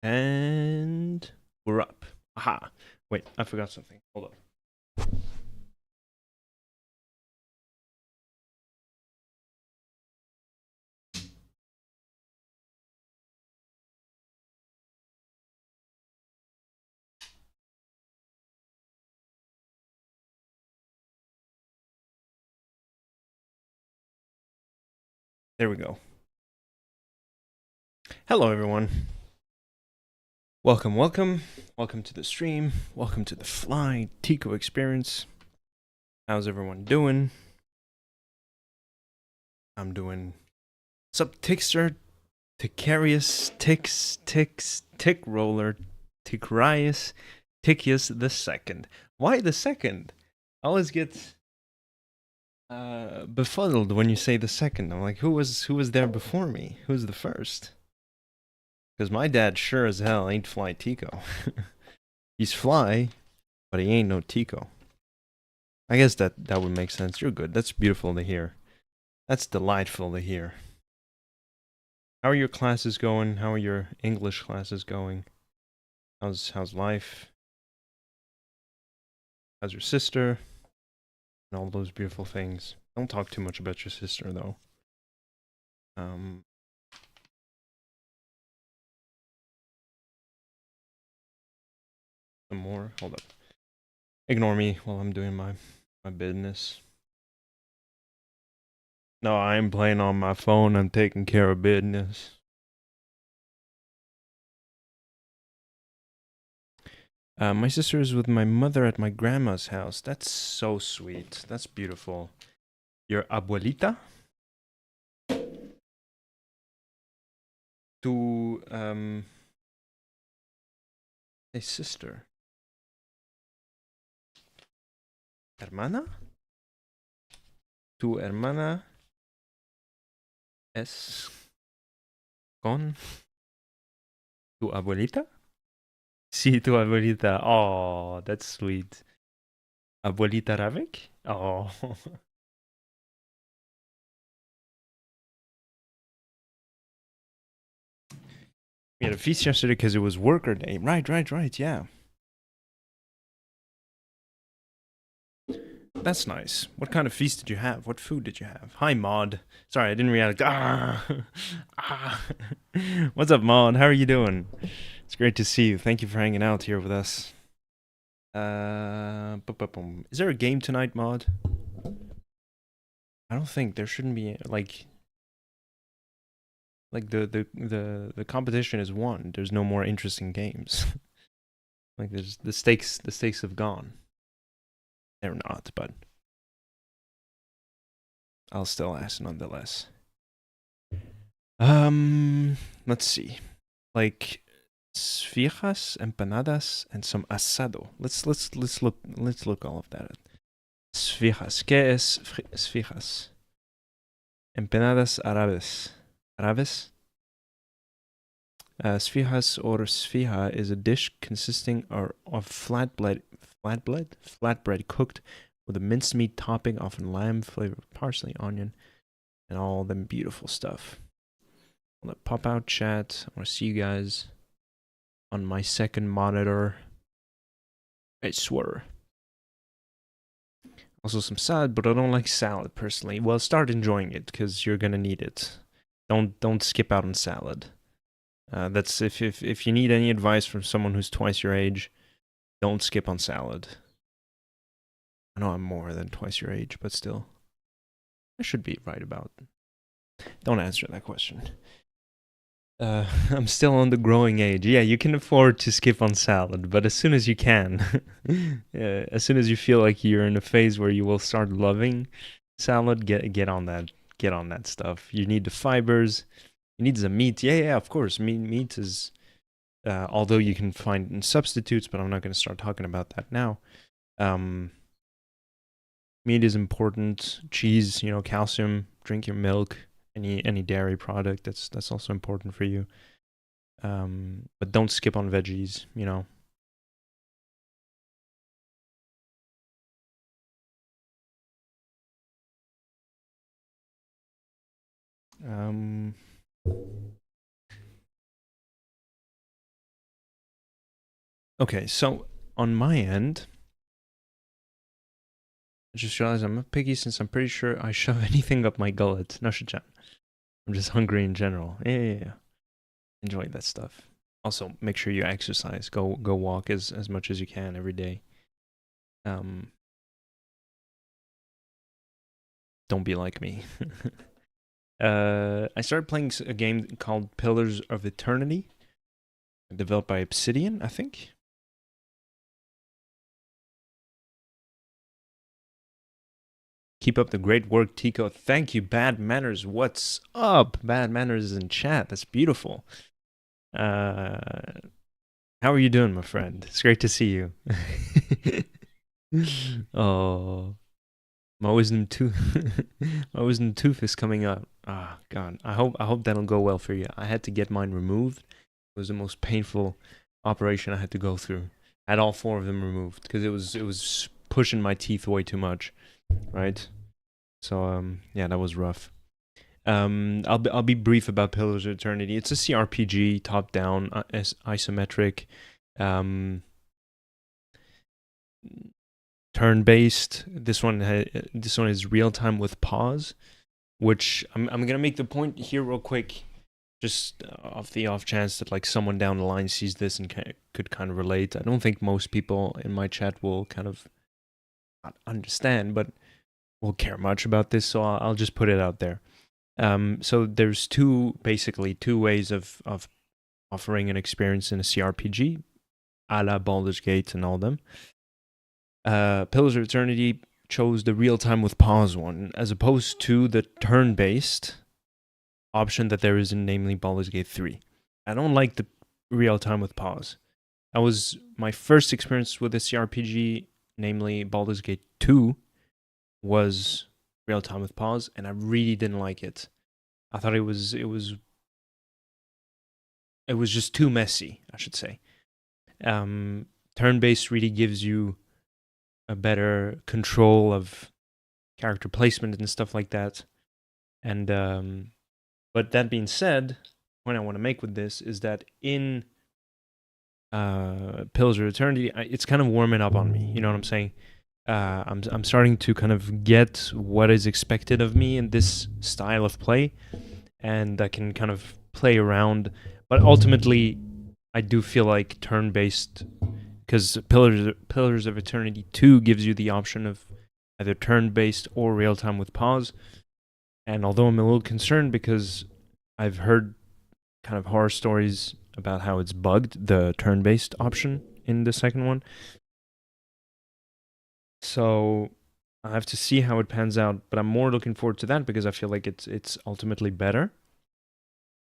And we're up. Aha. Wait, I forgot something. Hold up. There we go. Hello, everyone. Welcome, welcome. Welcome to the stream. Welcome to the Fly Tico experience. How's everyone doing? I'm doing. What's up, Tixter? Ticarius, Tick Roller, Ticarius, Tickius the second. Why the second? I always get befuddled when you say the second. I'm like, who was there before me? Who's the first? Because my dad sure as hell ain't Fly Tico. He's Fly, but he ain't no Tico. I guess that would make sense. You're good. That's beautiful to hear. That's delightful to hear. How are your classes going? How are your English classes going? How's life? How's your sister? And all those beautiful things. Don't talk too much about your sister, though. Some more. Hold up. Ignore me while I'm doing my business. No, I'm playing on my phone. I'm taking care of business. My sister is with my mother at my grandma's house. That's so sweet. That's beautiful. Your abuelita? To, a sister. Hermana? Tu hermana es con tu abuelita? Sí, tu abuelita. Oh, that's sweet. Abuelita Ravik? Oh. We had a feast yesterday because it was worker day. Right, yeah. That's nice. What kind of feast did you have? What food did you have? Hi, Maud. Sorry, I didn't react. What's up, Maud? How are you doing? It's great to see you. Thank you for hanging out here with us. Is there a game tonight, Maud? I don't think there shouldn't be like the competition is won. There's no more interesting games. Like there's the stakes have gone. They're not, but I'll still ask nonetheless. Let's see. Like sfijas, empanadas, and some asado. Let's look all of that up. Sfijas. ¿Qué es sfijas? Empanadas árabes. Árabes? Sfijas or sfija is a dish consisting of flatbread cooked with a mincemeat topping, often lamb flavored parsley, onion, and all them beautiful stuff. I'll let pop out chat. I want to see you guys on my second monitor. I swear. Also some salad, but I don't like salad personally. Well, start enjoying it because you're gonna need it. Don't skip out on salad. That's if you need any advice from someone who's twice your age, don't skip on salad. I know I'm more than twice your age, but still, I should be right about. Don't answer that question. I'm still on the growing age. Yeah, you can afford to skip on salad, but as soon as you can, as soon as you feel like you're in a phase where you will start loving salad, get on that stuff. You need the fibers. You need the meat. Yeah, of course. Meat is, although you can find substitutes, but I'm not going to start talking about that now. Meat is important. Cheese, calcium. Drink your milk. Any dairy product that's also important for you. But don't skip on veggies. Okay, so on my end, I just realized I'm a piggy since I'm pretty sure I shove anything up my gullet. No shit, chat. I'm just hungry in general. Yeah. Enjoy that stuff. Also, make sure you exercise. Go walk as much as you can every day. Um, don't be like me. I started playing a game called Pillars of Eternity, developed by Obsidian, I think. Keep up the great work, Tico. Thank you, Bad Manners. What's up? Bad Manners is in chat. That's beautiful. Uh, how are you doing, my friend? It's great to see you. Oh, my wisdom tooth, my wisdom tooth is coming up. Ah, God. I hope that'll go well for you. I had to get mine removed. It was the most painful operation I had to go through. I had all four of them removed because it was pushing my teeth way too much, right? So yeah, that was rough. I'll be brief about Pillars of Eternity. It's a CRPG, top down, isometric, um, turn based. This one is real time with pause, which I'm gonna make the point here real quick, just off the off chance that like someone down the line sees this and could kind of relate. I don't think most people in my chat will kind of not understand, but will care much about this, so I'll just put it out there. So there's basically two ways of offering an experience in a CRPG, a la Baldur's Gate and all them. Pillars of Eternity chose the real time with pause one, as opposed to the turn based option that there is in namely Baldur's Gate 3. I don't like the real time with pause. That was my first experience with a CRPG, namely Baldur's Gate 2, was real time with pause, and I really didn't like it. I thought it was just too messy, I should say. Turn based really gives you a better control of character placement and stuff like that. And but that being said, the point I want to make with this is that in Pillars of Eternity, it's kind of warming up on me. You know what I'm saying? I'm starting to kind of get what is expected of me in this style of play, and I can kind of play around. But ultimately, I do feel like turn-based, because Pillars of Eternity 2 gives you the option of either turn-based or real-time with pause. And although I'm a little concerned because I've heard kind of horror stories about how it's bugged, the turn-based option in the second one. So I have to see how it pans out, but I'm more looking forward to that because I feel like it's ultimately better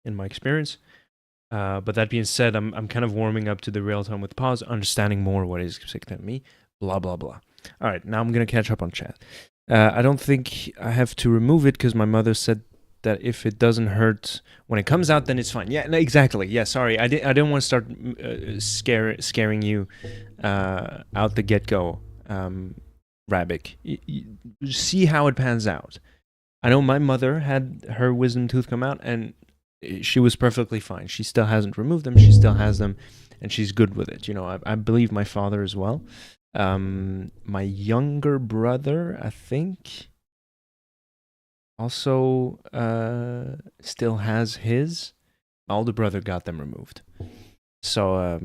in my experience. But that being said, I'm kind of warming up to the real time with pause, understanding more what is expected of me. Blah blah blah. All right, now I'm gonna catch up on chat. I don't think I have to remove it because my mother said that if it doesn't hurt when it comes out, then it's fine. Yeah, no, exactly. Yeah, sorry, I didn't want to start scaring you out the get go, Rabik. See how it pans out. I know my mother had her wisdom tooth come out, and she was perfectly fine. She still hasn't removed them. She still has them, and she's good with it. You know, I believe my father as well. My younger brother, I think, also still has his. My older brother got them removed. So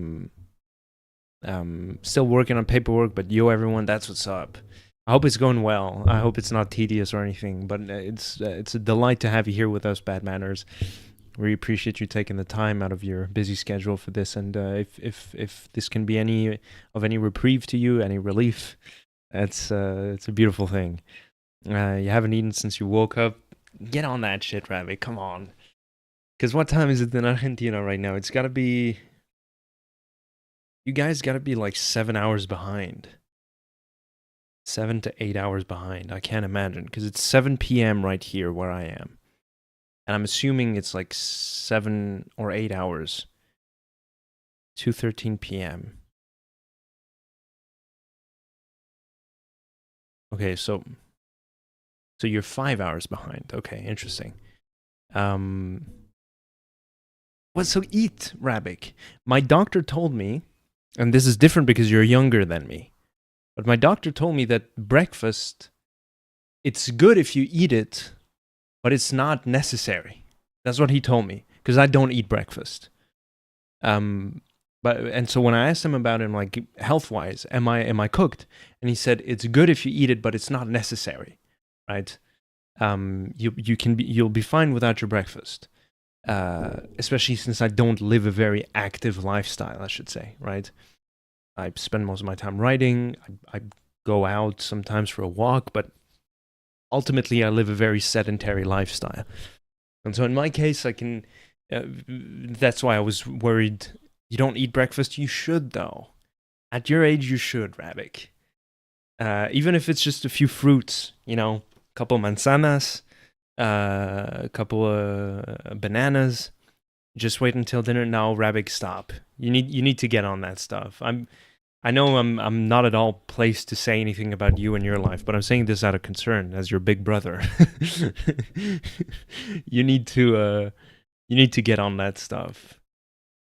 still working on paperwork, but yo, everyone, that's what's up. I hope it's going well. I hope it's not tedious or anything, but it's a delight to have you here with us, Bad Manners. We appreciate you taking the time out of your busy schedule for this, and if this can be any reprieve to you, any relief, it's a beautiful thing. You haven't eaten since you woke up. Get on that shit, Rabbit. Come on. Because what time is it in Argentina right now? It's got to be. You guys got to be like 7 hours behind. 7 to 8 hours behind. I can't imagine because it's 7 p.m. right here where I am. And I'm assuming it's like 7 or 8 hours. 2:13 p.m. Okay, so you're 5 hours behind. Okay, interesting. What so eat, Rabik. My doctor told me And this is different because you're younger than me. But my doctor told me that breakfast, it's good if you eat it, but it's not necessary. That's what he told me because I don't eat breakfast. And so when I asked him about it, like health wise, am I cooked? And he said it's good if you eat it, but it's not necessary, right? You'll be fine without your breakfast. Especially since I don't live a very active lifestyle, I should say, right? I spend most of my time writing. I go out sometimes for a walk, but ultimately I live a very sedentary lifestyle. And so in my case, I can. That's why I was worried. You don't eat breakfast. You should, though. At your age, you should, Ravik. Even if it's just a few fruits, a couple manzanas, a couple of bananas. Just wait until dinner. Now, Ravik, stop. You need to get on that stuff. I know I'm not at all placed to say anything about you and your life, but I'm saying this out of concern as your big brother. you need to get on that stuff.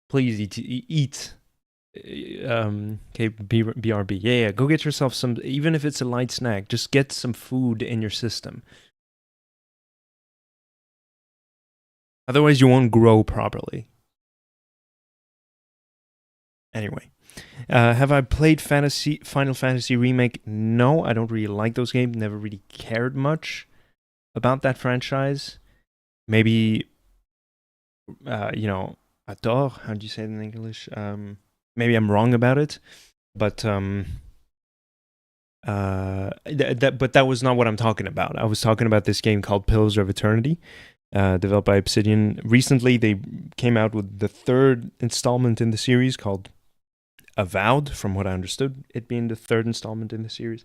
Please eat. Okay, BRB. Yeah, go get yourself some, even if it's a light snack, just get some food in your system. Otherwise, you won't grow properly. Anyway, have I played Final Fantasy Remake? No, I don't really like those games. Never really cared much about that franchise. Maybe, adore. How do you say it in English? Maybe I'm wrong about it, but that was not what I'm talking about. I was talking about this game called Pillars of Eternity, developed by Obsidian. Recently, they came out with the third installment in the series called Avowed, from what I understood, it being the third installment in the series.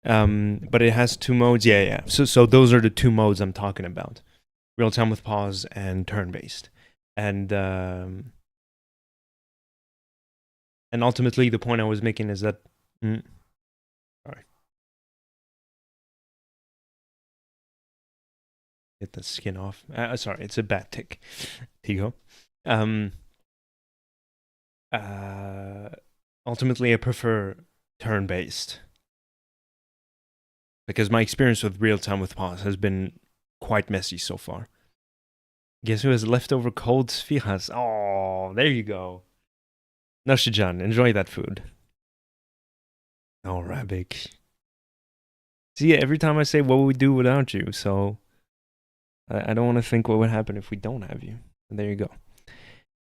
But it has two modes. Yeah. So those are the two modes I'm talking about: real time with pause and turn based. And ultimately, the point I was making is that. Sorry. Get the skin off. Sorry, it's a bat tick. Here you go. Ultimately, I prefer turn based because my experience with real time with pause has been quite messy so far. Guess who has leftover cold sfiras? Oh, there you go. Nashijan, enjoy that food. Oh, Rabik. See, every time I say, what would we do without you? So I don't want to think what would happen if we don't have you. And there you go.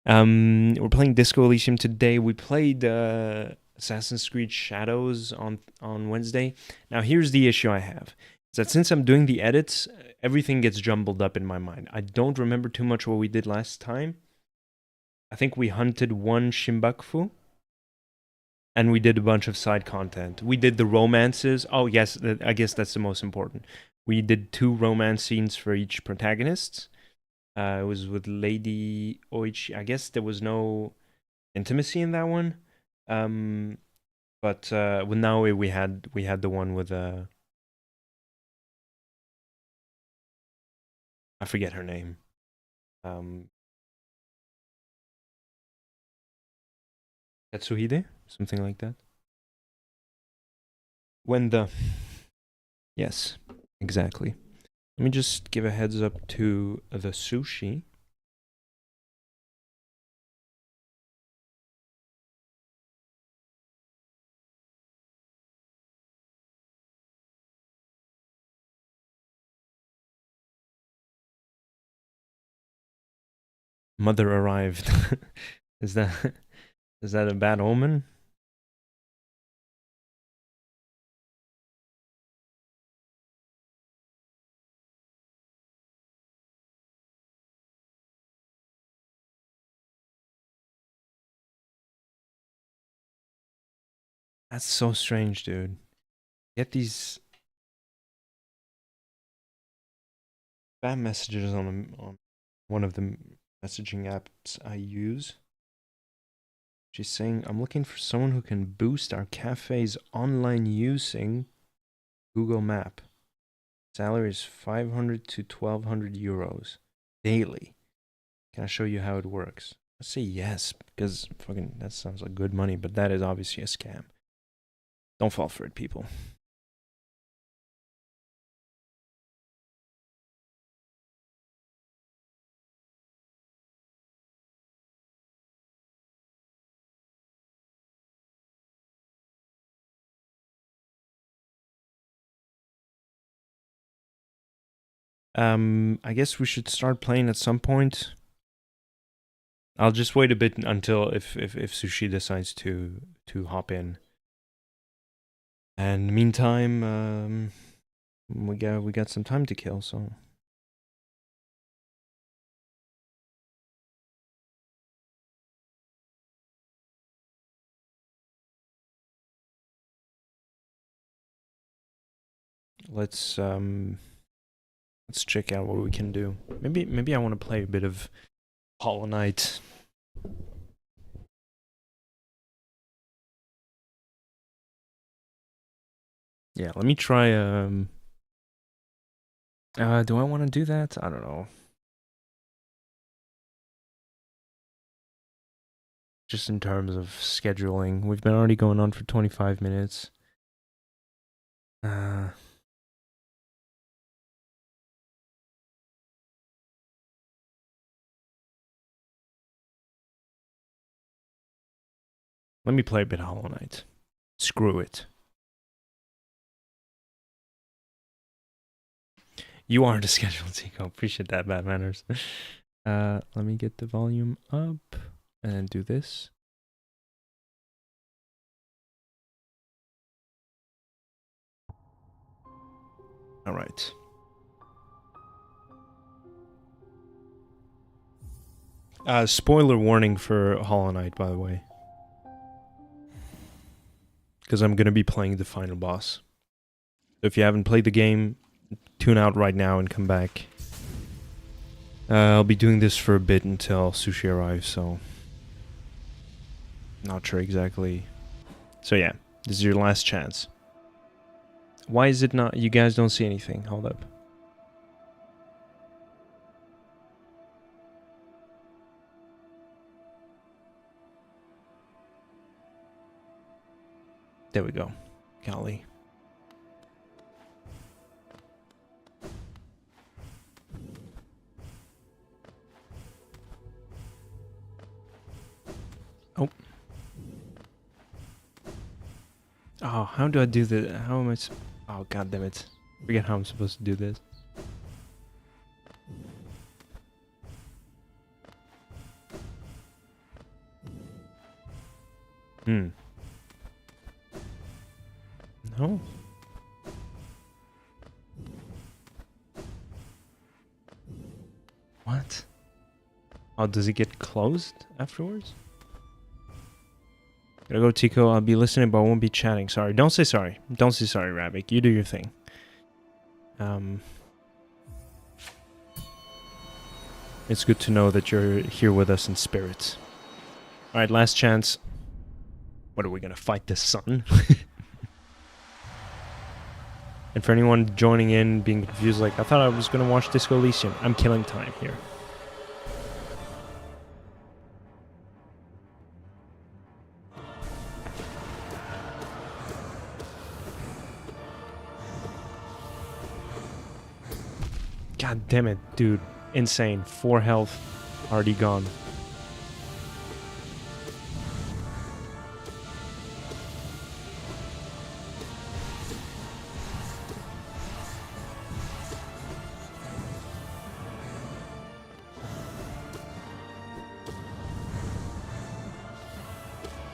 We're playing Disco Elysium today. We played Assassin's Creed Shadows on Wednesday. Now, here's the issue I have. Is that since I'm doing the edits, everything gets jumbled up in my mind. I don't remember too much what we did last time. I think we hunted one Shimbakfu. And we did a bunch of side content. We did the romances. Oh, yes, I guess that's the most important. We did 2 romance scenes for each protagonist. It was with Lady Oichi. I guess there was no intimacy in that one. But with Naoe, we had the one with I forget her name. Katsuhide, something like that. When the yes, exactly. Let me just give a heads up to the sushi. Mother arrived. is that a bad omen? That's so strange, dude. Get these spam messages on one of the messaging apps I use. She's saying, I'm looking for someone who can boost our cafe's online using Google Map. Salary is 500 to 1200 euros daily. Can I show you how it works? I say yes because fucking that sounds like good money, but that is obviously a scam. Don't fall for it, people. I guess we should start playing at some point. I'll just wait a bit until if Sushi decides to hop in. And meantime, we got some time to kill, so let's check out what we can do. Maybe I want to play a bit of Hollow Knight. Yeah, let me try. Do I want to do that? I don't know. Just in terms of scheduling, we've been already going on for 25 minutes. Let me play a bit of Hollow Knight. Screw it. You are the schedule, Tico. Appreciate that, bad manners. Let me get the volume up and do this. All right. Spoiler warning for Hollow Knight, by the way. Because I'm going to be playing the final boss. So if you haven't played the game, tune out right now and come back. I'll be doing this for a bit until Sushi arrives, so... Not sure exactly. So yeah, this is your last chance. Why is it not... You guys don't see anything. Hold up. There we go. Golly. Oh. Oh, how do I do this? How am I... Oh, god damn it. Forget how I'm supposed to do this. No. What? Oh, does it get closed afterwards? Gotta go, Tico. I'll be listening, but I won't be chatting. Sorry. Don't say sorry. Don't say sorry, Ravik. You do your thing. It's good to know that you're here with us in spirit. Alright, last chance. What are we gonna fight the sun? And for anyone joining in, being confused, like, I thought I was gonna watch Disco Elysium. I'm killing time here. God damn it, dude. Insane. 4 health. Already gone.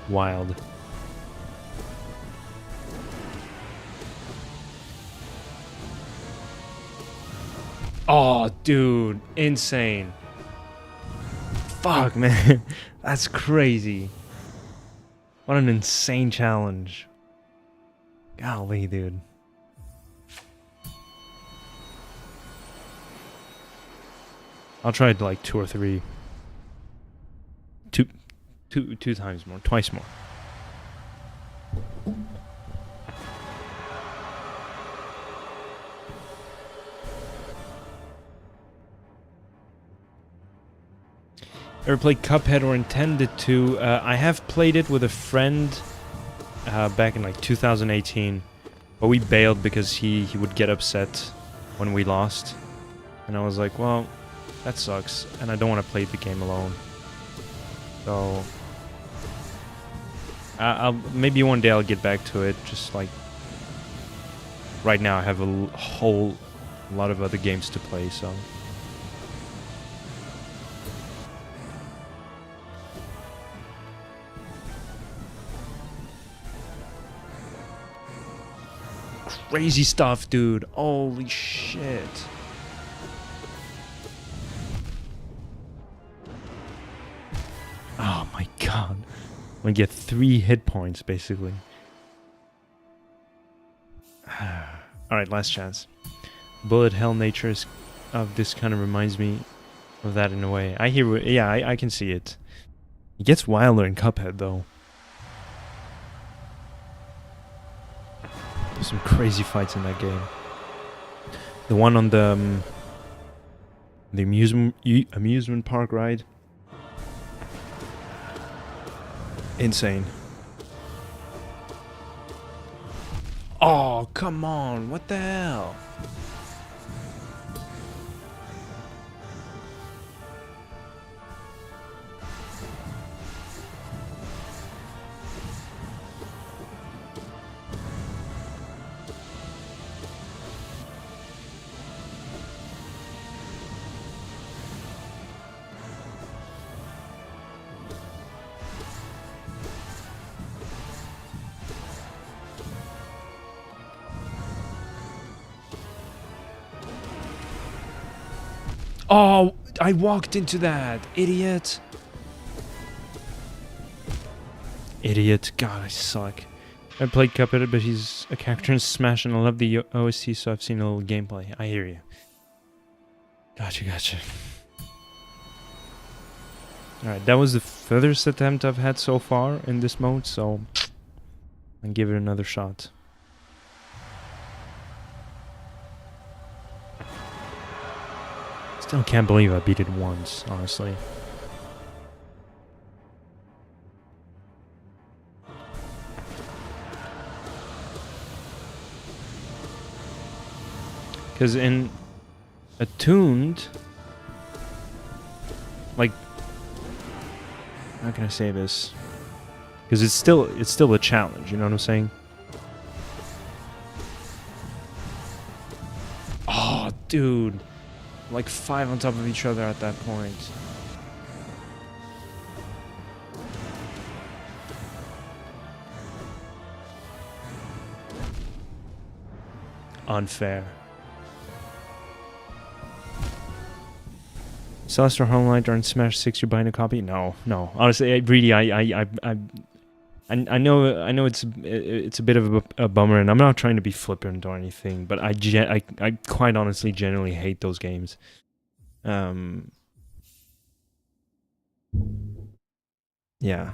Wild. Oh, dude. Insane. Fuck, man. That's crazy. What an insane challenge. Golly, dude. I'll try like 2 or 3. Two times more. Twice more. Ever played Cuphead or intended to? I have played it with a friend back in like 2018, but we bailed because he would get upset when we lost, and I was like, well, that sucks, and I don't want to play the game alone. So I'll maybe one day I'll get back to it. Just like right now, I have a whole lot of other games to play, so. Crazy stuff, dude. Holy shit. Oh my god. I'm gonna get 3 hit points, basically. Alright, last chance. Bullet hell nature of this kind of reminds me of that in a way. I hear, yeah, I can see it. It gets wilder in Cuphead, though. There's some crazy fights in that game. The one on the amusement park ride. Insane. Oh, come on. What the hell? Oh, I walked into that. Idiot. Idiot. God, I suck. I played Cuphead, but he's a character in Smash, and I love the OST, so I've seen a little gameplay. I hear you. Gotcha. Alright, that was the furthest attempt I've had so far in this mode, so I'll give it another shot. Still can't believe I beat it once, honestly. Because in Attuned, like, how can I say this? Because it's still a challenge, you know what I'm saying? Oh, dude. Like 5 on top of each other at that point. Unfair. Celeste or Hollow Knight or in Smash 6 you're buying a copy? No. Honestly, I know it's a bit of a bummer, and I'm not trying to be flippant or anything, but I quite honestly genuinely hate those games. Yeah,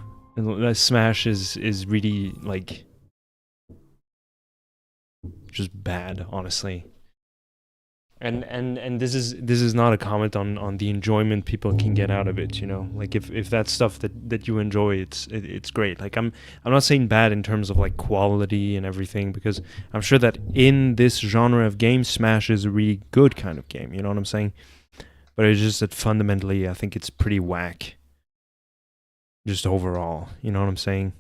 Smash is really like just bad, honestly. And this is not a comment on the enjoyment people can get out of it, you know. Like if that's stuff that you enjoy, it's great. Like I'm not saying bad in terms of like quality and everything, because I'm sure that in this genre of game, Smash is a really good kind of game, you know what I'm saying? But it's just that fundamentally I think it's pretty whack. Just overall, you know what I'm saying?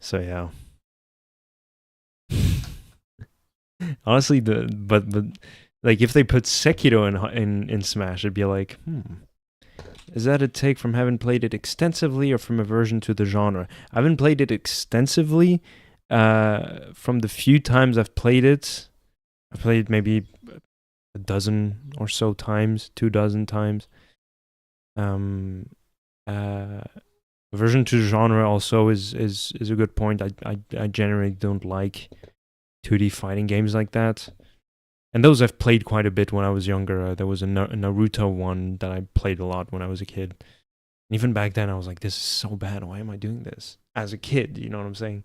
So yeah. Honestly, but like if they put Sekiro in Smash, it'd be like, is that a take from having played it extensively or from aversion to the genre? I haven't played it extensively. From the few times I've played it, I've played maybe a dozen or so times, 24 times. Aversion to genre also is a good point. I generally don't like 2D fighting games like that. And those I've played quite a bit when I was younger. There was a Naruto one that I played a lot when I was a kid. And even back then, I was like, this is so bad. Why am I doing this? As a kid, you know what I'm saying?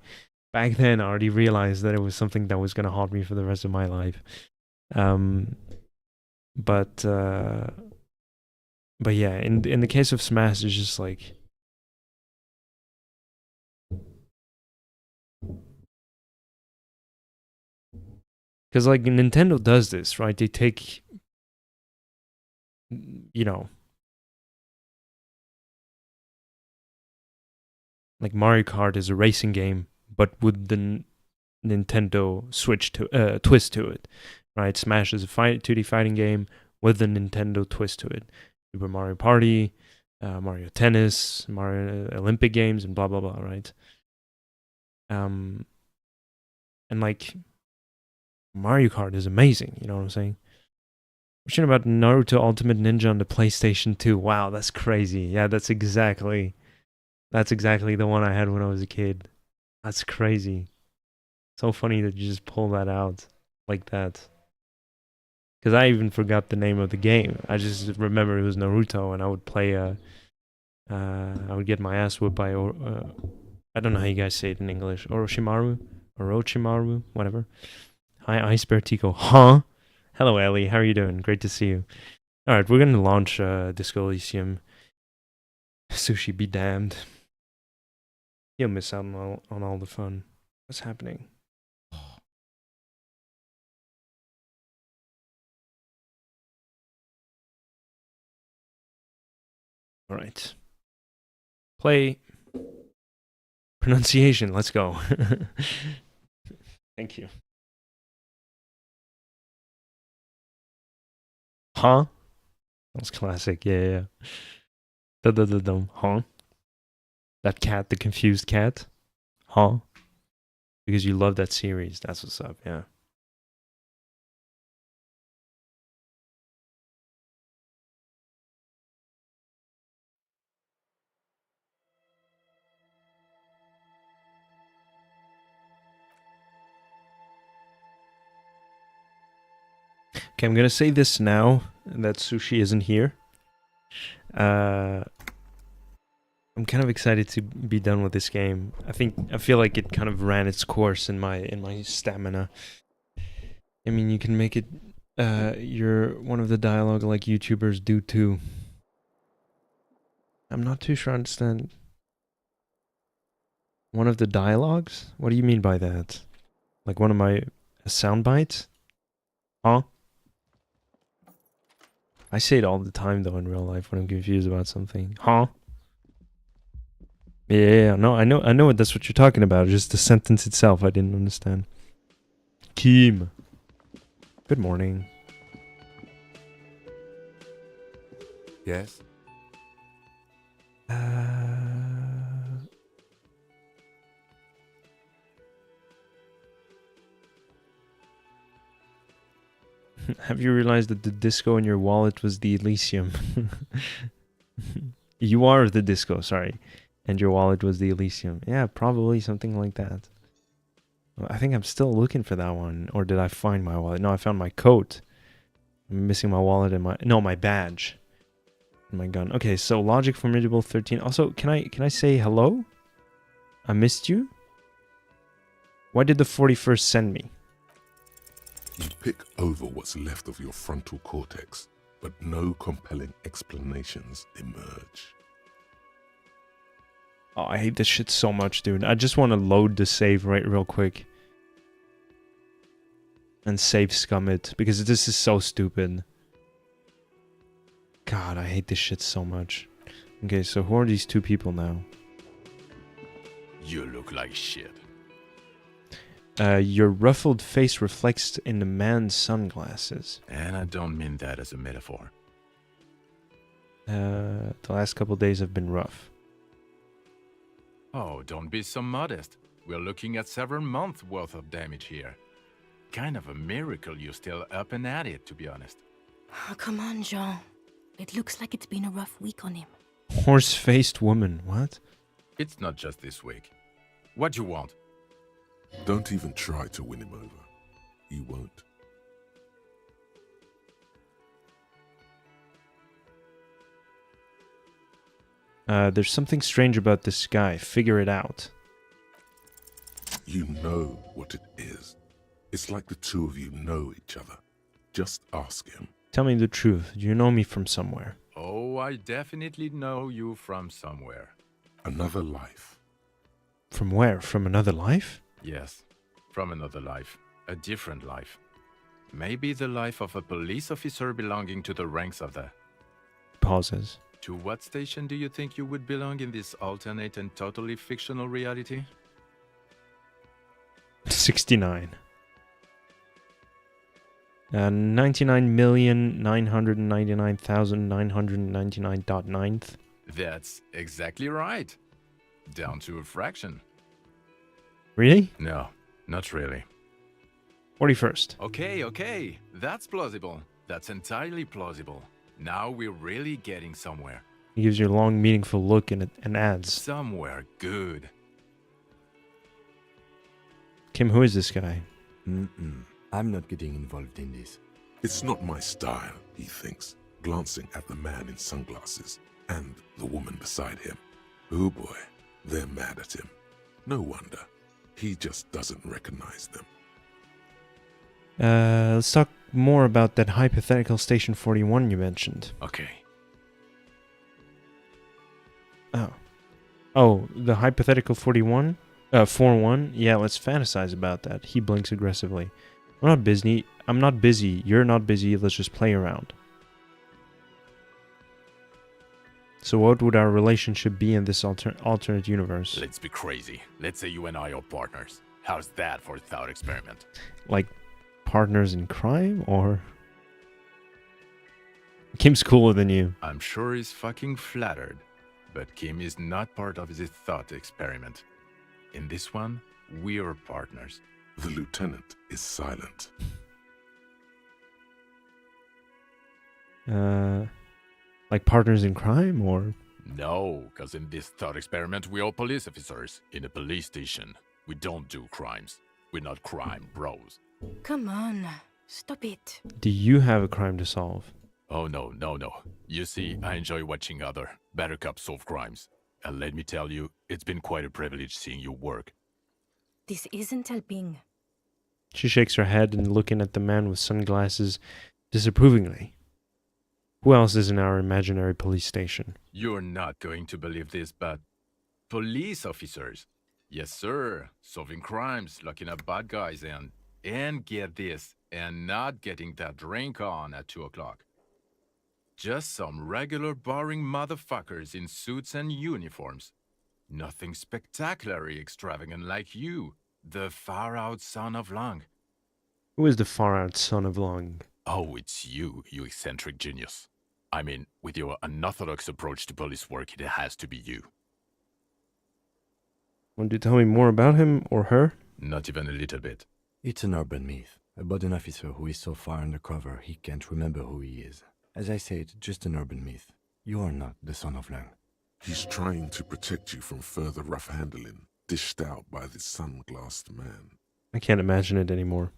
Back then, I already realized that it was something that was going to haunt me for the rest of my life. But yeah, in the case of Smash, it's just like because like Nintendo does this, right? They take, you know, like Mario Kart is a racing game, but with the Nintendo Switch to twist to it, right? Smash is a 2D fighting game with a Nintendo twist to it. Super Mario Party, Mario Tennis, Mario Olympic Games, and blah blah blah, right? And like Mario Kart is amazing. You know what I'm saying? Question about Naruto Ultimate Ninja on the PlayStation 2. Wow, that's crazy. Yeah, that's exactly the one I had when I was a kid. That's crazy. So funny that you just pull that out like that. Because I even forgot the name of the game. I just remember it was Naruto, and I would play. I would get my ass whipped by. I don't know how you guys say it in English. Orochimaru, whatever. Hi, Ice Bear Tico. Huh? Hello, Ellie. How are you doing? Great to see you. All right, we're gonna launch Disco Elysium. Sushi be damned. You'll miss out on all the fun. What's happening? All right. Play. Pronunciation. Let's go. Thank you. Huh? That was classic. Yeah. Da-da-da-dum. Huh? That cat, the confused cat. Huh? Because you love that series. That's what's up. Yeah. Okay, I'm gonna say this now that Sushi isn't here. I'm kind of excited to be done with this game. I feel like it kind of ran its course in my stamina. I mean, you can make it. You're one of the dialogue like YouTubers do too. I'm not too sure I understand. One of the dialogues? What do you mean by that? Like one of my sound bites? Huh? I say it all the time though in real life when I'm confused about something. Huh? Yeah. No, I know that's what you're talking about. Just the sentence itself I didn't understand. Keem. Good morning. Yes? Have you realized that the disco in your wallet was the Elysium? You are the disco, sorry. And your wallet was the Elysium. Yeah, probably something like that. I think I'm still looking for that one. Or did I find my wallet? No, I found my coat. I'm missing my wallet and my badge. And my gun. Okay, so Logic Formidable 13. Also, can I say hello? I missed you? Why did the 41st send me? You pick over what's left of your frontal cortex, but no compelling explanations emerge. Oh, I hate this shit so much, dude. I just want to load the save real quick. And save scum it, because this is so stupid. God, I hate this shit so much. Okay, so who are these two people now? You look like shit. Your ruffled face reflects in the man's sunglasses. And I don't mean that as a metaphor. The last couple days have been rough. Oh, don't be so modest. We're looking at several months worth of damage here. Kind of a miracle you're still up and at it, to be honest. Oh, come on, Jean. It looks like it's been a rough week on him. Horse-faced woman, what? It's not just this week. What you want? Don't even try to win him over. You won't. There's something strange about this guy. Figure it out. You know what it is. It's like the two of you know each other. Just ask him. Tell me the truth. Do you know me from somewhere? Oh, I definitely know you from somewhere. Another life. From where? From another life? Yes, from another life. A different life. Maybe the life of a police officer belonging to the ranks of the... Pauses. To what station do you think you would belong in this alternate and totally fictional reality? 69. 99,999,999.9th. That's exactly right. Down to a fraction. Really? No, not really. 41st. Okay, that's plausible. That's entirely plausible. Now we're really getting somewhere. He gives you a long, meaningful look and adds, Somewhere good. Kim, who is this guy? I'm not getting involved in this. It's not my style, he thinks, glancing at the man in sunglasses and the woman beside him. Oh boy, they're mad at him. No wonder. He just doesn't recognize them. Let's talk more about that hypothetical Station 41 you mentioned. Okay. Oh, the hypothetical 41? 4-1? Yeah, let's fantasize about that. He blinks aggressively. I'm not busy. You're not busy. Let's just play around. So what would our relationship be in this alternate universe? Let's be crazy. Let's say you and I are partners. How's that for a thought experiment? Like partners in crime, or... Kim's cooler than you. I'm sure he's fucking flattered. But Kim is not part of this thought experiment. In this one, we're partners. The lieutenant is silent. Like partners in crime, or... No, because in this thought experiment, we're all police officers in a police station. We don't do crimes. We're not crime bros. Come on, stop it. Do you have a crime to solve? Oh, no. You see, I enjoy watching other better cops solve crimes. And let me tell you, it's been quite a privilege seeing you work. This isn't helping. She shakes her head and looking at the man with sunglasses disapprovingly. Who else is in our imaginary police station? You're not going to believe this, but police officers. Yes, sir. Solving crimes, locking up bad guys, and get this, and not getting that drink on at 2 o'clock. Just some regular boring motherfuckers in suits and uniforms. Nothing spectacularly extravagant like you, the far-out son of Long. Who is the far-out son of Long? Oh, it's you, you eccentric genius. I mean, with your unorthodox approach to police work, it has to be you. Want to tell me more about him or her? Not even a little bit. It's an urban myth about an officer who is so far undercover he can't remember who he is. As I said, just an urban myth. You are not the son of Lang. He's trying to protect you from further rough handling, dished out by this sunglassed man. I can't imagine it anymore.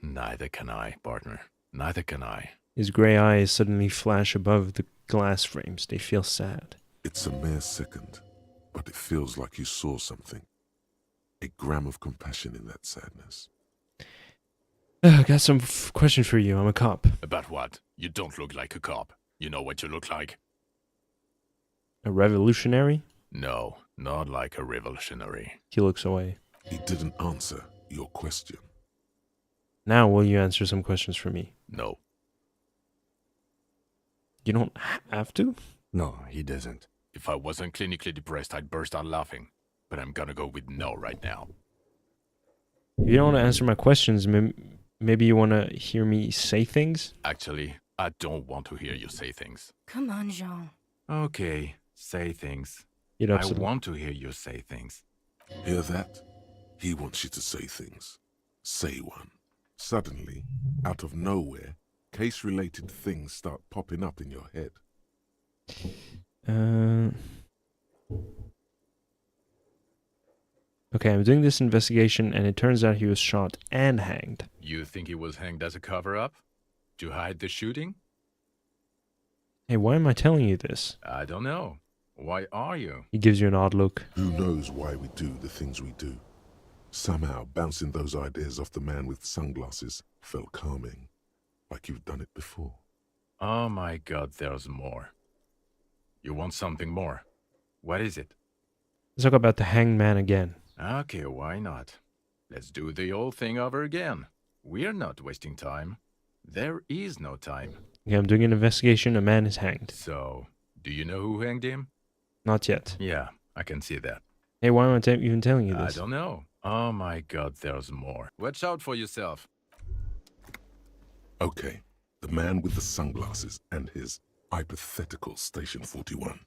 Neither can I, partner. Neither can I. His grey eyes suddenly flash above the glass frames. They feel sad. It's a mere second, but it feels like you saw something. A gram of compassion in that sadness. I got some questions for you. I'm a cop. About what? You don't look like a cop. You know what you look like? A revolutionary? No, not like a revolutionary. He looks away. He didn't answer your question. Now will you answer some questions for me? No. You don't have to? No, he doesn't. If I wasn't clinically depressed, I'd burst out laughing. But I'm gonna go with no right now. If you don't want to answer my questions, maybe you want to hear me say things? Actually, I don't want to hear you say things. Come on, Jean. Okay, say things. You'd I absolutely... want to hear you say things. Hear that? He wants you to say things. Say one. Suddenly, out of nowhere, case-related things start popping up in your head. Okay, I'm doing this investigation, and it turns out he was shot and hanged. You think he was hanged as a cover-up? To hide the shooting? Hey, why am I telling you this? I don't know. Why are you? He gives you an odd look. Who knows why we do the things we do? Somehow, bouncing those ideas off the man with sunglasses felt calming, like you've done it before. Oh my god, there's more. You want something more? What is it? Let's talk about the hanged man again. Okay, why not? Let's do the old thing over again. We're not wasting time. There is no time. Okay, I'm doing an investigation. A man is hanged. So, do you know who hanged him? Not yet. Yeah, I can see that. Hey, why am I even telling you I this? don't know. Oh my god, there's more. Watch out for yourself. Okay, the man with the sunglasses and his hypothetical Station 41.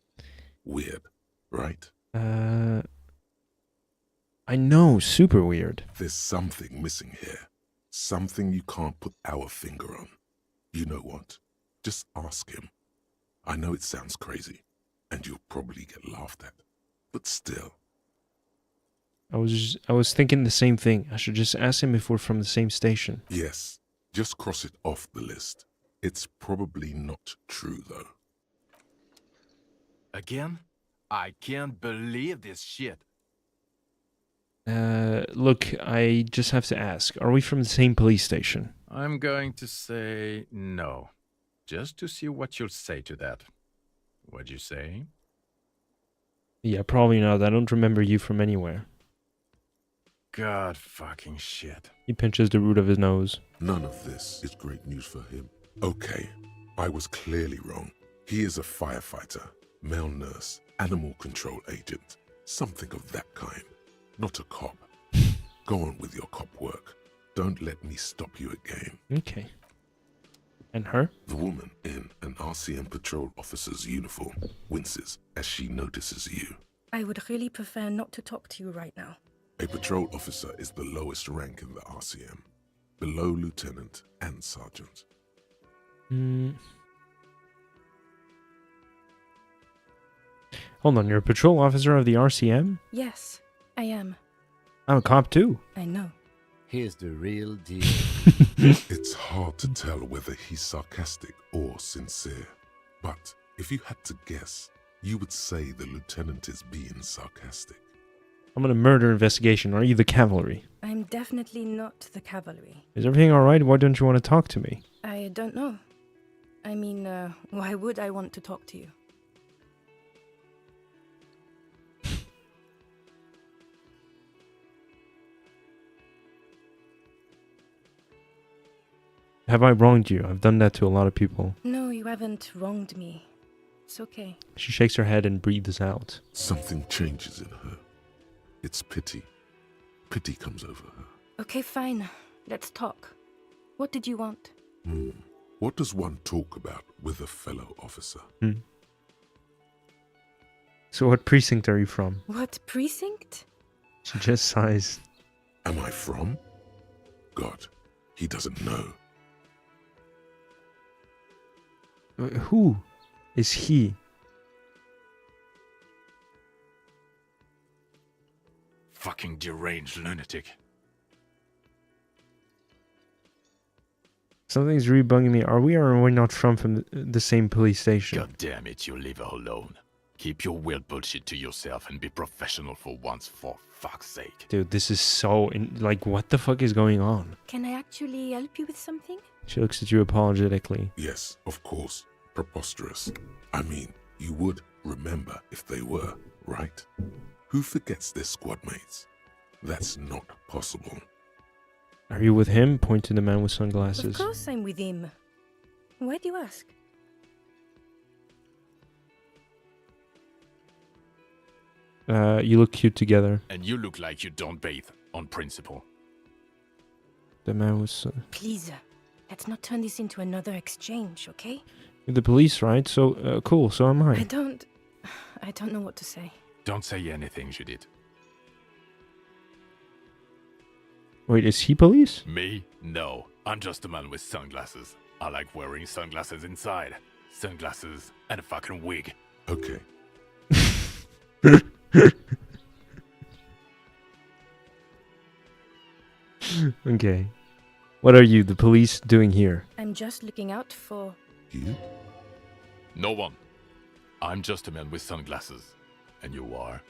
Weird, right? I know, super weird. There's something missing here. Something you can't put our finger on. You know what? Just ask him. I know it sounds crazy, and you'll probably get laughed at. But still. I was thinking the same thing. I should just ask him if we're from the same station. Yes, just cross it off the list. It's probably not true, though. Again? I can't believe this shit. Look, I just have to ask. Are we from the same police station? I'm going to say no. Just to see what you'll say to that. What'd you say? Yeah, probably not. I don't remember you from anywhere. God fucking shit. He pinches the root of his nose. None of this is great news for him. Okay, I was clearly wrong. He is a firefighter, male nurse, animal control agent, something of that kind. Not a cop. Go on with your cop work. Don't let me stop you again. Okay. And her? The woman in an RCM patrol officer's uniform winces as she notices you. I would really prefer not to talk to you right now. A patrol officer is the lowest rank in the RCM, below lieutenant and sergeant. Hold on, you're a patrol officer of the RCM? Yes, I am. I'm a cop too. I know. Here's the real deal. It's hard to tell whether he's sarcastic or sincere, but if you had to guess, you would say the lieutenant is being sarcastic. I'm on a murder investigation. Are you the cavalry? I'm definitely not the cavalry. Is everything alright? Why don't you want to talk to me? I don't know. I mean, why would I want to talk to you? Have I wronged you? I've done that to a lot of people. No, you haven't wronged me. It's okay. She shakes her head and breathes out. Something changes in her. It's pity. Pity comes over her. Okay, fine. Let's talk. What did you want? What does one talk about with a fellow officer? So what precinct are you from? What precinct? She just sighs. Am I from? God, he doesn't know. Who is he? Fucking deranged lunatic. Something's really bugging me. Are we or are we not from the same police station? God damn it, you leave her alone. Keep your weird bullshit to yourself and be professional for once, for fuck's sake. Dude, this is so... like, what the fuck is going on? Can I actually help you with something? She looks at you apologetically. Yes, of course. Preposterous. I mean, you would remember if they were, right? Who forgets their squad mates? That's not possible. Are you with him? Point to the man with Of sunglasses. course I'm with him. Why do you ask? You look cute together. And you look like you don't bathe, on principle. The man was... Please, let's not turn this into another exchange, okay? You're the police, right? So, cool, so am I I. don't know what to say. Don't say anything, Judith. Wait, is he police? Me? No. I'm just a man with sunglasses. I like wearing sunglasses inside. Sunglasses and a fucking wig. Okay, Okay. What are you, the police, doing here? I'm just looking out for... you? No one. I'm just a man with sunglasses. And you are?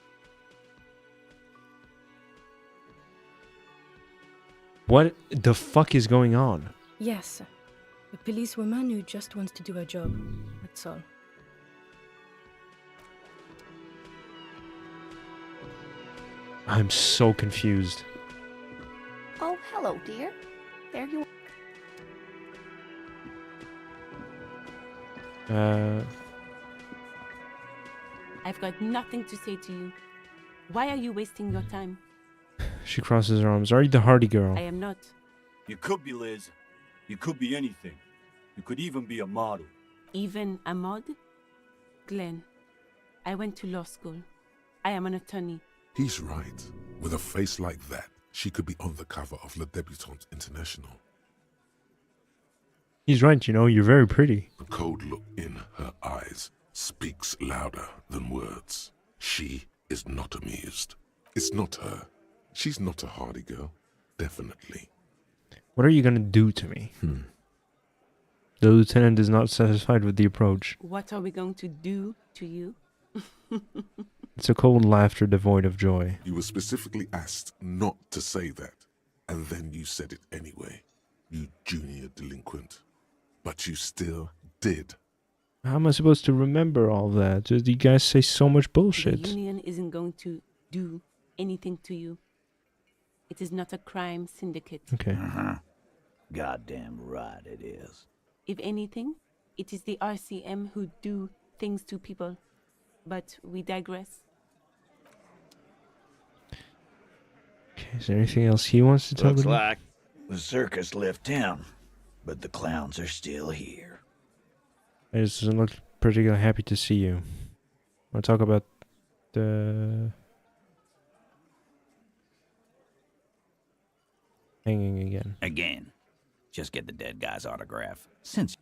What the fuck is going on? Yes, A policewoman who just wants to do her job. That's all. I'm so confused. Oh, hello, dear. There you are. I've got nothing to say to you. Why are you wasting your time? She crosses her arms. Are you the hardy girl? I am not. You could be Liz. You could be anything. You could even be a model. Even a mod? Glenn, I went to law school. I am an attorney. He's right. With a face like that, she could be on the cover of Le Debutante International. He's right, you know, you're very pretty. The cold look in her eyes speaks louder than words. She is not amused. It's not her. She's not a hardy girl. Definitely. What are you gonna do to me? The lieutenant is not satisfied with the approach. What are we going to do to you? It's a cold laughter devoid of joy. You were specifically asked not to say that, and then you said it anyway. You junior delinquent. But you still did. How am I supposed to remember all that? You guys say so much bullshit. The union isn't going to do anything to you. It is not a crime syndicate. Okay. Goddamn right it is. If anything, it is the RCM who do things to people. But we digress. Okay, is there anything else he wants to talk Looks about? like the circus left town, but the clowns are still here. He doesn't look particularly happy to see you. Want to talk about the hanging again? Again. Just get the dead guy's autograph. Since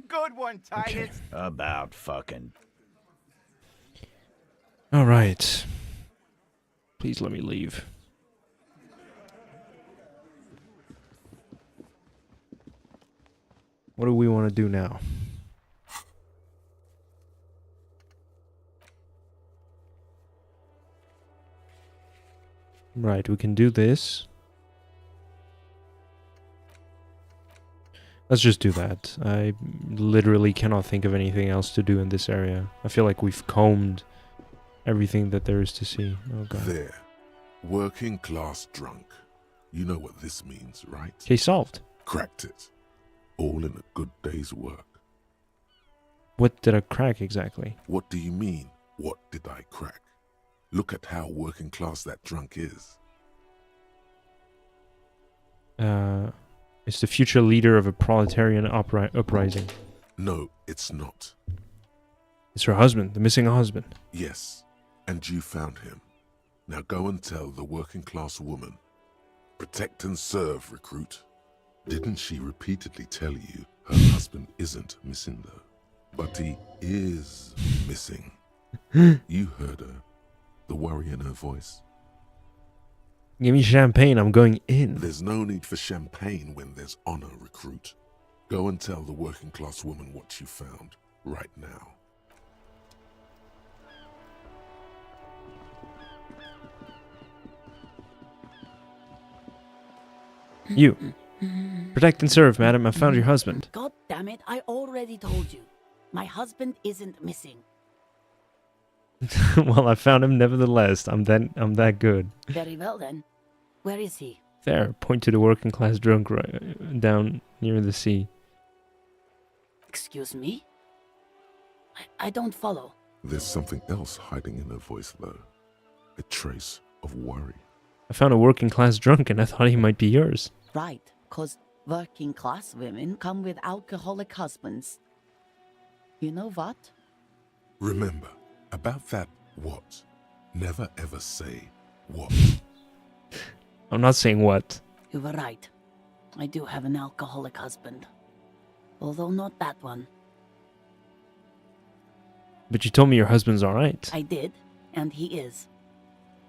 Good one, Titus. about fucking All right. Please let me leave. What do we want to do now? Right, we can do this. Let's just do that. I literally cannot think of anything else to do in this area. I feel like we've combed everything that there is to see. Oh god. There. Working class drunk. You know what this means, right? Case solved. Cracked it. All in a good day's work. What did I crack exactly? What do you mean, what did I crack? Look at how working class that drunk is. It's the future leader of a proletarian uprising. No, it's not. It's her husband, the missing husband. Yes, and you found him. Now go and tell the working class woman. Protect and serve, recruit. Didn't she repeatedly tell you her husband isn't missing though? But he is missing. You heard her. The worry in her voice. Give me champagne, I'm going in. There's no need for champagne when there's honor, recruit. Go and tell the working class woman what you found right now. You. Protect and serve, madam. I found your husband. God damn it, I already told you. My husband isn't missing. Well, I found him nevertheless. I'm that good. Very well then. Where is he? There, point to the working class drunk right down near the sea. Excuse me? I don't follow. There's something else hiding in her voice though. A trace of worry. I found a working class drunk and I thought he might be yours. Right, 'cause working class women come with alcoholic husbands. You know what? Remember, about that what. Never ever say what. I'm not saying what. You were right. I do have an alcoholic husband. Although not that one. But you told me your husband's alright. I did, and he is.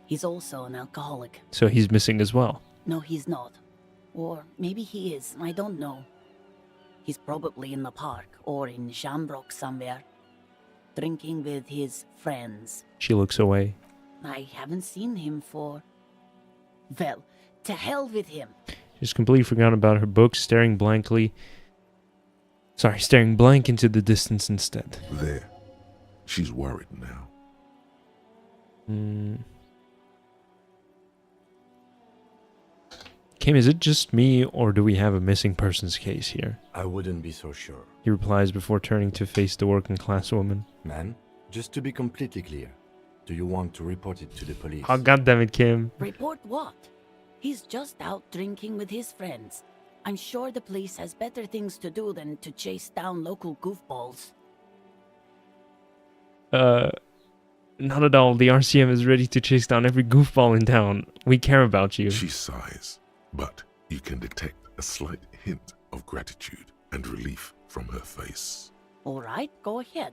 He's also an alcoholic. So he's missing as well. No, he's not. Or maybe he is, I don't know. He's probably in the park or in Shamrock somewhere, drinking with his friends. She looks away. I haven't seen him for... Well, to hell with him. She's completely forgotten about her book, staring blank into the distance instead. There. She's worried now. Kim, is it just me, or do we have a missing persons case here? I wouldn't be so sure. He replies before turning to face the working class woman. Man, just to be completely clear, do you want to report it to the police? Oh, goddammit, Kim. Report what? He's just out drinking with his friends. I'm sure the police has better things to do than to chase down local goofballs. Not at all. The RCM is ready to chase down every goofball in town. We care about you. She sighs, but you can detect a slight hint of gratitude and relief from her face. All right, go ahead.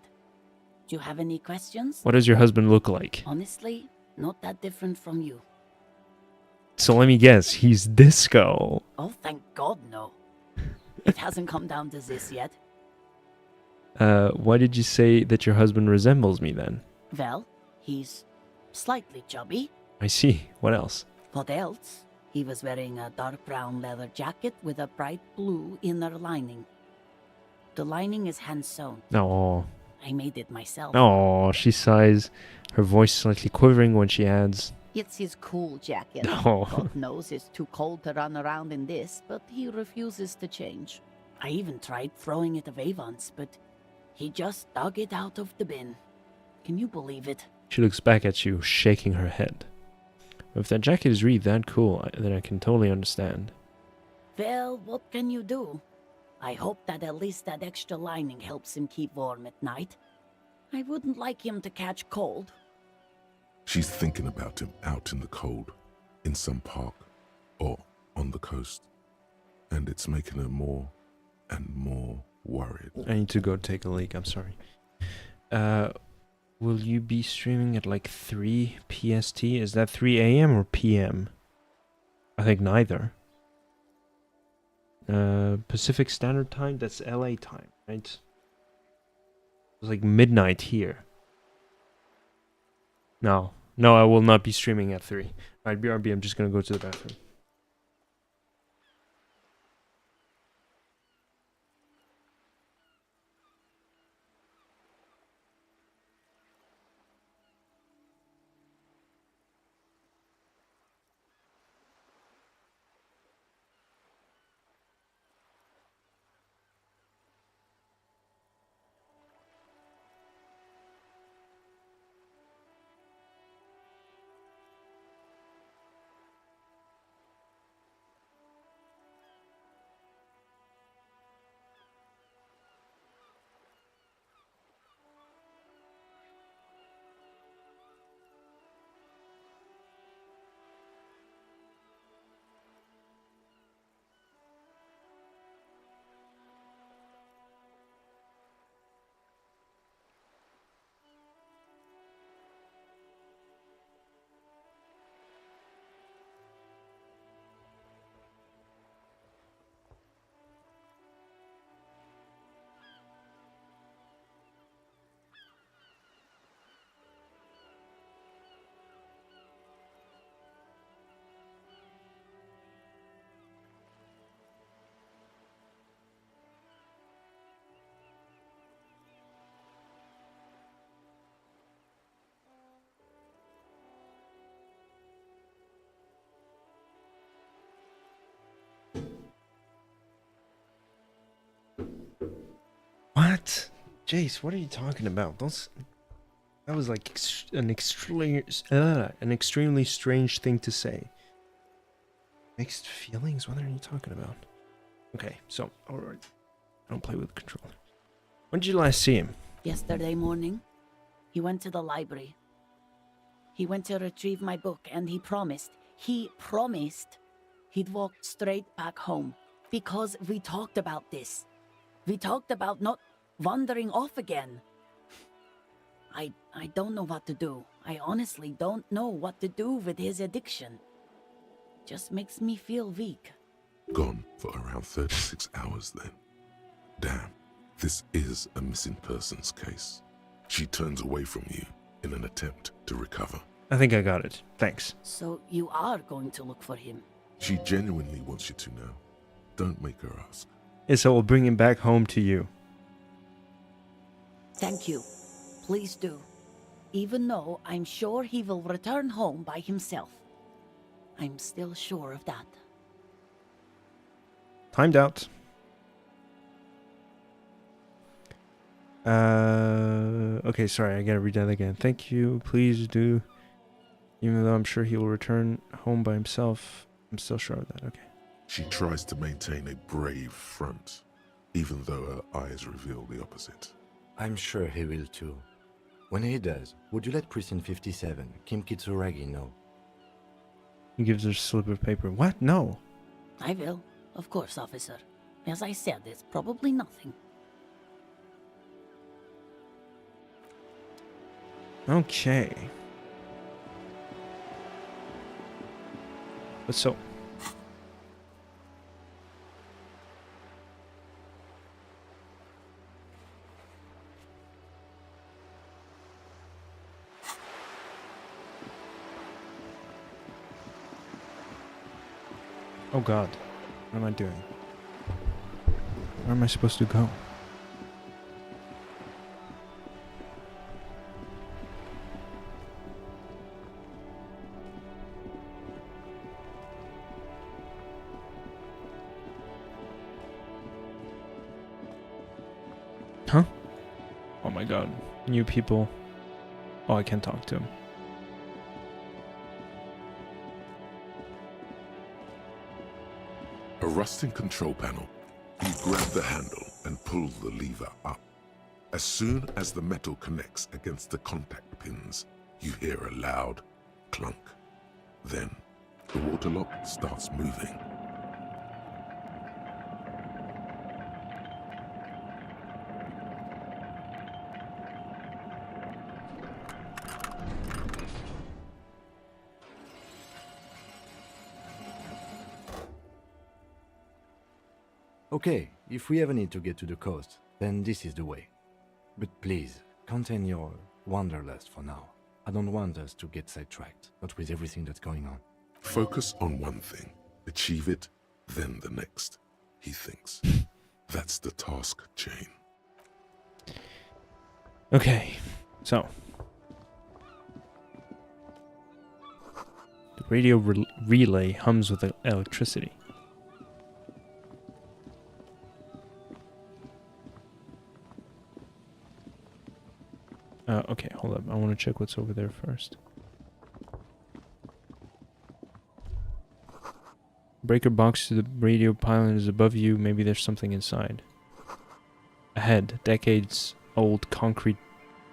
Do you have any questions? What does your husband look like? Honestly, not that different from you. So let me guess, he's disco. Oh, thank God, no. It hasn't come down to this yet. Why did you say that your husband resembles me then? Well, he's slightly chubby. I see. What else? What else? He was wearing a dark brown leather jacket with a bright blue inner lining. The lining is hand-sewn. Oh. I made it myself. Oh, she sighs, her voice slightly quivering when she adds, It's his cool jacket. Oh. God knows it's too cold to run around in this, but he refuses to change. I even tried throwing it away once, but he just dug it out of the bin. Can you believe it? She looks back at you, shaking her head. If that jacket is really that cool, then I can totally understand. Well, what can you do? I hope that at least that extra lining helps him keep warm at night. I wouldn't like him to catch cold. She's thinking about him out in the cold, in some park, or on the coast. And it's making her more and more worried. I need to go take a leak, I'm sorry. Will you be streaming at like 3 PST? Is that 3 AM or PM? I think neither. Pacific Standard Time? That's LA time, right? It's like midnight here. No, I will not be streaming at 3. Alright, BRB, I'm just gonna go to the bathroom. What? Jace, what are you talking about? That was like an extremely strange thing to say. Mixed feelings? What are you talking about? Okay, so, alright. I don't play with the controller. When did you last see him? Yesterday morning, he went to the library. He went to retrieve my book, and he promised he'd walk straight back home. Because we talked about this. We talked about not wandering off again. I don't know what to do. I honestly don't know what to do with his addiction. Just makes me feel weak. Gone for around 36 hours then. Damn, this is a missing persons case. She turns away from you in an attempt to recover. I think I got it. Thanks. So you are going to look for him? She genuinely wants you to know. Don't make her ask. So we'll bring him back home to you. Thank you. Please do. Even though I'm sure he will return home by himself. I'm still sure of that. Timed out. Okay, sorry, I gotta read that again. Thank you, please do. Even though I'm sure he will return home by himself, I'm still sure of that. Okay. She tries to maintain a brave front, even though her eyes reveal the opposite. I'm sure he will too. When he does, would you let Precinct 57, Kim Kitsuragi, know? He gives her a slip of paper. What? No. I will. Of course, officer. As I said, it's probably nothing. Okay. What's so? Oh God, what am I doing? Where am I supposed to go? Huh? Oh my God, new people. Oh, I can't talk to him. A rusting control panel. You grab the handle and pull the lever up. As soon as the metal connects against the contact pins, you hear a loud clunk. Then, the water lock starts moving. Okay, if we ever need to get to the coast, then this is the way. But please, contain your wanderlust for now. I don't want us to get sidetracked, not with everything that's going on. Focus on one thing, achieve it, then the next, he thinks. That's the task chain. Okay, so. The radio relay hums with electricity. Okay, hold up. I want to check what's over there first. Breaker box to the radio pylon is above you. Maybe there's something inside. Ahead, decades-old concrete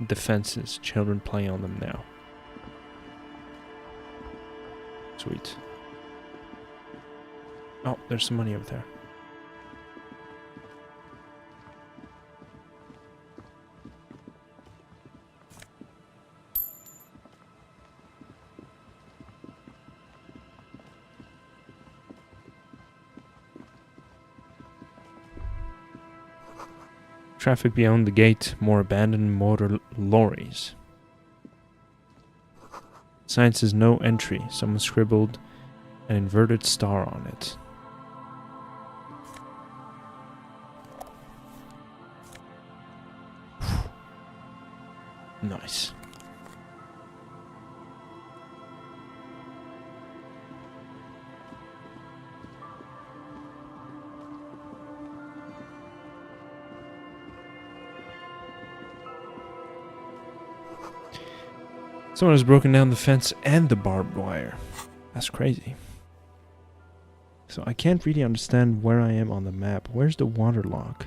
defenses. Children play on them now. Sweet. Oh, there's some money over there. Traffic beyond the gate, more abandoned motor lorries. Sign says no entry. Someone scribbled an inverted star on it. Nice. Someone has broken down the fence and the barbed wire. That's crazy. So I can't really understand where I am on the map. Where's the water lock?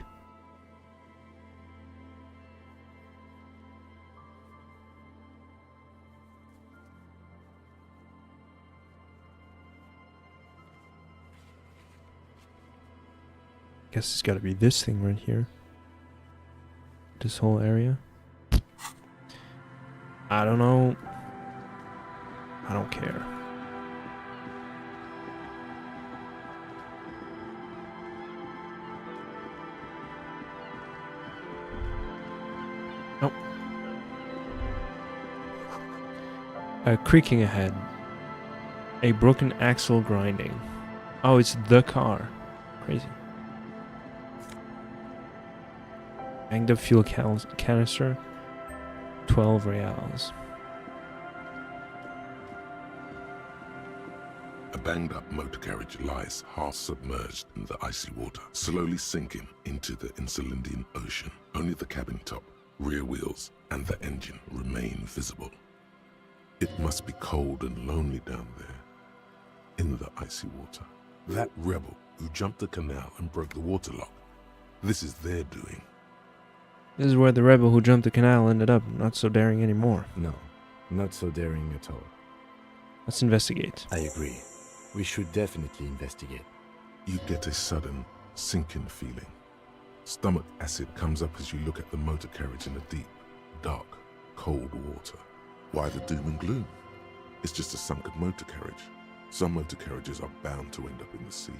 Guess it's gotta be this thing right here. This whole area. I don't know. I don't care. Nope. Creaking ahead. A broken axle grinding. Oh, it's the car. Crazy. Banged up fuel canister. 12 reals. A banged-up motor carriage lies half-submerged in the icy water, slowly sinking into the Insulindian Ocean. Only the cabin top, rear wheels, and the engine remain visible. It must be cold and lonely down there, in the icy water. That rebel who jumped the canal and broke the waterlock, this is their doing. This is where the rebel who jumped the canal ended up, not so daring anymore. No, not so daring at all. Let's investigate. I agree. We should definitely investigate. You get a sudden, sinking feeling. Stomach acid comes up as you look at the motor carriage in the deep, dark, cold water. Why the doom and gloom? It's just a sunken motor carriage. Some motor carriages are bound to end up in the sea.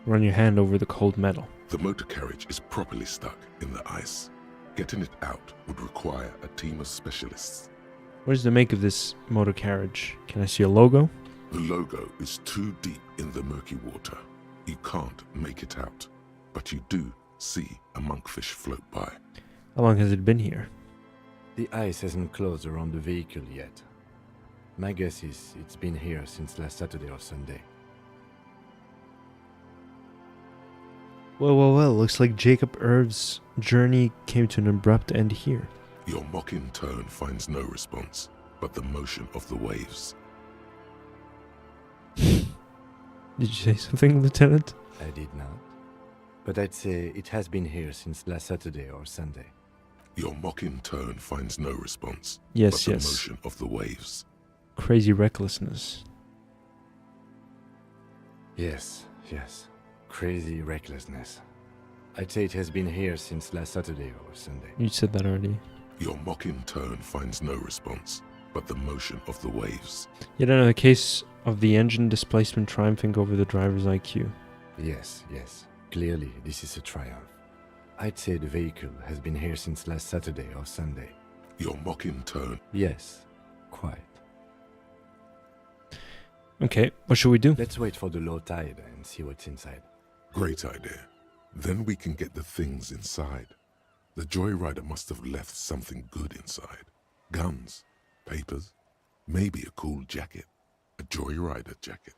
Run your hand over the cold metal. The motor carriage is properly stuck in the ice. Getting it out would require a team of specialists. What is the make of this motor carriage? Can I see a logo? The logo is too deep in the murky water. You can't make it out, but you do see a monkfish float by. How long has it been here? The ice hasn't closed around the vehicle yet. My guess is it's been here since last Saturday or Sunday. Well, looks like Jacob Irv's journey came to an abrupt end here. Your mocking tone finds no response, but the motion of the waves. Did you say something, Lieutenant? I did not. But I'd say it has been here since last Saturday or Sunday. Your mocking tone finds no response, Yes, but yes. the motion of the waves. Crazy recklessness. Yes. Crazy recklessness. I'd say it has been here since last Saturday or Sunday. You said that already. Your mocking tone finds no response, but the motion of the waves. Yet another case of the engine displacement triumphing over the driver's IQ. Yes. Clearly, this is a triumph. I'd say the vehicle has been here since last Saturday or Sunday. Your mocking tone. Yes, quite. Okay, what should we do? Let's wait for the low tide and see what's inside. Great idea. Then we can get the things inside. The joyrider must have left something good inside. Guns, papers, maybe a cool jacket. A joyrider jacket.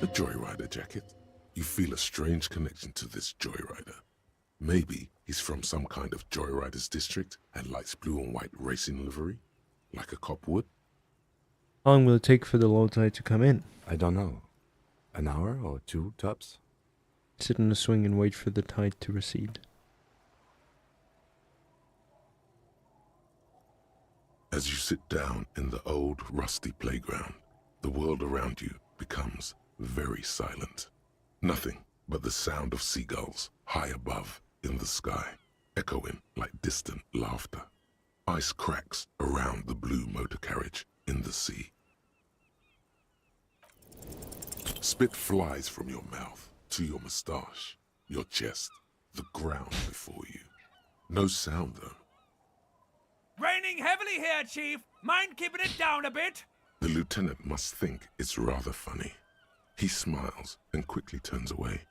A joyrider jacket. You feel a strange connection to this joyrider. Maybe he's from some kind of joyriders district and likes blue and white racing livery, like a cop would. How long will it take for the low tide to come in? I don't know. An hour or two, tops? Sit in a swing and wait for the tide to recede. As you sit down in the old, rusty playground, the world around you becomes very silent. Nothing but the sound of seagulls high above in the sky, echoing like distant laughter. Ice cracks around the blue motor carriage in the sea. Spit flies from your mouth to your moustache, your chest, the ground before you. No sound, though. Raining heavily here, Chief. Mind keeping it down a bit? The lieutenant must think it's rather funny. He smiles and quickly turns away.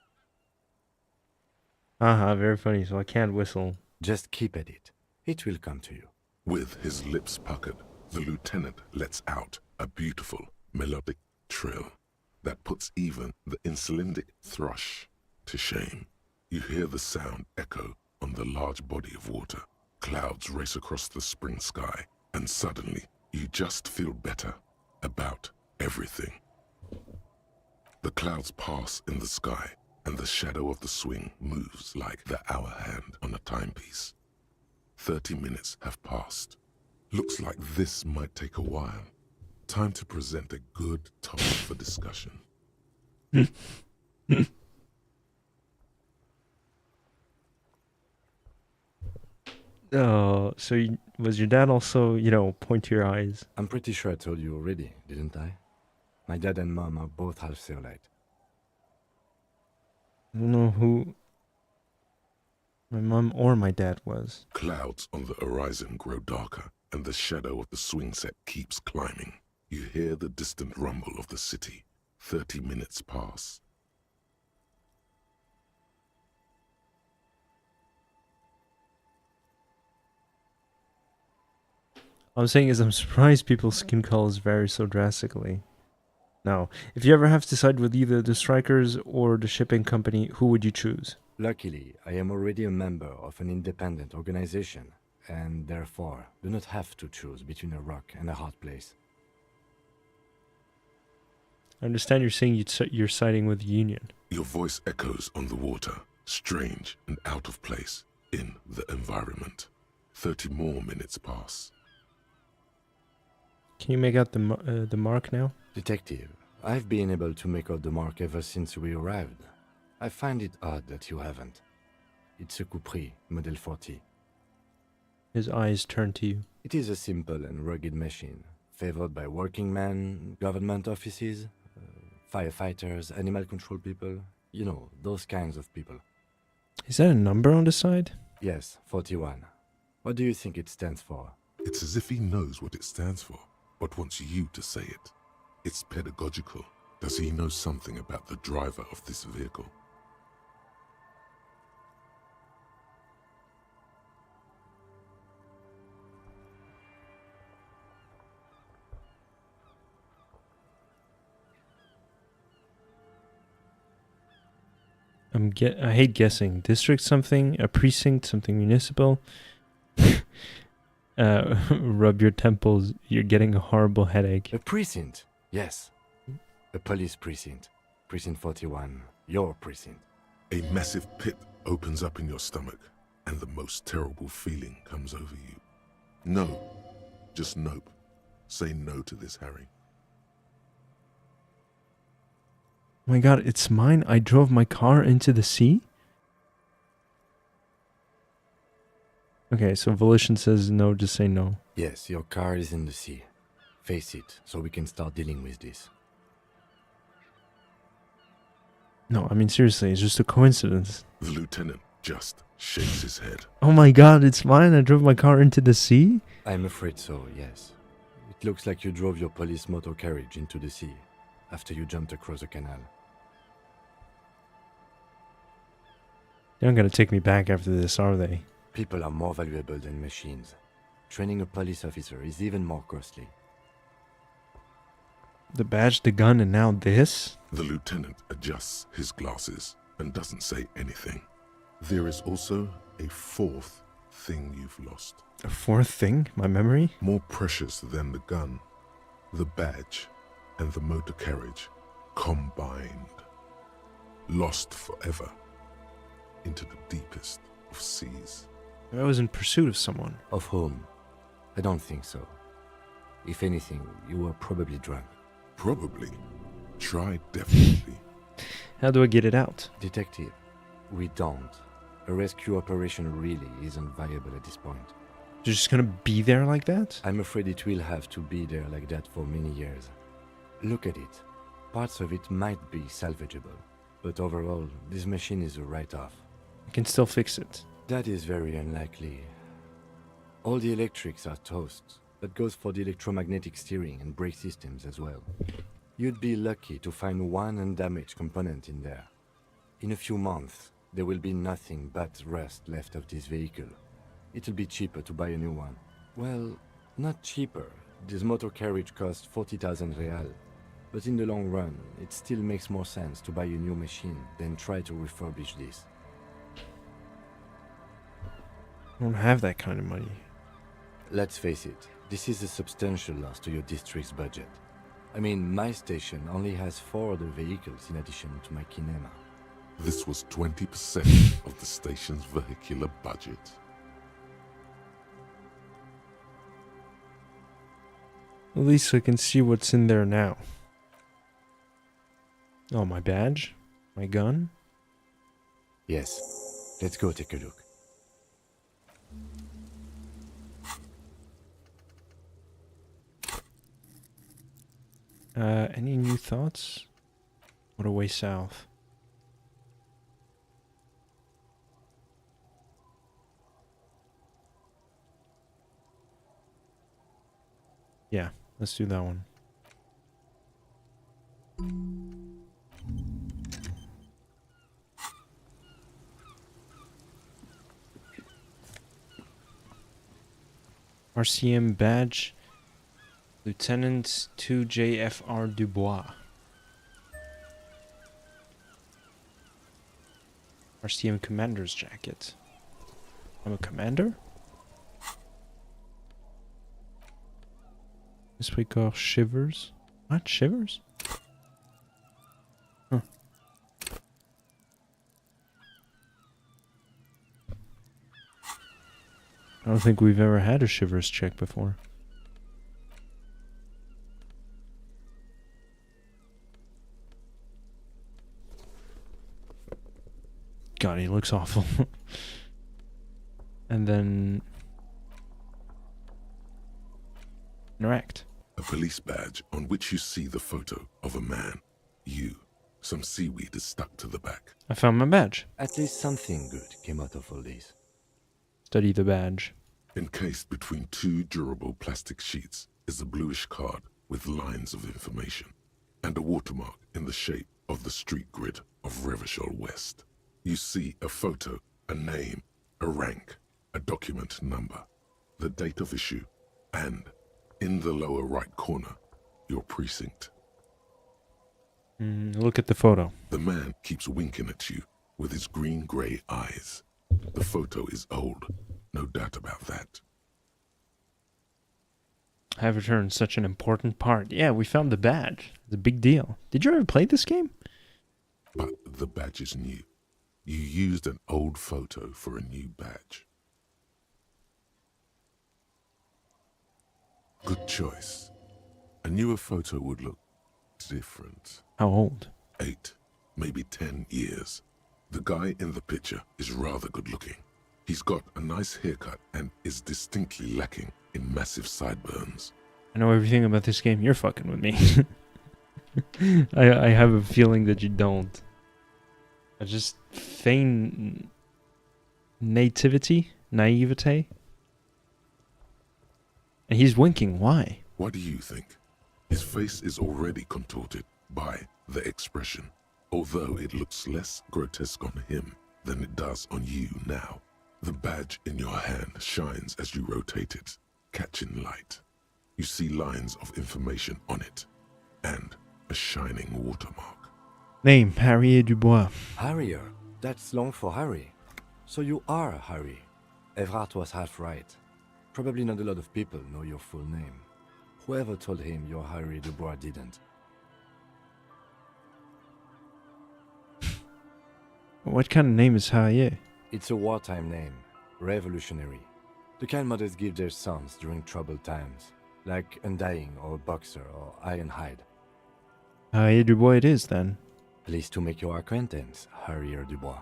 Haha, very funny, so I can't whistle. Just keep at it. It will come to you. With his lips puckered, the lieutenant lets out a beautiful, melodic trill that puts even the insulindic thrush to shame. You hear the sound echo on the large body of water. Clouds race across the spring sky, and suddenly you just feel better about everything. The clouds pass in the sky, and the shadow of the swing moves like the hour hand on a timepiece. 30 minutes have passed. Looks like this might take a while. Time to present a good topic for discussion. Oh, so was your dad also, point to your eyes? I'm pretty sure I told you already, didn't I? My dad and mom are both half Seolite. I don't know who my mom or my dad was. Clouds on the horizon grow darker, and the shadow of the swing set keeps climbing. You hear the distant rumble of the city. 30 minutes pass. I'm saying is I'm surprised people's skin colors vary so drastically. Now, if you ever have to decide with either the strikers or the shipping company, who would you choose? Luckily, I am already a member of an independent organization, and therefore do not have to choose between a rock and a hard place. I understand you're saying you're siding with the Union. Your voice echoes on the water, strange and out of place in the environment. 30 more minutes pass. Can you make out the mark now? Detective, I've been able to make out the mark ever since we arrived. I find it odd that you haven't. It's a Capri, Model 40. His eyes turn to you. It is a simple and rugged machine, favored by working men, government offices, firefighters, animal control people, you know, those kinds of people. Is that a number on the side? Yes, 41. What do you think it stands for? It's as if he knows what it stands for, but wants you to say it. It's pedagogical. Does he know something about the driver of this vehicle? I hate guessing. District something, a precinct, something municipal. Rub your temples. You're getting a horrible headache. A precinct, yes. A police precinct. Precinct 41, your precinct. A massive pit opens up in your stomach, and the most terrible feeling comes over you. No, just nope. Say no to this, Harry. My god, it's mine. I drove my car into the sea? Okay, so Volition says no, just say no. Yes, your car is in the sea. Face it, so we can start dealing with this. No, I mean seriously, it's just a coincidence. The lieutenant just shakes his head. Oh my god, it's mine. I drove my car into the sea? I'm afraid so, yes. It looks like you drove your police motor carriage into the sea after you jumped across the canal. They're not gonna take me back after this, are they? People are more valuable than machines. Training a police officer is even more costly. The badge, the gun, and now this? The lieutenant adjusts his glasses and doesn't say anything. There is also a fourth thing you've lost. A fourth thing? My memory? More precious than the gun, the badge, and the motor carriage combined. Lost forever into the deepest of seas. I was in pursuit of someone. Of whom? I don't think so. If anything, you were probably drunk. Probably. Try definitely. How do I get it out? Detective, we don't. A rescue operation really isn't viable at this point. You're just gonna be there like that? I'm afraid it will have to be there like that for many years. Look at it. Parts of it might be salvageable, but overall, this machine is a write-off. I can still fix it. That is very unlikely. All the electrics are toast. That goes for the electromagnetic steering and brake systems as well. You'd be lucky to find one undamaged component in there. In a few months, there will be nothing but rust left of this vehicle. It'll be cheaper to buy a new one. Well, not cheaper. This motor carriage costs 40,000 real. But in the long run, it still makes more sense to buy a new machine than try to refurbish this. I don't have that kind of money. Let's face it, this is a substantial loss to your district's budget. I mean, my station only has 4 other vehicles in addition to my kinema. This was 20% of the station's vehicular budget. At least I can see what's in there now. Oh, my badge? My gun? Yes, let's go take a look. Any new thoughts? What a way south. Yeah, let's do that one. RCM badge. Lieutenant 2JFR Dubois. RCM commander's jacket. I'm a commander? This we call Shivers. What? Shivers? Huh. I don't think we've ever had a Shivers check before. God, he looks awful. And then... interact. A police badge on which you see the photo of a man. You. Some seaweed is stuck to the back. I found my badge. At least something good came out of all this. Study the badge. Encased between two durable plastic sheets is a bluish card with lines of information and a watermark in the shape of the street grid of Revachol West. You see a photo, a name, a rank, a document number, the date of issue, and, in the lower right corner, your precinct. Look at the photo. The man keeps winking at you with his green-grey eyes. The photo is old, no doubt about that. Have returned such an important part. Yeah, we found the badge. It's a big deal. Did you ever play this game? But the badge is new. You used an old photo for a new badge. Good choice. A newer photo would look different. How old? 8, maybe 10 years. The guy in the picture is rather good looking. He's got a nice haircut and is distinctly lacking in massive sideburns. I know everything about this game. You're fucking with me. I have a feeling that you don't. I just feign naivete. And he's winking. Why? What do you think? His face is already contorted by the expression, although it looks less grotesque on him than it does on you now. The badge in your hand shines as you rotate it, catching light. You see lines of information on it, and a shining watermark. Name, Harrier Dubois. Harrier? That's long for Harry. So you are Harry. Evrard was half right. Probably not a lot of people know your full name. Whoever told him you're Harry Dubois didn't. What kind of name is Harrier? It's a wartime name. Revolutionary. The kind mothers give their sons during troubled times. Like Undying or Boxer or Ironhide. Harrier Dubois it is, then. Pleased to make your acquaintance, Harrier Dubois.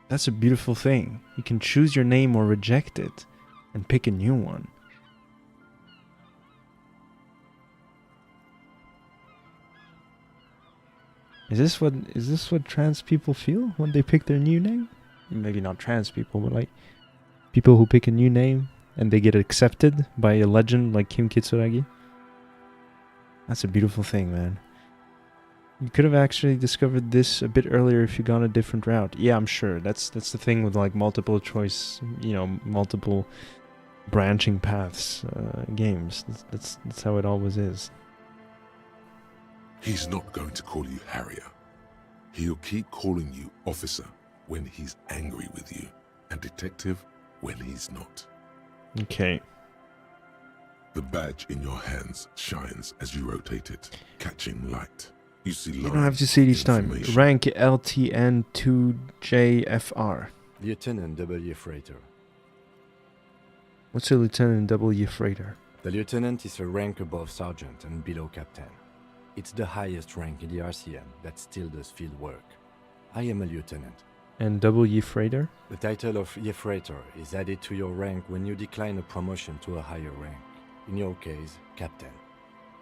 That's a beautiful thing. You can choose your name or reject it, and pick a new one. Is this what trans people feel when they pick their new name? Maybe not trans people, but like people who pick a new name and they get accepted by a legend like Kim Kitsuragi. That's a beautiful thing, man. You could have actually discovered this a bit earlier if you gone a different route. Yeah, I'm sure. That's the thing with like multiple choice, multiple branching paths games. That's how it always is. He's not going to call you Harrier. He'll keep calling you officer when he's angry with you, and detective when he's not. Okay. The badge in your hands shines as you rotate it, catching light. You see lines. You don't have to see it each time. Information. Rank LTN2JFR. Lieutenant W. Freighter. What's a Lieutenant W. Freighter? The lieutenant is a rank above sergeant and below captain. It's the highest rank in the RCM that still does field work. I am a lieutenant. And W. Freighter? The title of Freighter is added to your rank when you decline a promotion to a higher rank. In your case, captain.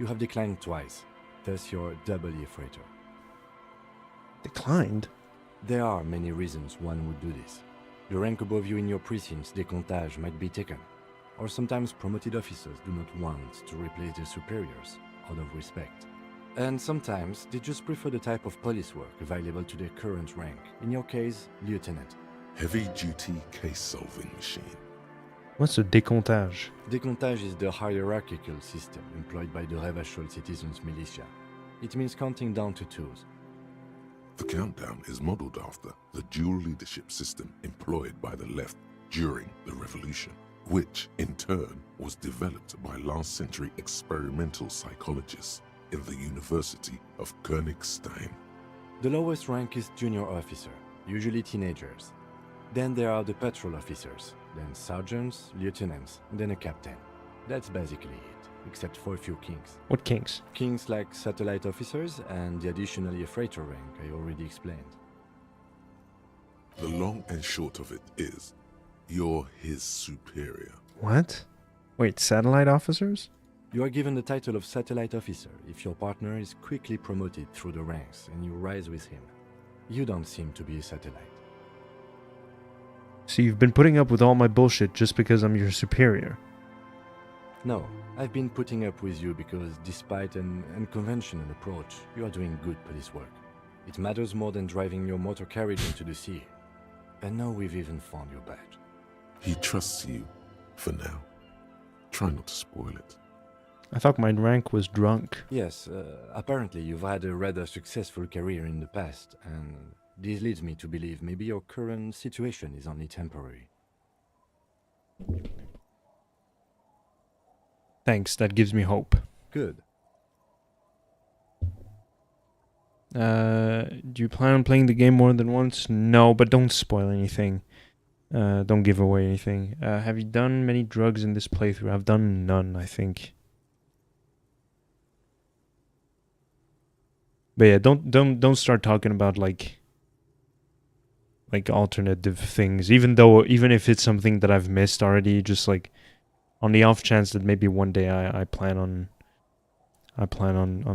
You have declined twice, thus you're W. Freighter. Declined? There are many reasons one would do this. The rank above you in your precinct's decomptage might be taken, or sometimes promoted officers do not want to replace their superiors out of respect. And sometimes they just prefer the type of police work available to their current rank, in your case, lieutenant. Heavy-duty case-solving machine. What's a décomptage? Décomptage is the hierarchical system employed by the Revachol citizens' militia. It means counting down to twos. The countdown is modeled after the dual leadership system employed by the left during the revolution, which in turn was developed by last century experimental psychologists in the University of Königstein. The lowest rank is junior officer, usually teenagers. Then there are the patrol officers, then sergeants, lieutenants, and then a captain. That's basically it, except for a few kings. What kings? Kings like satellite officers and the additionally a freighter rank I already explained. The long and short of it is, you're his superior. What? Wait, satellite officers? You are given the title of satellite officer if your partner is quickly promoted through the ranks and you rise with him. You don't seem to be a satellite. So you've been putting up with all my bullshit just because I'm your superior? No, I've been putting up with you because despite an unconventional approach, you are doing good police work. It matters more than driving your motor carriage into the sea. And now we've even found your badge. He trusts you, for now. Try not to spoil it. I thought my rank was drunk. Yes, apparently you've had a rather successful career in the past, and this leads me to believe maybe your current situation is only temporary. Thanks, that gives me hope. Good. Do you plan on playing the game more than once? No, but don't spoil anything. Don't give away anything. Have you done many drugs in this playthrough? I've done none, I think. But yeah, don't start talking about like alternative things. Even if it's something that I've missed already, just like on the off chance that maybe one day I plan on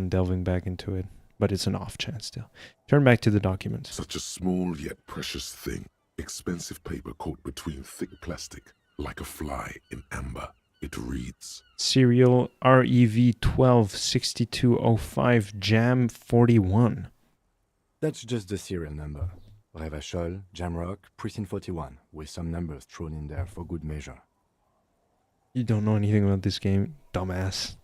delving back into it. But it's an off chance still. Turn back to the document. Such a small yet precious thing. Expensive paper caught between thick plastic, like a fly in amber. It reads, Serial REV 126205 Jam 41. That's just the serial number. Revachol, Jamrock, Precinct 41, with some numbers thrown in there for good measure. You don't know anything about this game, dumbass.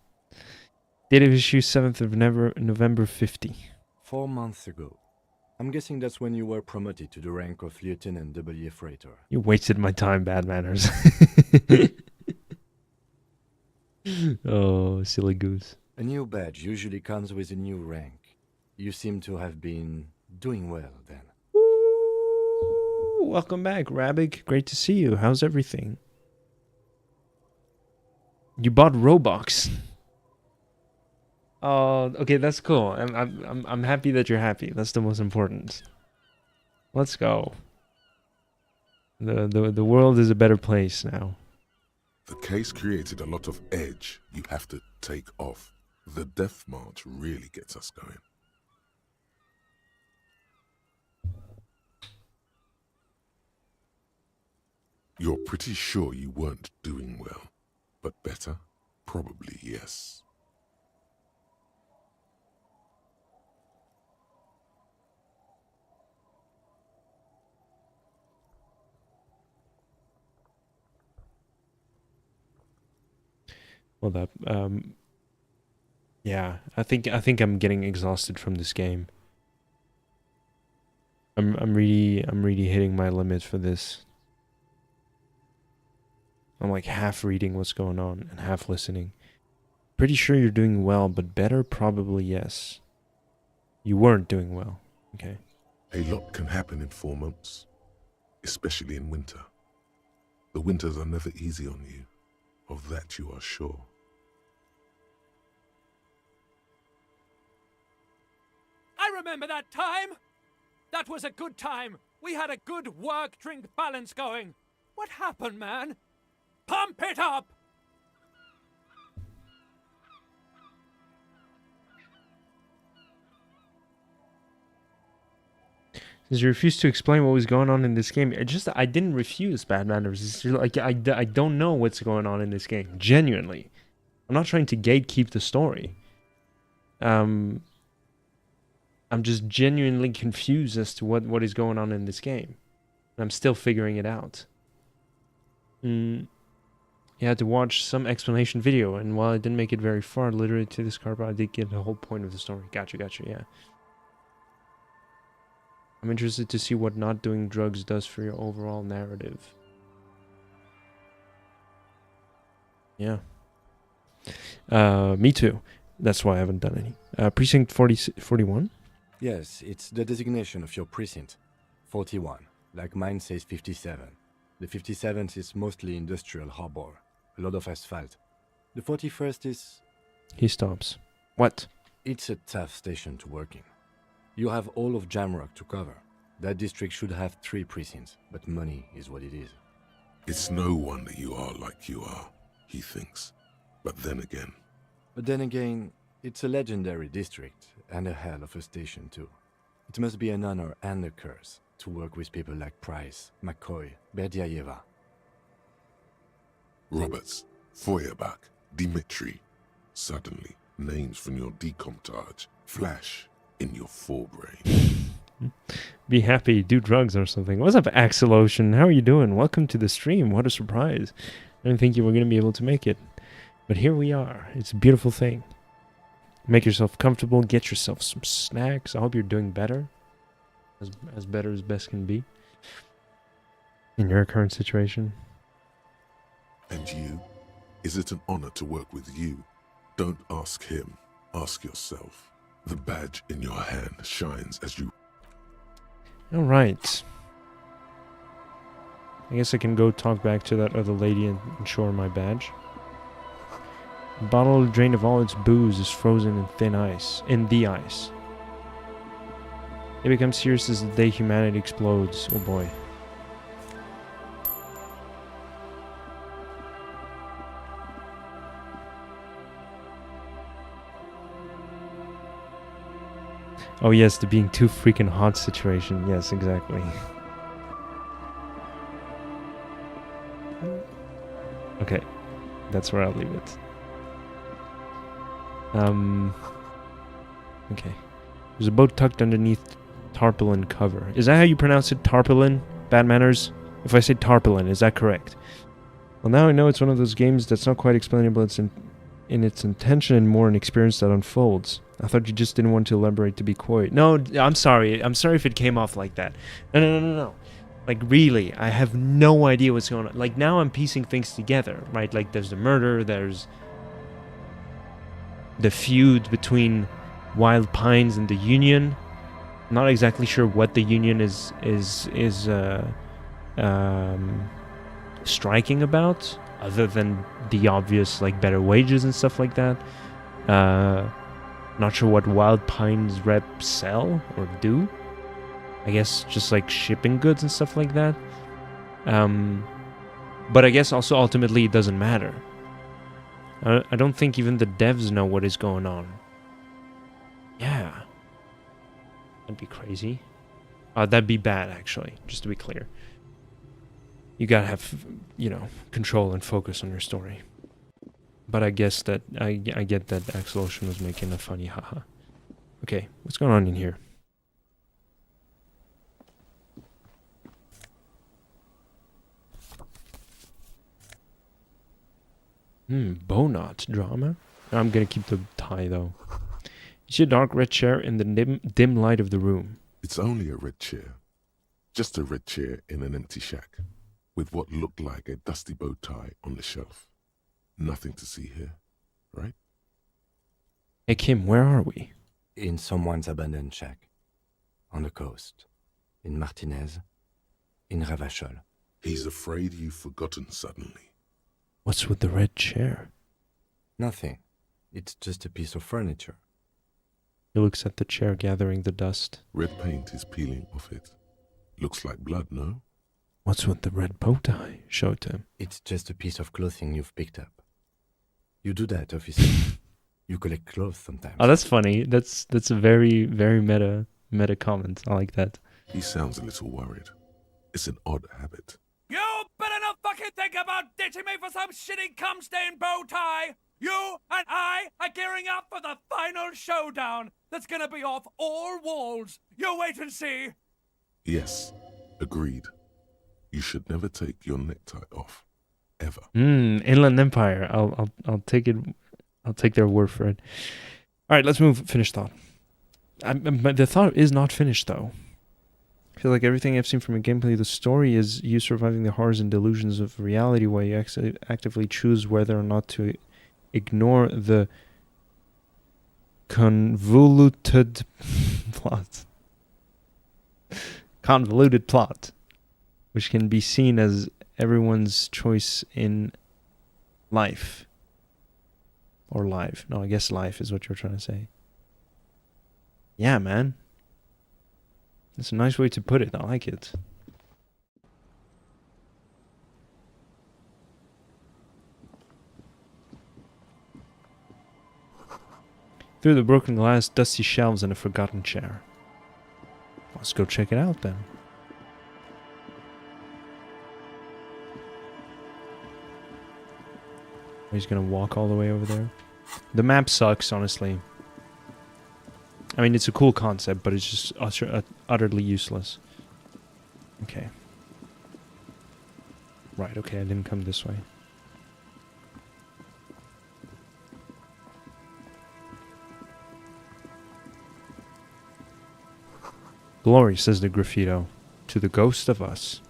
Date of issue 7th of November 50. 4 months ago. I'm guessing that's when you were promoted to the rank of Lieutenant W. Freighter. You wasted my time, bad manners. Oh, silly goose. A new badge usually comes with a new rank. You seem to have been doing well then. Ooh, welcome back, Rabig. Great to see you. How's everything? You bought Robux. Oh, okay, that's cool. I'm happy that you're happy. That's the most important. Let's go. The world is a better place now. the case created a lot of edge you have to take off. The death march really gets us going. You're pretty sure you weren't doing well, but better? Probably yes. Well, that yeah, I think I'm getting exhausted from this game. I'm really hitting my limit for this. I'm like half reading what's going on and half listening. Pretty sure you're doing well, but better? Probably yes. You weren't doing well. Okay. A lot can happen in 4 months, especially in winter. The winters are never easy on you. Of that you are sure. I remember that time! That was a good time. We had a good work-drink balance going. What happened, man? Pump it up! Since you refused to explain what was going on in this game, I didn't refuse, bad manners. It's just like I don't know what's going on in this game. Genuinely, I'm not trying to gatekeep the story. I'm just genuinely confused as to what is going on in this game. I'm still figuring it out. You had to watch some explanation video, and while I didn't make it very far, literally to this car, I did get the whole point of the story. Gotcha, yeah. I'm interested to see what not doing drugs does for your overall narrative. Yeah. Me too. That's why I haven't done any. Precinct 41? Yes, it's the designation of your precinct. 41. Like mine says 57. The 57th is mostly industrial harbor. A lot of asphalt. The 41st is... He stops. What? It's a tough station to work in. You have all of Jamrock to cover. That district should have 3 precincts, but money is what it is. It's no wonder you are like you are, he thinks. But then again, it's a legendary district, and a hell of a station too. It must be an honor and a curse to work with people like Price, McCoy, Berdiaeva. Roberts, Feuerbach, Dimitri. Suddenly, names from your decomptage flash in your forebrain. Be happy, do drugs or something. What's up, Axel Ocean? How are you doing? Welcome to the stream. What a surprise. I didn't think you were going to be able to make it. But here we are. It's a beautiful thing. Make yourself comfortable. Get yourself some snacks. I hope you're doing better. As better as best can be. In your current situation. And you? Is it an honor to work with you? Don't ask him. Ask yourself. The badge in your hand shines as you... Alright. I guess I can go talk back to that other lady and show her my badge. The bottle drained of all its booze is frozen in thin ice. In the ice. It becomes serious as the day humanity explodes. Oh boy. Oh yes, the being too freaking hot situation. Yes, exactly. Okay, that's where I'll leave it. Okay. There's a boat tucked underneath tarpaulin cover. Is that how you pronounce it? Tarpaulin? Bad manners? If I say tarpaulin, is that correct? Well, now I know it's one of those games that's not quite explainable. It's in its intention and more an experience that unfolds. I thought you just didn't want to elaborate to be coy. No, I'm sorry. I'm sorry if it came off like that. No. Like, really, I have no idea what's going on. Like, now I'm piecing things together, right? Like, there's the murder, there's the feud between Wild Pines and the Union. Not exactly sure what the Union is striking about, other than the obvious, like, better wages and stuff like that. Not sure what Wild Pines reps sell or do. I guess just like shipping goods and stuff like that. But I guess also ultimately it doesn't matter. I don't think even the devs know what is going on. Yeah. That'd be crazy. That'd be bad, actually, just to be clear. You gotta have, control and focus on your story. But I guess that, I get that Axel Ocean was making a funny haha. Okay, what's going on in here? Bow knot drama? I'm gonna keep the tie, though. You see a dark red chair in the dim light of the room. It's only a red chair. Just a red chair in an empty shack, with what looked like a dusty bow tie on the shelf. Nothing to see here, right? Hey Kim, where are we? In someone's abandoned shack. On the coast. In Martinez. In Ravachol. He's afraid you've forgotten suddenly. What's with the red chair? Nothing. It's just a piece of furniture. He looks at the chair, gathering the dust. Red paint is peeling off it. Looks like blood, no? What's with the red bow tie? Show it to him. It's just a piece of clothing you've picked up. You do that, officer. You collect clothes sometimes. Oh, that's funny. That's a very, very meta comment. I like that. He sounds a little worried. It's an odd habit. You better not fucking think about ditching me for some shitty cum-stained bow tie! You and I are gearing up for the final showdown that's gonna be off all walls. You wait and see. Yes, agreed. You should never take your necktie off. ever. Inland Empire. I'll take it. I'll take their word for it. All right, let's move. Finished thought. But the thought is not finished though. I feel like everything I've seen from a gameplay, the story is you surviving the horrors and delusions of reality, where you actively choose whether or not to ignore the convoluted plot. Convoluted plot, which can be seen as everyone's choice in life. Or life. No, I guess life is what you're trying to say. Yeah, man. That's a nice way to put it. I like it. Through the broken glass, dusty shelves, and a forgotten chair. Let's go check it out then. He's gonna walk all the way over there. The map sucks, honestly. I mean, it's a cool concept, but it's just utterly useless. Okay. Right, okay, I didn't come this way. Glory, says the graffito, to the ghost of us.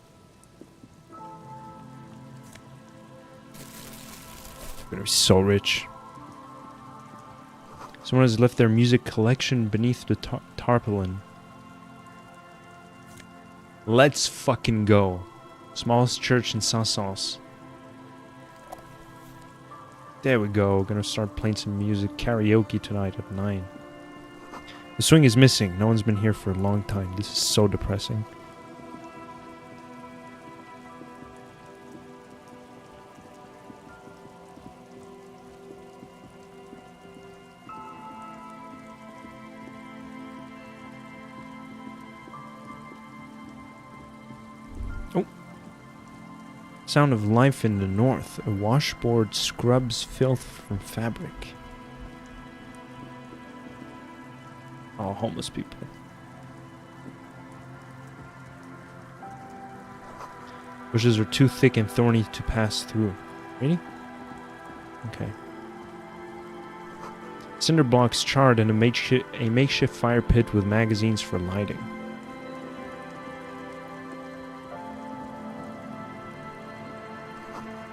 We're gonna be so rich. Someone has left their music collection beneath the tarpaulin. Let's fucking go. Smallest church in Saint-Saëns. There we go. Gonna start playing some music. Karaoke tonight at 9. The swing is missing. No one's been here for a long time. This is so depressing. Sound of life in the north. A washboard scrubs filth from fabric. Oh, homeless people. Bushes are too thick and thorny to pass through. Really? Okay. Cinder blocks charred and a makeshift fire pit with magazines for lighting.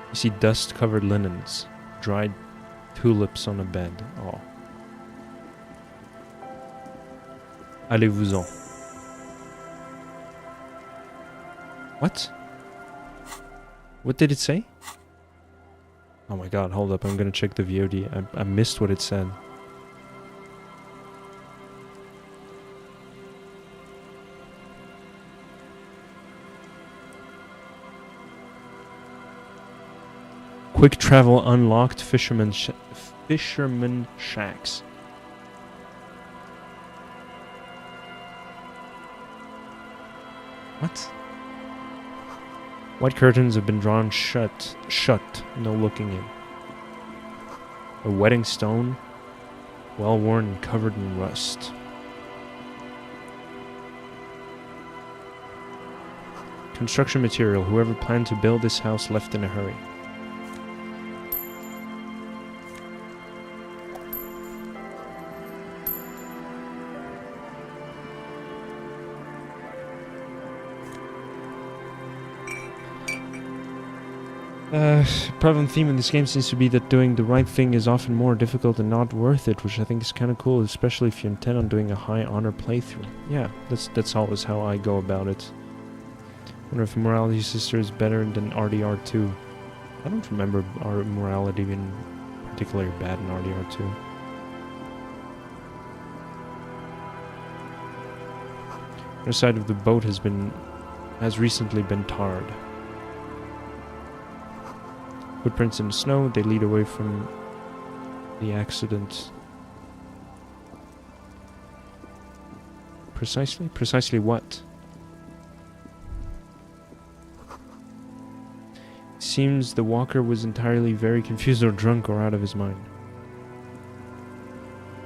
You see dust-covered linens, dried tulips on a bed. Oh. Allez-vous-en. What? What did it say? Oh my god, hold up, I'm gonna check the VOD. I missed what it said. Quick travel unlocked. Fisherman shacks. What? White curtains have been drawn shut. No looking in. A wedding stone, well worn and covered in rust. Construction material. Whoever planned to build this house left in a hurry. Prevalent theme in this game seems to be that doing the right thing is often more difficult and not worth it, which I think is kind of cool, especially if you intend on doing a high honor playthrough. Yeah, that's always how I go about it. I wonder if Morality Sister is better than RDR2. I don't remember our morality being particularly bad in RDR2. The side of the boat has recently been tarred. Footprints in the snow, they lead away from the accident. Precisely? Precisely what? Seems the walker was entirely very confused or drunk or out of his mind.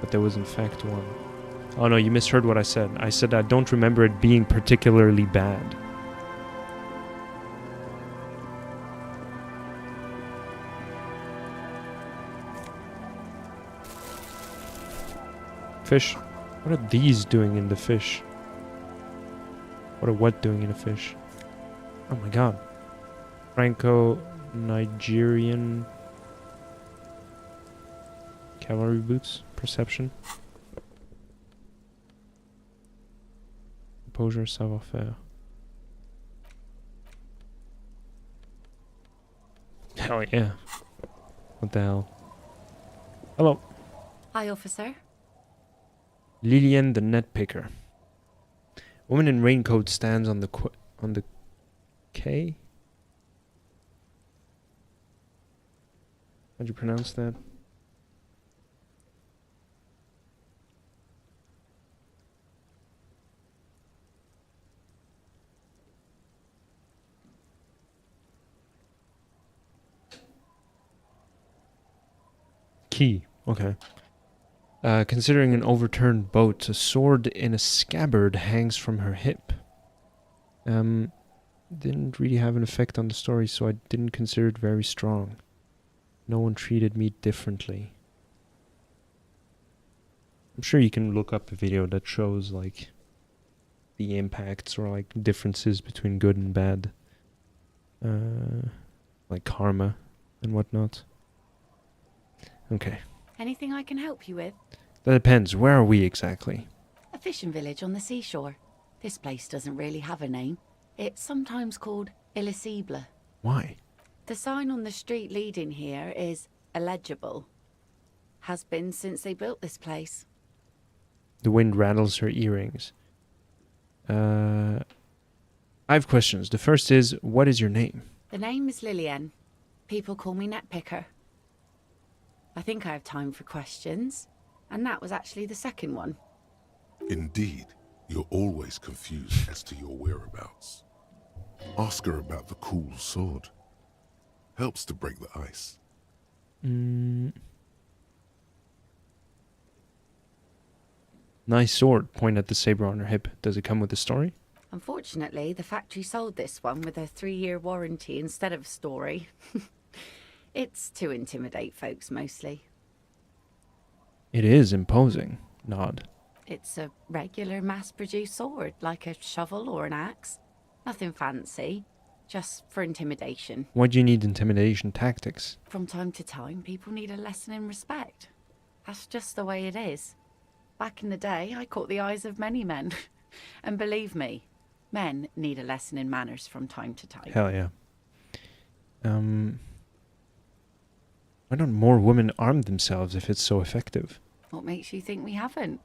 But there was in fact one. Oh no, you misheard what I said. I said I don't remember it being particularly bad. Fish. What are these doing in the fish? What are what doing in a fish? Oh my god. Franco-Nigerian cavalry boots. Perception. Composure, savoir-faire. Hell yeah. What the hell? Hello. Hi, officer. Lillian the net picker. Woman in raincoat stands on the quay. How'd you pronounce that? Key. Okay. Considering an overturned boat, a sword in a scabbard hangs from her hip. Didn't really have an effect on the story, so I didn't consider it very strong. No one treated me differently. I'm sure you can look up a video that shows, like, the impacts or, like, differences between good and bad. Like karma and whatnot. Okay. Anything I can help you with? That depends. Where are we exactly? A fishing village on the seashore. This place doesn't really have a name. It's sometimes called Elysium. Why? The sign on the street leading here is illegible. Has been since they built this place. The wind rattles her earrings. I have questions. The first is, what is your name? The name is Lillian. People call me Netpicker. I think I have time for questions. And that was actually the second one. Indeed, you're always confused as to your whereabouts. Ask her about the cool sword. Helps to break the ice. Nice sword. Point at the saber on her hip. Does it come with a story? Unfortunately, the factory sold this one with a 3-year warranty instead of a story. It's to intimidate folks, mostly. It is imposing. Nod. It's a regular mass-produced sword, like a shovel or an axe. Nothing fancy, just for intimidation. Why do you need intimidation tactics? From time to time, people need a lesson in respect. That's just the way it is. Back in the day, I caught the eyes of many men. And believe me, men need a lesson in manners from time to time. Hell yeah. Why don't more women arm themselves if it's so effective? What makes you think we haven't?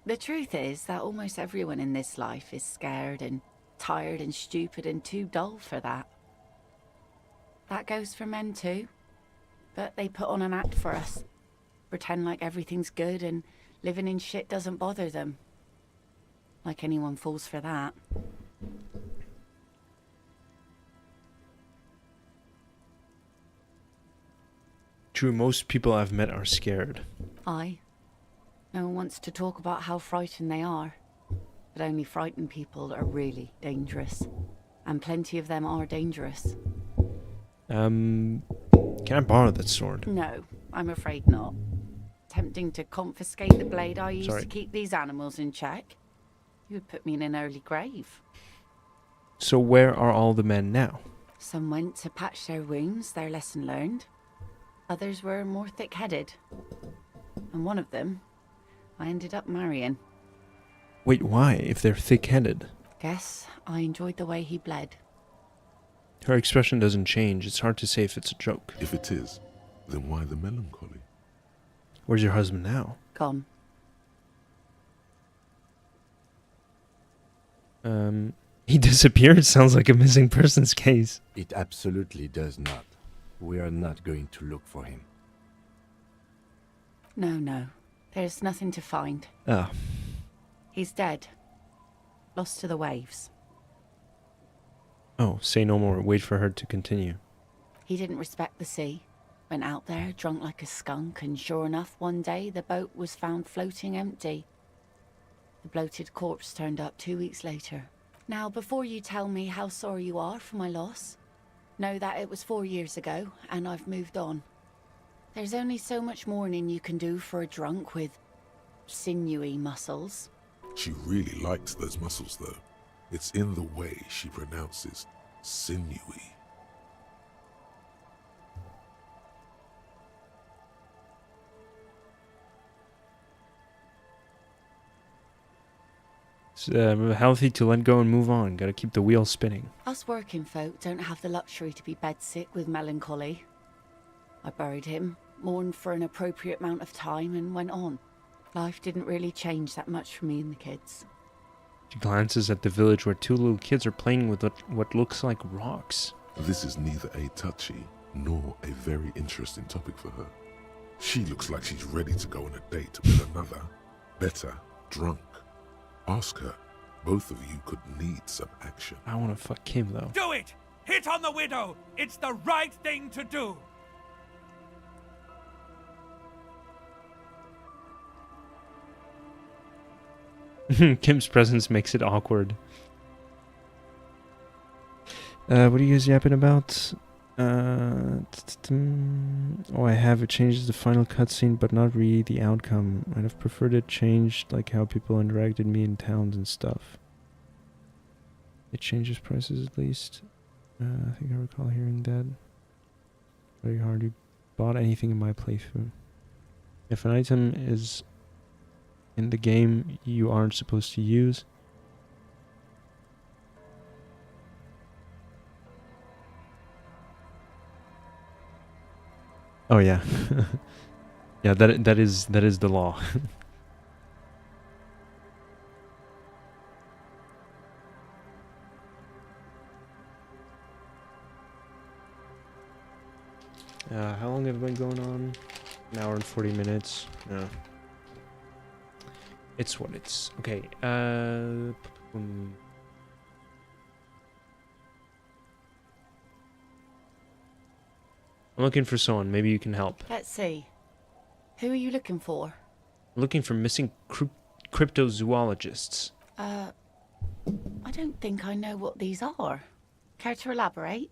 The truth is that almost everyone in this life is scared and tired and stupid and too dull for that. That goes for men too. But they put on an act for us. Pretend like everything's good and living in shit doesn't bother them. Like anyone falls for that. True, most people I've met are scared. Aye. No one wants to talk about how frightened they are. But only frightened people are really dangerous. And plenty of them are dangerous. Can I borrow that sword? No, I'm afraid not. Tempting to confiscate the blade I used to keep these animals in check. You would put me in an early grave. So where are all the men now? Some went to patch their wounds, their lesson learned. Others were more thick-headed. And one of them, I ended up marrying. Wait, why, if they're thick-headed? Guess I enjoyed the way he bled. Her expression doesn't change. It's hard to say if it's a joke. If it is, then why the melancholy? Where's your husband now? Gone. He disappeared? Sounds like a missing persons case. It absolutely does not. We are not going to look for him. No. There's nothing to find. Ah. He's dead. Lost to the waves. Oh, say no more. Wait for her to continue. He didn't respect the sea. Went out there, drunk like a skunk, and sure enough, one day the boat was found floating empty. The bloated corpse turned up 2 weeks later. Now, before you tell me how sorry you are for my loss, know that it was 4 years ago, and I've moved on. There's only so much mourning you can do for a drunk with sinewy muscles. She really likes those muscles, though. It's in the way she pronounces sinewy. It's healthy to let go and move on. Gotta keep the wheel spinning. Us working folk don't have the luxury to be bedsick with melancholy. I buried him, mourned for an appropriate amount of time, and went on. Life didn't really change that much for me and the kids. She glances at the village where two little kids are playing with what looks like rocks. This is neither a touchy nor a very interesting topic for her. She looks like she's ready to go on a date with another, better, drunk. Ask her. Both of you could need some action. I want to fuck him, though. Do it! Hit on the widow! It's the right thing to do! Kim's presence makes it awkward. What are you guys yapping about? Oh, I have. It changes the final cutscene, but not really the outcome. I'd have preferred it changed, like how people interacted me in towns and stuff. It changes prices at least. I think I recall hearing that. Very hardly bought anything in my playthrough. If an item is in the game you aren't supposed to use, oh yeah. Yeah, that is the law. How long have I been going on? An hour and 40 minutes. Yeah. It's what it's. Okay. I'm looking for someone. Maybe you can help. Let's see. Who are you looking for? I'm looking for missing cryptozoologists. I don't think I know what these are. Care to elaborate?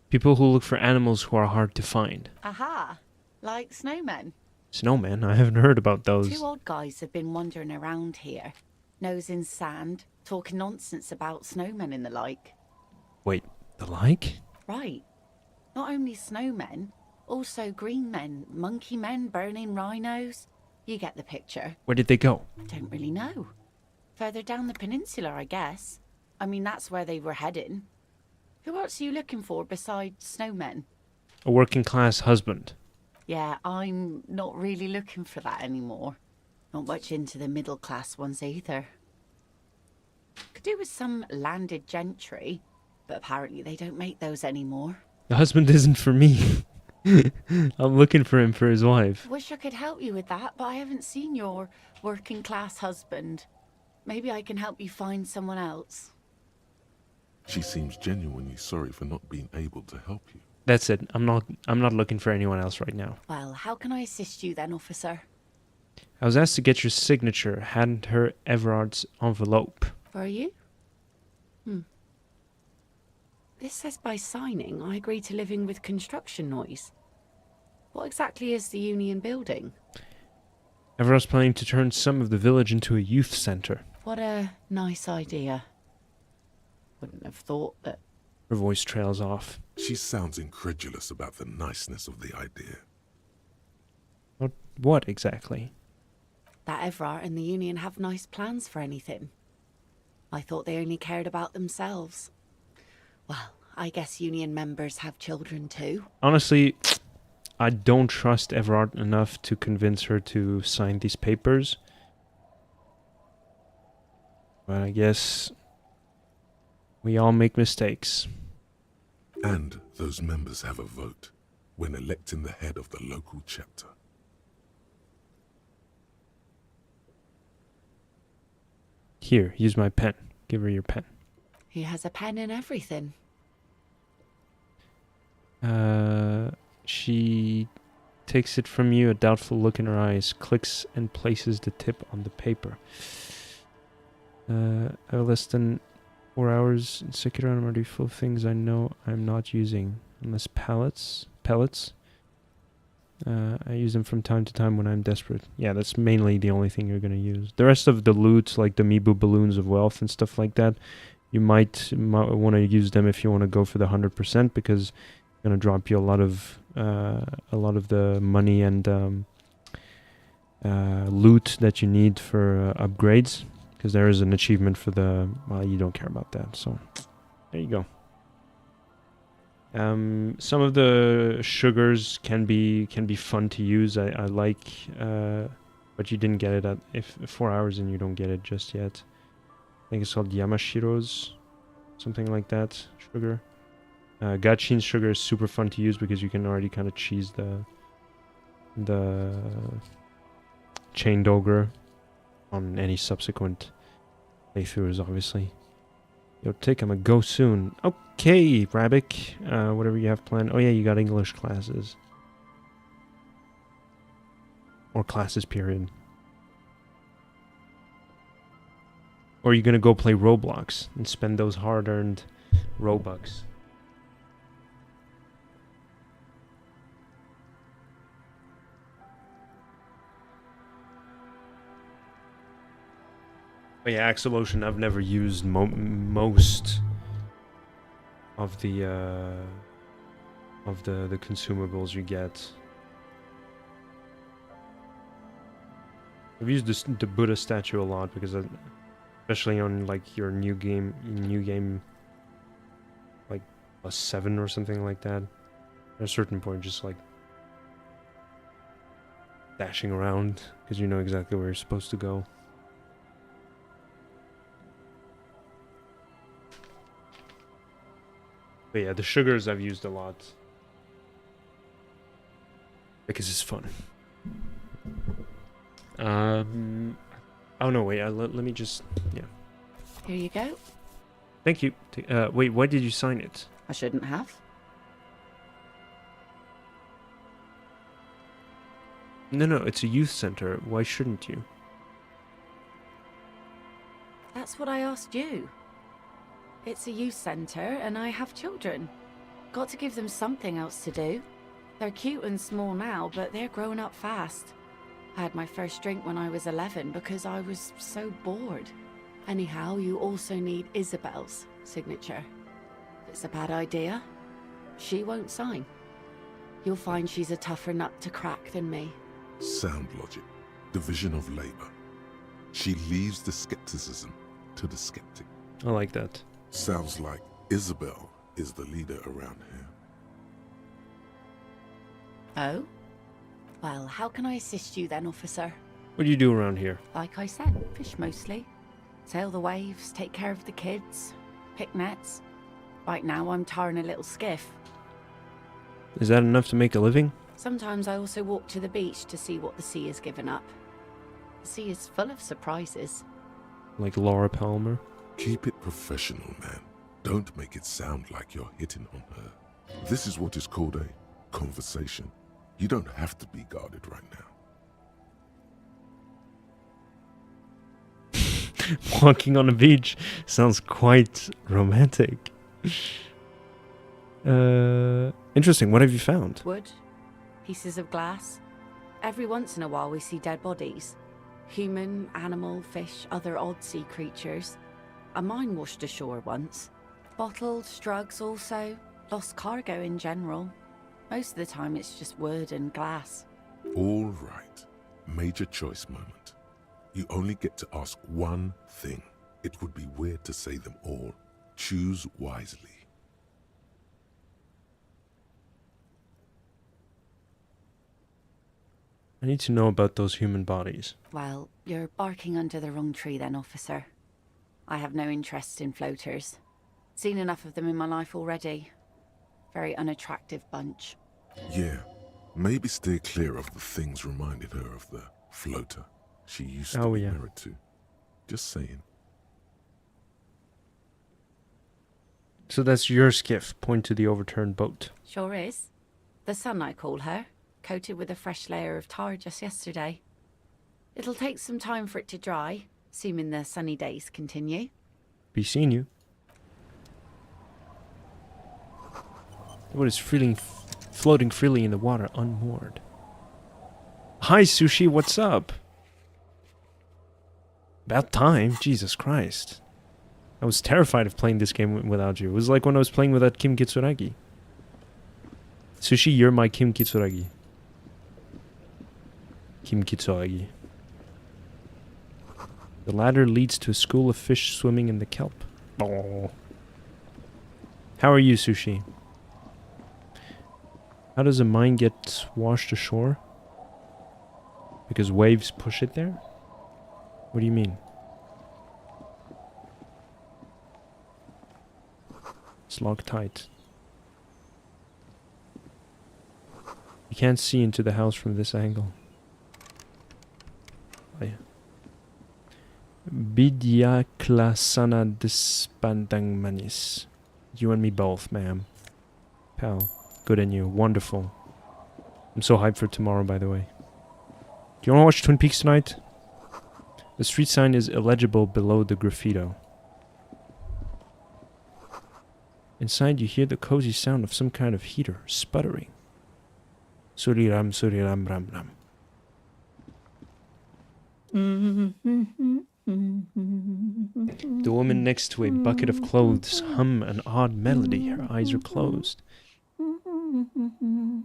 People who look for animals who are hard to find. Aha! Like snowmen. Snowmen? I haven't heard about those. Two old guys have been wandering around here, nose in sand, talking nonsense about snowmen and the like. Wait, the like? Right. Not only snowmen, also green men, monkey men burning rhinos. You get the picture. Where did they go? Don't really know. Further down the peninsula, I guess. I mean, that's where they were heading. Who else are you looking for besides snowmen? A working class husband. Yeah, I'm not really looking for that anymore. Not much into the middle class ones either. Could do with some landed gentry, but apparently they don't make those anymore. The husband isn't for me. I'm looking for him for his wife. Wish I could help you with that, but I haven't seen your working class husband. Maybe I can help you find someone else. She seems genuinely sorry for not being able to help you. That's it. I'm not looking for anyone else right now. Well, how can I assist you then, officer? I was asked to get your signature. Hadn't her Everard's envelope. Were you? This says by signing, I agree to living with construction noise. What exactly is the Union building? Everard's planning to turn some of the village into a youth center. What a nice idea. Wouldn't have thought that. Her voice trails off. She sounds incredulous about the niceness of the idea. What exactly? That Everard and the Union have nice plans for anything. I thought they only cared about themselves. Well, I guess Union members have children too. Honestly, I don't trust Everard enough to convince her to sign these papers. But I guess we all make mistakes. And those members have a vote when electing the head of the local chapter. Here, use my pen. Give her your pen. He has a pen and everything. She takes it from you, a doubtful look in her eyes, clicks and places the tip on the paper. Listen, 4 hours in Sekiro and I'm already full of things I know I'm not using. Unless pellets. I use them from time to time when I'm desperate. Yeah, that's mainly the only thing you're going to use. The rest of the loot, like the Mibu balloons of wealth and stuff like that, you might want to use them if you want to go for the 100%, because it's going to drop you a lot of the money and loot that you need for upgrades, because there is an achievement for the... Well, you don't care about that, so there you go. Some of the sugars can be fun to use. I like, but you didn't get it at 4 hours and you don't get it just yet. I think it's called Yamashiro's, something like that. Sugar. Gachin's sugar is super fun to use because you can already kind of cheese the chained ogre on any subsequent playthroughs, obviously. Yo, Tick, I'm gonna go soon. Okay, Rabbik. Whatever you have planned. Oh yeah, you got English classes. Or classes, period. Or are you gonna go play Roblox and spend those hard-earned Robux? But yeah, Axel Ocean, I've never used most of the consumables you get. I've used the Buddha statue a lot because especially on like your new game like +7 or something like that. At a certain point, just like dashing around because you know exactly where you're supposed to go. But yeah, the sugars I've used a lot. Because it's fun. Oh no, wait, let me just... Yeah. Here you go. Thank you. Wait, why did you sign it? I shouldn't have. No, it's a youth center. Why shouldn't you? That's what I asked you. It's a youth centre and I have children. Got to give them something else to do. They're cute and small now, but they're growing up fast. I had my first drink when I was 11 because I was so bored. Anyhow, you also need Isabel's signature. If it's a bad idea, she won't sign. You'll find she's a tougher nut to crack than me. Sound logic. Division of labor. She leaves the skepticism to the skeptic. I like that. Sounds like Isabel is the leader around here. Oh? Well, how can I assist you then, officer? What do you do around here? Like I said, fish mostly. Sail the waves, take care of the kids, pick nets. Right now I'm tarring a little skiff. Is that enough to make a living? Sometimes I also walk to the beach to see what the sea has given up. The sea is full of surprises. Like Laura Palmer? Keep it professional, man. Don't make it sound like you're hitting on her. This is what is called a conversation. You don't have to be guarded right now. Walking on a beach sounds quite romantic. Interesting. What have you found? Wood, pieces of glass. Every once in a while we see dead bodies. Human, animal, fish, other odd sea creatures. A mine washed ashore once. Bottles, drugs also. Lost cargo in general. Most of the time it's just wood and glass. All right. Major choice moment. You only get to ask one thing. It would be weird to say them all. Choose wisely. I need to know about those human bodies. Well, you're barking under the wrong tree then, officer. I have no interest in floaters. Seen enough of them in my life already. Very unattractive bunch. Yeah, maybe steer clear of the things reminded her of the floater she used to be married to. Just saying. So that's your skiff. Point to the overturned boat. Sure is. The sun, I call her. Coated with a fresh layer of tar just yesterday. It'll take some time for it to dry, assuming the sunny days continue. Be seeing you. The boat is floating freely in the water, unmoored. Hi, Sushi, what's up? About time, Jesus Christ. I was terrified of playing this game without you. It was like when I was playing without Kim Kitsuragi. Sushi, you're my Kim Kitsuragi. Kim Kitsuragi. The ladder leads to a school of fish swimming in the kelp. Oh. How are you, Sushi? How does a mine get washed ashore? Because waves push it there? What do you mean? It's locked tight. You can't see into the house from this angle. Oh, yeah. Bidyaklasana dispandang manis. You and me both, ma'am. Pal. Good on you. Wonderful. I'm so hyped for tomorrow, by the way. Do you want to watch Twin Peaks tonight? The street sign is illegible below the graffito. Inside you hear the cozy sound of some kind of heater sputtering. Suriram suriram ram ram. The woman next to a bucket of clothes hum an odd melody. Her eyes are closed.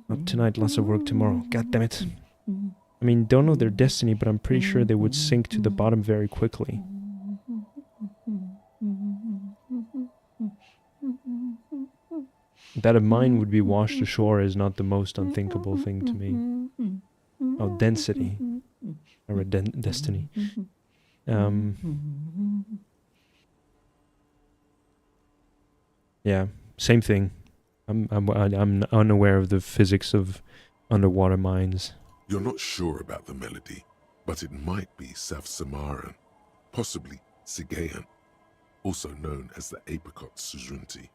Not tonight, lots of work tomorrow. God damn it. I mean, don't know their destiny, but I'm pretty sure they would sink to the bottom very quickly. That a mine would be washed ashore is not the most unthinkable thing to me. Oh, density. Or destiny. Yeah, same thing. I'm unaware of the physics of underwater mines. You're not sure about the melody, but it might be South Samaran, possibly Sigayan, also known as the apricot sujunti.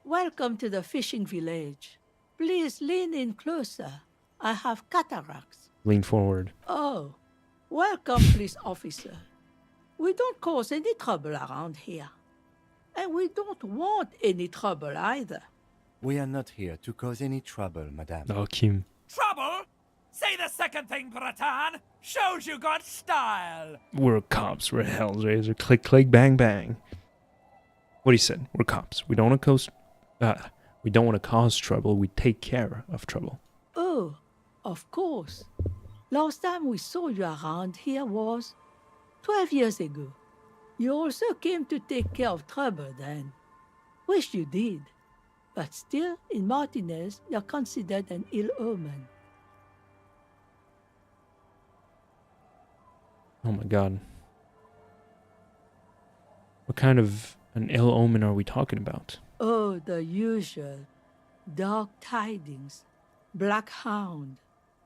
Welcome to the fishing village. Please lean in closer. I have cataracts. Lean forward. Oh, welcome, police officer. We don't cause any trouble around here. And we don't want any trouble either. We are not here to cause any trouble, madame. Oh, Kim. Trouble? Say the second thing, Bratan. Shows you got style. We're cops. We're Hellraiser. Click, click, bang, bang. What he said. We're cops. We don't want to cause trouble. We take care of trouble. Oh, of course. Last time we saw you around here was 12 years ago. You also came to take care of trouble then. Wish you did. But still, in Martinez, you're considered an ill omen. Oh my god. What kind of an ill omen are we talking about? Oh, the usual. Dark tidings. Black hound.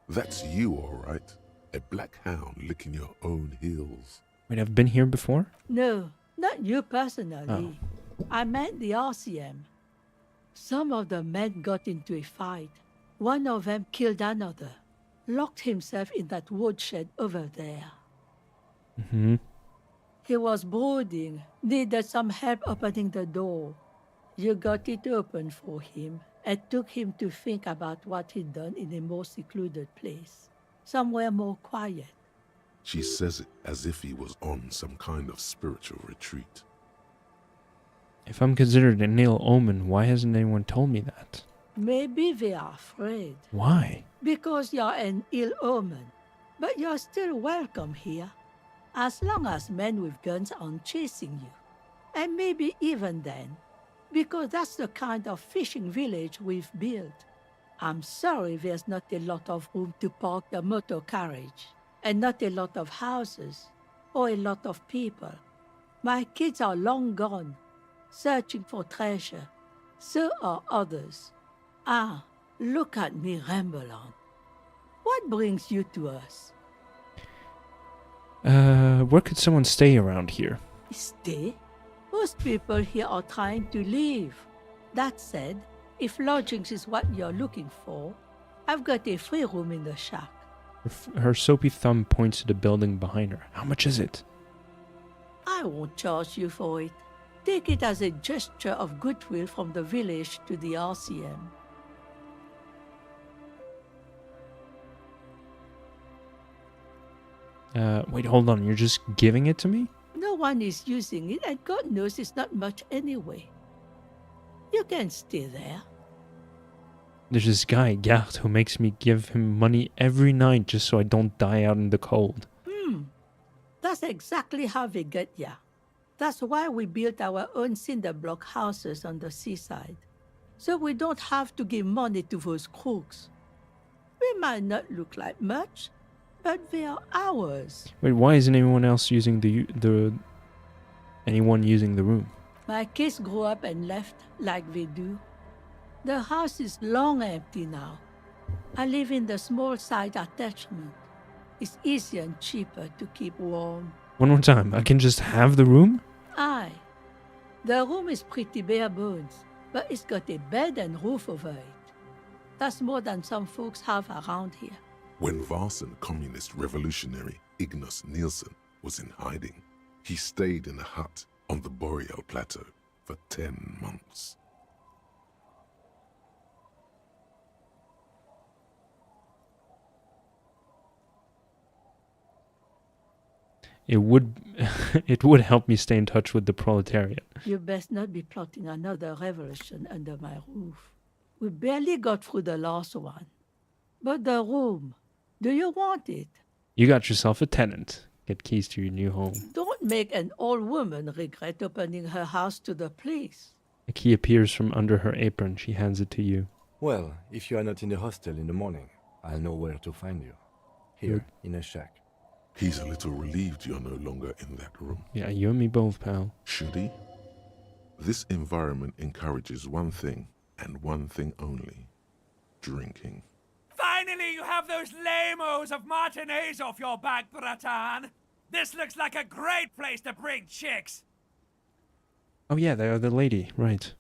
That's you, all right. A black hound licking your own heels. Wait, I've been here before? No, not you personally. Oh. I meant the RCM. Some of the men got into a fight. One of them killed another. Locked himself in that woodshed over there. Mm-hmm. He was brooding, needed some help opening the door. You got it open for him and took him to think about what he'd done in a more secluded place, somewhere more quiet. She says it as if he was on some kind of spiritual retreat. If I'm considered an ill omen, why hasn't anyone told me that? Maybe they are afraid. Why? Because you're an ill omen. But you're still welcome here. As long as men with guns aren't chasing you. And maybe even then. Because that's the kind of fishing village we've built. I'm sorry there's not a lot of room to park the motor carriage. And not a lot of houses. Or a lot of people. My kids are long gone. Searching for treasure. So are others. Ah, look at me ramble on. What brings you to us? Where could someone stay around here? Stay? Most people here are trying to leave. That said, if lodgings is what you're looking for, I've got a free room in the shack. Her soapy thumb points to the building behind her. How much is it? I won't charge you for it. Take it as a gesture of goodwill from the village to the RCM. Wait, hold on. You're just giving it to me? No one is using it, and God knows it's not much anyway. You can stay there. There's this guy, Gart, who makes me give him money every night just so I don't die out in the cold. That's exactly how we get ya. That's why we built our own cinder block houses on the seaside. So we don't have to give money to those crooks. We might not look like much, but they are ours. Wait, why isn't anyone else using anyone using the room? My kids grew up and left like we do. The house is long empty now. I live in the small side attachment. It's easier and cheaper to keep warm. One more time. I can just have the room? Aye. The room is pretty bare bones, but it's got a bed and roof over it. That's more than some folks have around here. When Varson communist revolutionary Ignas Nielsen was in hiding, he stayed in a hut on the Boreal Plateau for 10 months. It would it would help me stay in touch with the proletariat. You best not be plotting another revolution under my roof. We barely got through the last one. But the room, do you want it? You got yourself a tenant. Get keys to your new home. Don't make an old woman regret opening her house to the police. A key appears from under her apron. She hands it to you. Well, if you are not in the hostel in the morning, I'll know where to find you. Here, in a shack. He's a little relieved you're no longer in that room. Yeah, you and me both, pal. Should he? This environment encourages one thing, and one thing only. Drinking. Finally, you have those lamos of matinees off your back, Bratan. This looks like a great place to bring chicks. Oh yeah, they are the lady, right.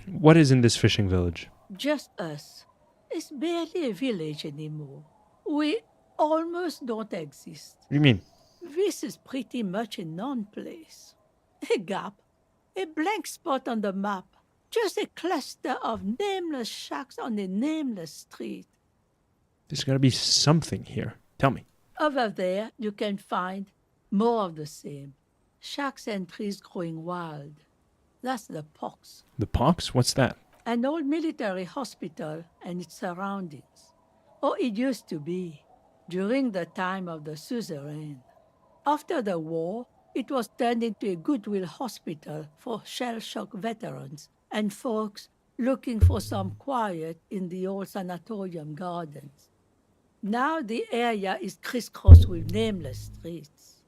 What is in this fishing village? Just us. It's barely a village anymore. We almost don't exist. What do you mean? This is pretty much a non-place. A gap. A blank spot on the map. Just a cluster of nameless shacks on a nameless street. There's gotta be something here. Tell me. Over there, you can find more of the same. Shacks and trees growing wild. That's the pox. The pox? What's that? An old military hospital and its surroundings. Or it used to be, during the time of the suzerain. After the war, it was turned into a goodwill hospital for shell-shock veterans and folks looking for some quiet in the old sanatorium gardens. Now the area is crisscrossed with nameless streets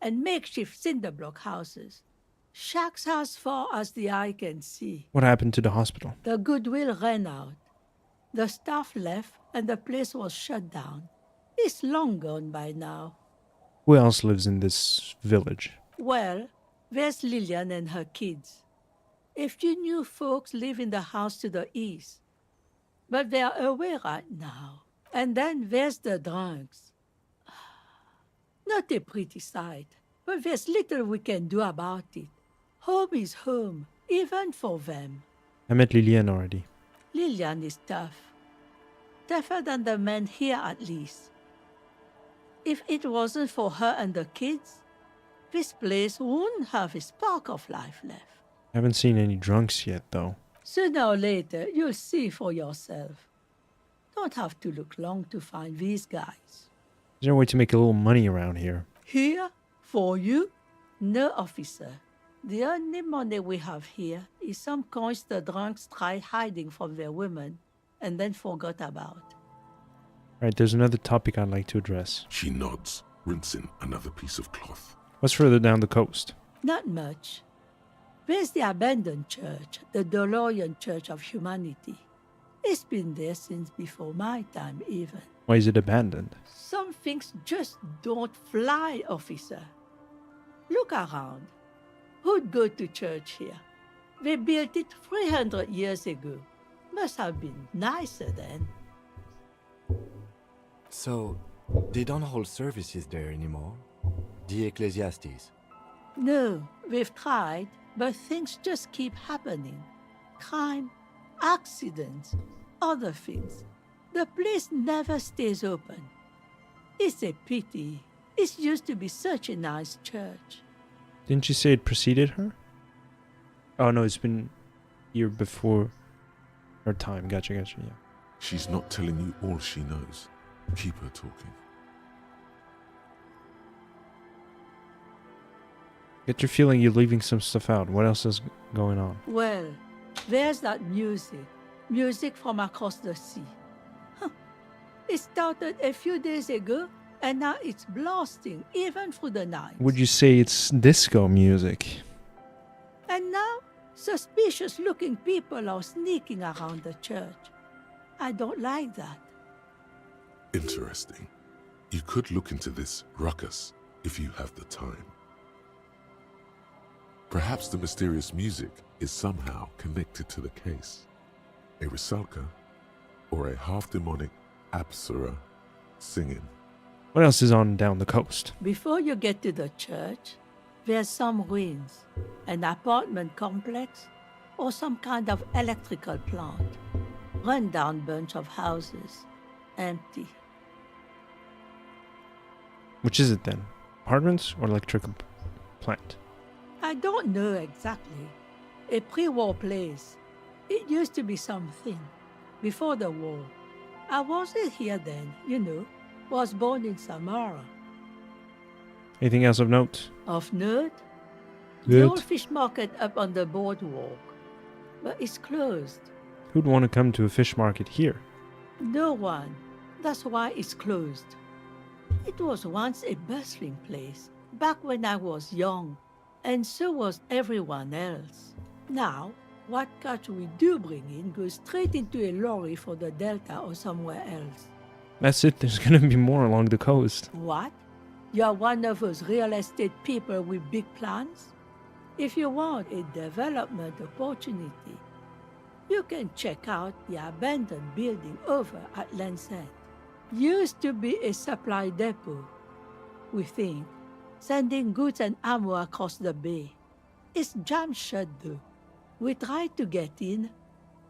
and makeshift cinder block houses. Shacks as far as the eye can see. What happened to the hospital? The goodwill ran out. The staff left and the place was shut down. It's long gone by now. Who else lives in this village? Well, there's Lillian and her kids. A few new folks live in the house to the east, but they are away right now. And then there's the drunks. Not a pretty sight, but there's little we can do about it. Home is home, even for them. I met Liliane already. Lillian is tough. Tougher than the men here, at least. If it wasn't for her and the kids, this place wouldn't have a spark of life left. I haven't seen any drunks yet, though. Sooner or later, you'll see for yourself. Don't have to look long to find these guys. Is there a way to make a little money around here? Here? For you? No, officer. The only money we have here is some coins the drunks tried hiding from their women and then forgot about. Right, there's another topic I'd like to address. She nods, rinsing another piece of cloth. What's further down the coast? Not much. There's the abandoned church, the DeLorean Church of Humanity. It's been there since before my time, even. Why is it abandoned? Some things just don't fly, officer. Look around. Who'd go to church here? They built it 300 years ago. Must have been nicer then. So, they don't hold services there anymore? The Ecclesiastes? No, we've tried, but things just keep happening. Crime, accidents, other things. The place never stays open. It's a pity. It used to be such a nice church. Didn't you say it preceded her? Oh no, it's been here before her time. Gotcha, yeah. She's not telling you all she knows. Keep her talking. Get your feeling you're leaving some stuff out. What else is going on? Well, there's that music. Music from across the sea. Huh. It started a few days ago, and now it's blasting even through the night. Would you say it's disco music? And now, suspicious-looking people are sneaking around the church. I don't like that. Interesting. You could look into this ruckus if you have the time. Perhaps the mysterious music is somehow connected to the case. A Rusalka or a half-demonic Apsara singing. What else is on down the coast? Before you get to the church, there's some ruins, an apartment complex, or some kind of electrical plant. Run-down bunch of houses, empty. Which is it then? Apartments or electrical plant? I don't know exactly. A pre-war place. It used to be something. Before the war. I wasn't here then, you know. Was born in Samara. Anything else of note? Of note? Good. The old fish market up on the boardwalk. But it's closed. Who'd want to come to a fish market here? No one. That's why it's closed. It was once a bustling place, back when I was young, and so was everyone else. Now, what catch we do bring in goes straight into a lorry for the Delta or somewhere else. That's it, there's gonna be more along the coast. What? You're one of those real estate people with big plans? If you want a development opportunity, you can check out the abandoned building over at Land's End. Used to be a supply depot, we think, sending goods and ammo across the bay. It's jammed shut though. We tried to get in,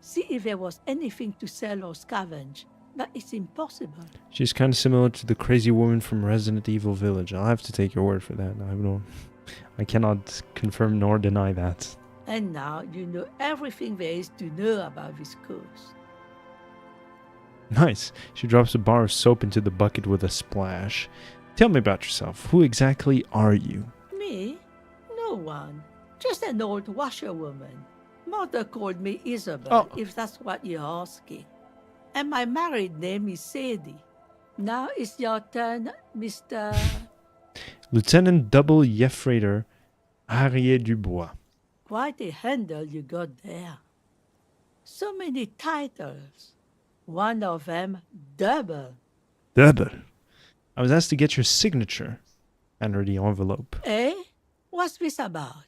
see if there was anything to sell or scavenge, but it's impossible. She's kind of similar to the crazy woman from Resident Evil Village. I'll have to take your word for that. I cannot confirm nor deny that. And now you know everything there is to know about this coast. Nice. She drops a bar of soap into the bucket with a splash. Tell me about yourself. Who exactly are you? Me? No one. Just an old washerwoman. Mother called me Isabel, if that's what you're asking. And my married name is Sadie. Now it's your turn, Mr. Lieutenant Double Yefrater Harriet Dubois. Quite a handle you got there. So many titles. One of them, Double. Double. I was asked to get your signature. Hand her the envelope. Eh? What's this about?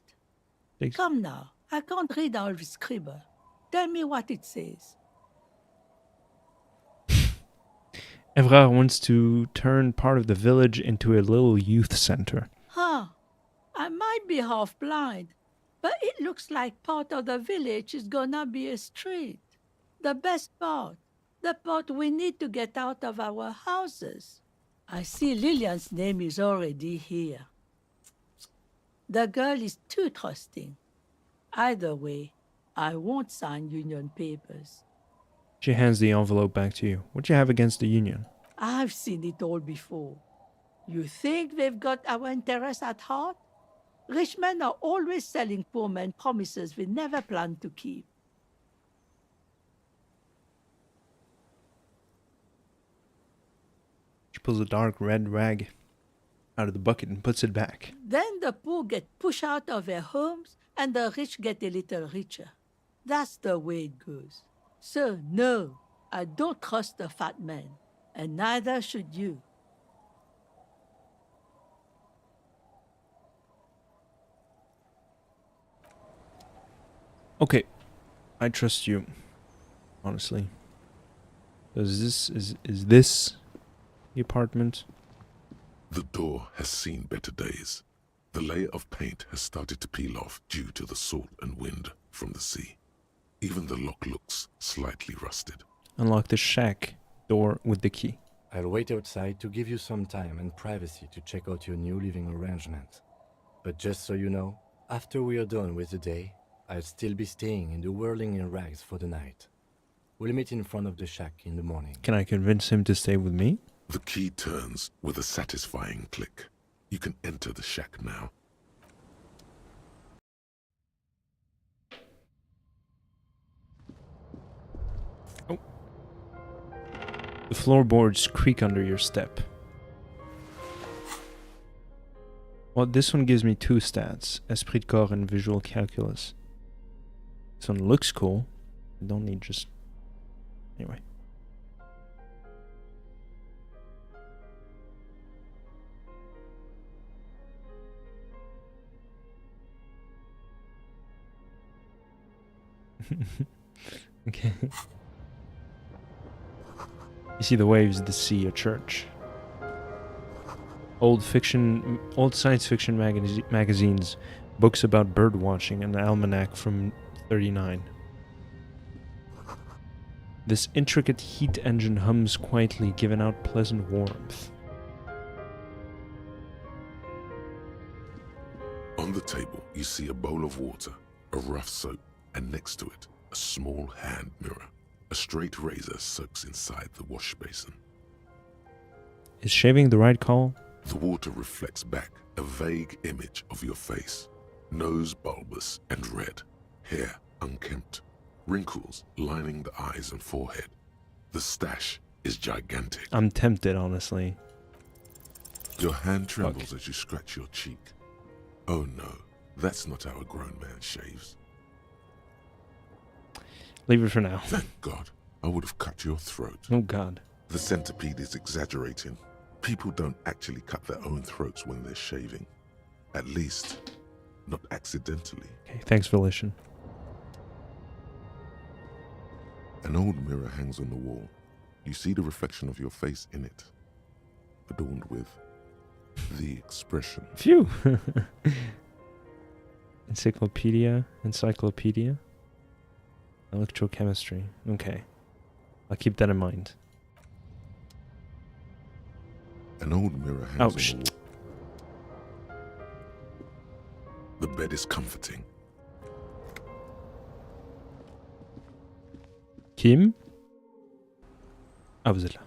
Thanks. Come now, I can't read all this scribble. Tell me what it says. Evrard wants to turn part of the village into a little youth center. Huh. I might be half blind, but it looks like part of the village is gonna be a street. The best part. The part we need to get out of our houses. I see Lillian's name is already here. The girl is too trusting. Either way, I won't sign union papers. She hands the envelope back to you. What do you have against the union? I've seen it all before. You think they've got our interests at heart? Rich men are always selling poor men promises they never plan to keep. She pulls a dark red rag out of the bucket and puts it back. Then the poor get pushed out of their homes and the rich get a little richer. That's the way it goes. So, no, I don't trust the fat man, and neither should you. Okay, I trust you, honestly. Is this the apartment? The door has seen better days. The layer of paint has started to peel off due to the salt and wind from the sea. Even the lock looks slightly rusted. Unlock the shack door with the key. I'll wait outside to give you some time and privacy to check out your new living arrangement. But just so you know, after we are done with the day, I'll still be staying in the Whirling in Rags for the night. We'll meet in front of the shack in the morning. Can I convince him to stay with me? The key turns with a satisfying click. You can enter the shack now. Oh. The floorboards creak under your step. Well, this one gives me 2 stats, Esprit de Corps and Visual Calculus. This one looks cool. I don't need just... Anyway. Okay. You see the waves, the sea, a church. Old science fiction magazines, books about bird watching, and an almanac from 39. This intricate heat engine hums quietly, giving out pleasant warmth. On the table, you see a bowl of water, a rough soap, and next to it, a small hand mirror. A straight razor soaks inside the wash basin. Is shaving the right call? The water reflects back a vague image of your face. Nose bulbous and red, hair unkempt, wrinkles lining the eyes and forehead. The stash is gigantic. I'm tempted, honestly. Your hand trembles as you scratch your cheek. Oh no, that's not how a grown man shaves. Leave it for now. Thank God, I would have cut your throat. Oh God. The centipede is exaggerating. People don't actually cut their own throats when they're shaving. At least, not accidentally. Okay, thanks, Volition. An old mirror hangs on the wall. You see the reflection of your face in it, adorned with the expression. Phew! Encyclopedia. Electrochemistry. Okay. I'll keep that in mind. An old mirror hangs on the wall. The bed is comforting. Kim? Ah, vous êtes là.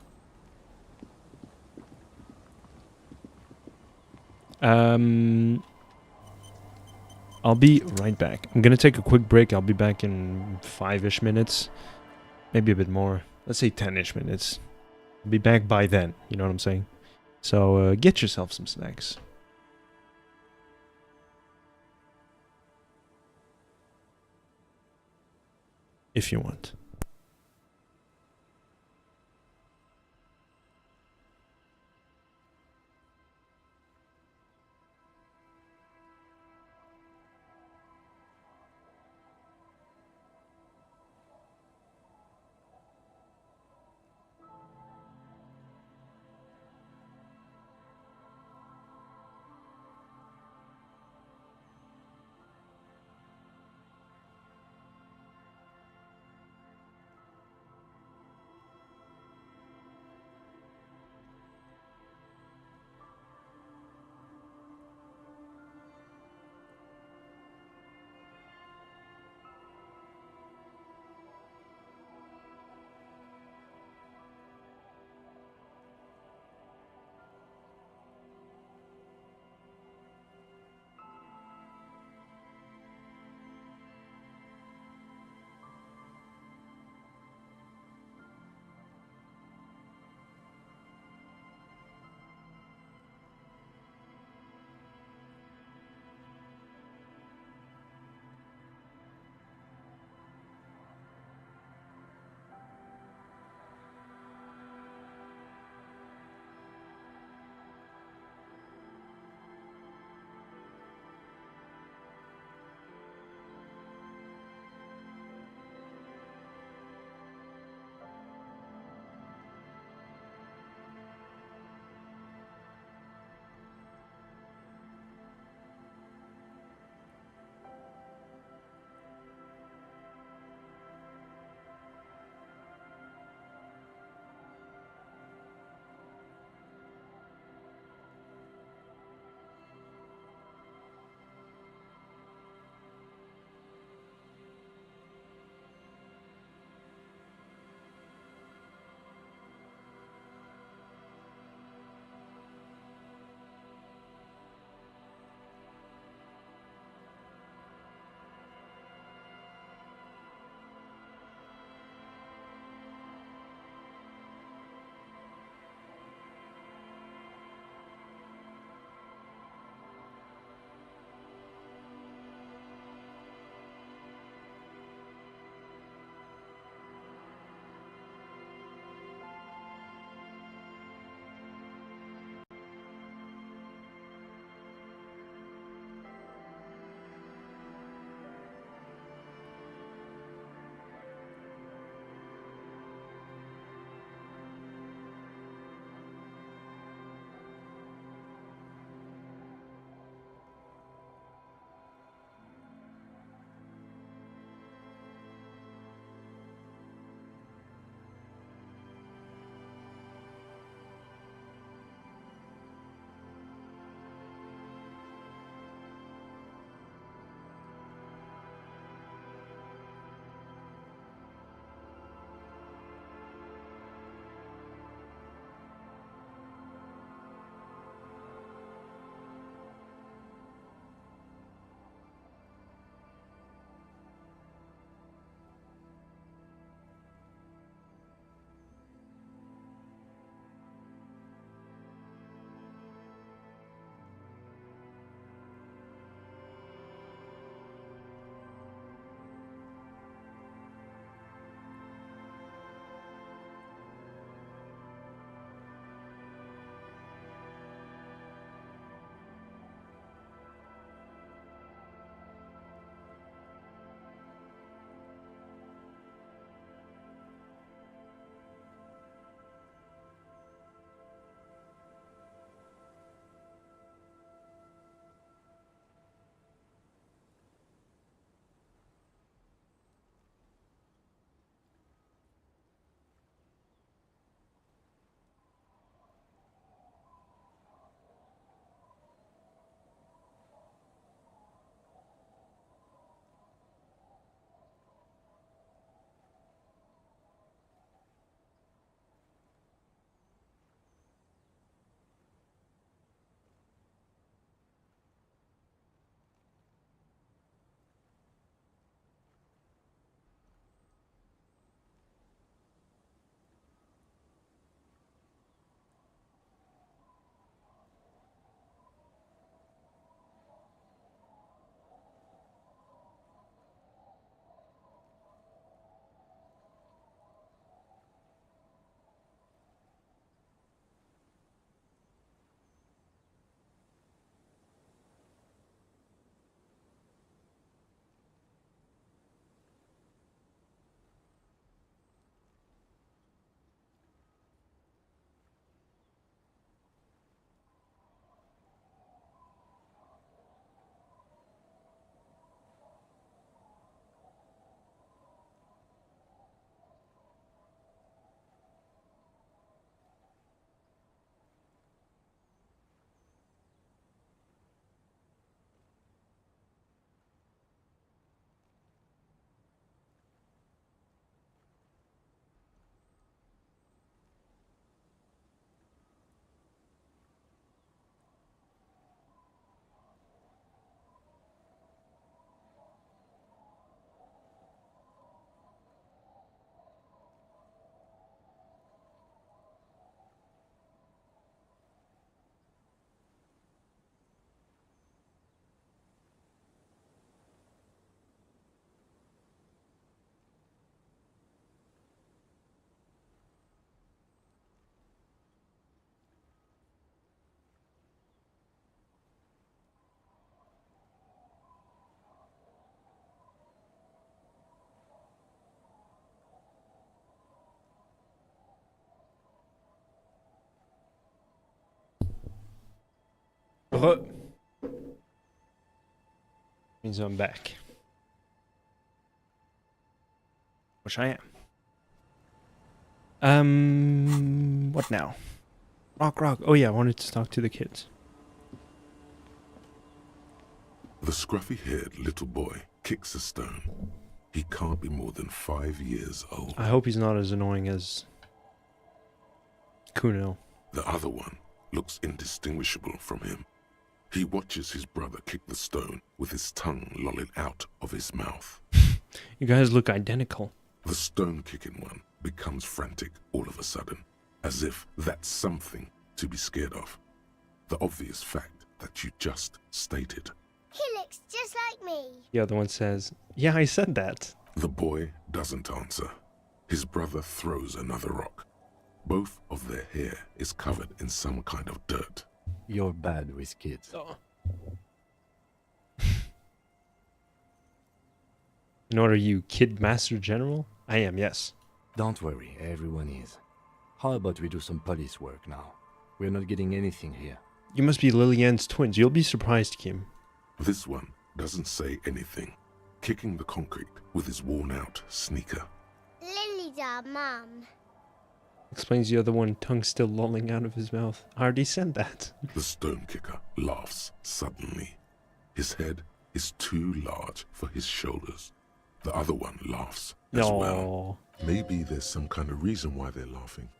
I'll be right back. I'm gonna take a quick break. I'll be back in 5-ish minutes. Maybe a bit more. Let's say 10-ish minutes. I'll be back by then. You know what I'm saying? So get yourself some snacks. If you want. Means I'm back. Which I am. What now? Rock. Oh yeah, I wanted to talk to the kids. The scruffy-haired little boy kicks a stone. He can't be more than 5 years old. I hope he's not as annoying as Kuno. The other one looks indistinguishable from him. He watches his brother kick the stone with his tongue lolling out of his mouth. You guys look identical. The stone-kicking one becomes frantic all of a sudden, as if that's something to be scared of. The obvious fact that you just stated. He looks just like me. The other one says, yeah, I said that. The boy doesn't answer. His brother throws another rock. Both of their hair is covered in some kind of dirt. You're bad with kids. Oh. And what are you, Kid Master General? I am, yes. Don't worry, everyone is. How about we do some police work now? We're not getting anything here. You must be Lilianne's twins. You'll be surprised, Kim. This one doesn't say anything, kicking the concrete with his worn-out sneaker. Lily's our mum. Explains the other one, tongue still lolling out of his mouth. I already said that. The stone kicker laughs suddenly. His head is too large for his shoulders. The other one laughs as well. Maybe there's some kind of reason why they're laughing.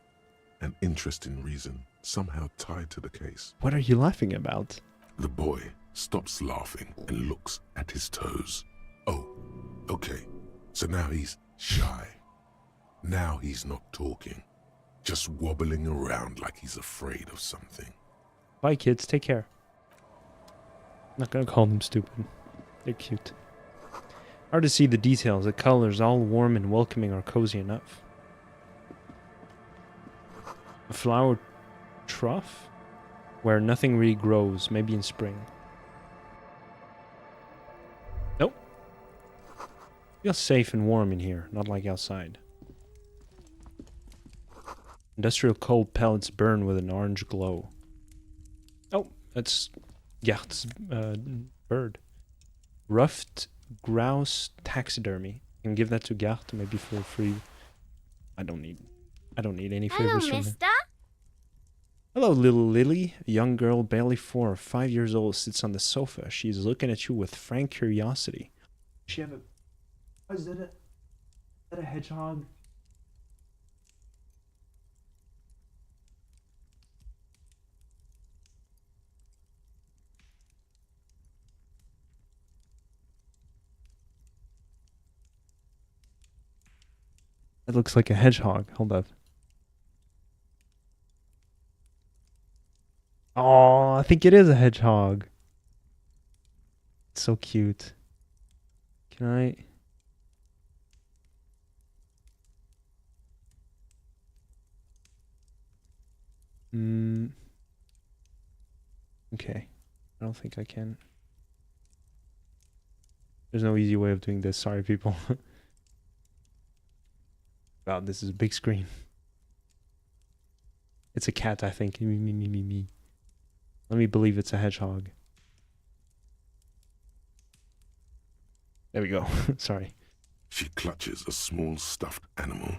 An interesting reason, somehow tied to the case. What are you laughing about? The boy stops laughing and looks at his toes. Oh, okay. So now he's shy. Now he's not talking. Just wobbling around like he's afraid of something. Bye, kids. Take care. I'm not gonna call them stupid. They're cute. Hard to see the details. The colors, all warm and welcoming, are cozy enough. A flower trough? Where nothing really grows, maybe in spring. Nope. Feels safe and warm in here, not like outside. Industrial coal pellets burn with an orange glow. Oh, that's Gert's bird. Ruffed grouse taxidermy. You can give that to Gert maybe for free. I don't need any favors from him. Mister. Hello, little Lily. A young girl, barely 4 or 5 years old, sits on the sofa. She's looking at you with frank curiosity. Does she have a... Is that a hedgehog? It looks like a hedgehog. Hold up. Oh, I think it is a hedgehog. It's so cute. Can I... Okay. I don't think I can. There's no easy way of doing this. Sorry, people. Wow, this is a big screen. It's a cat, I think. Me. Let me believe it's a hedgehog. There we go. Sorry. She clutches a small stuffed animal.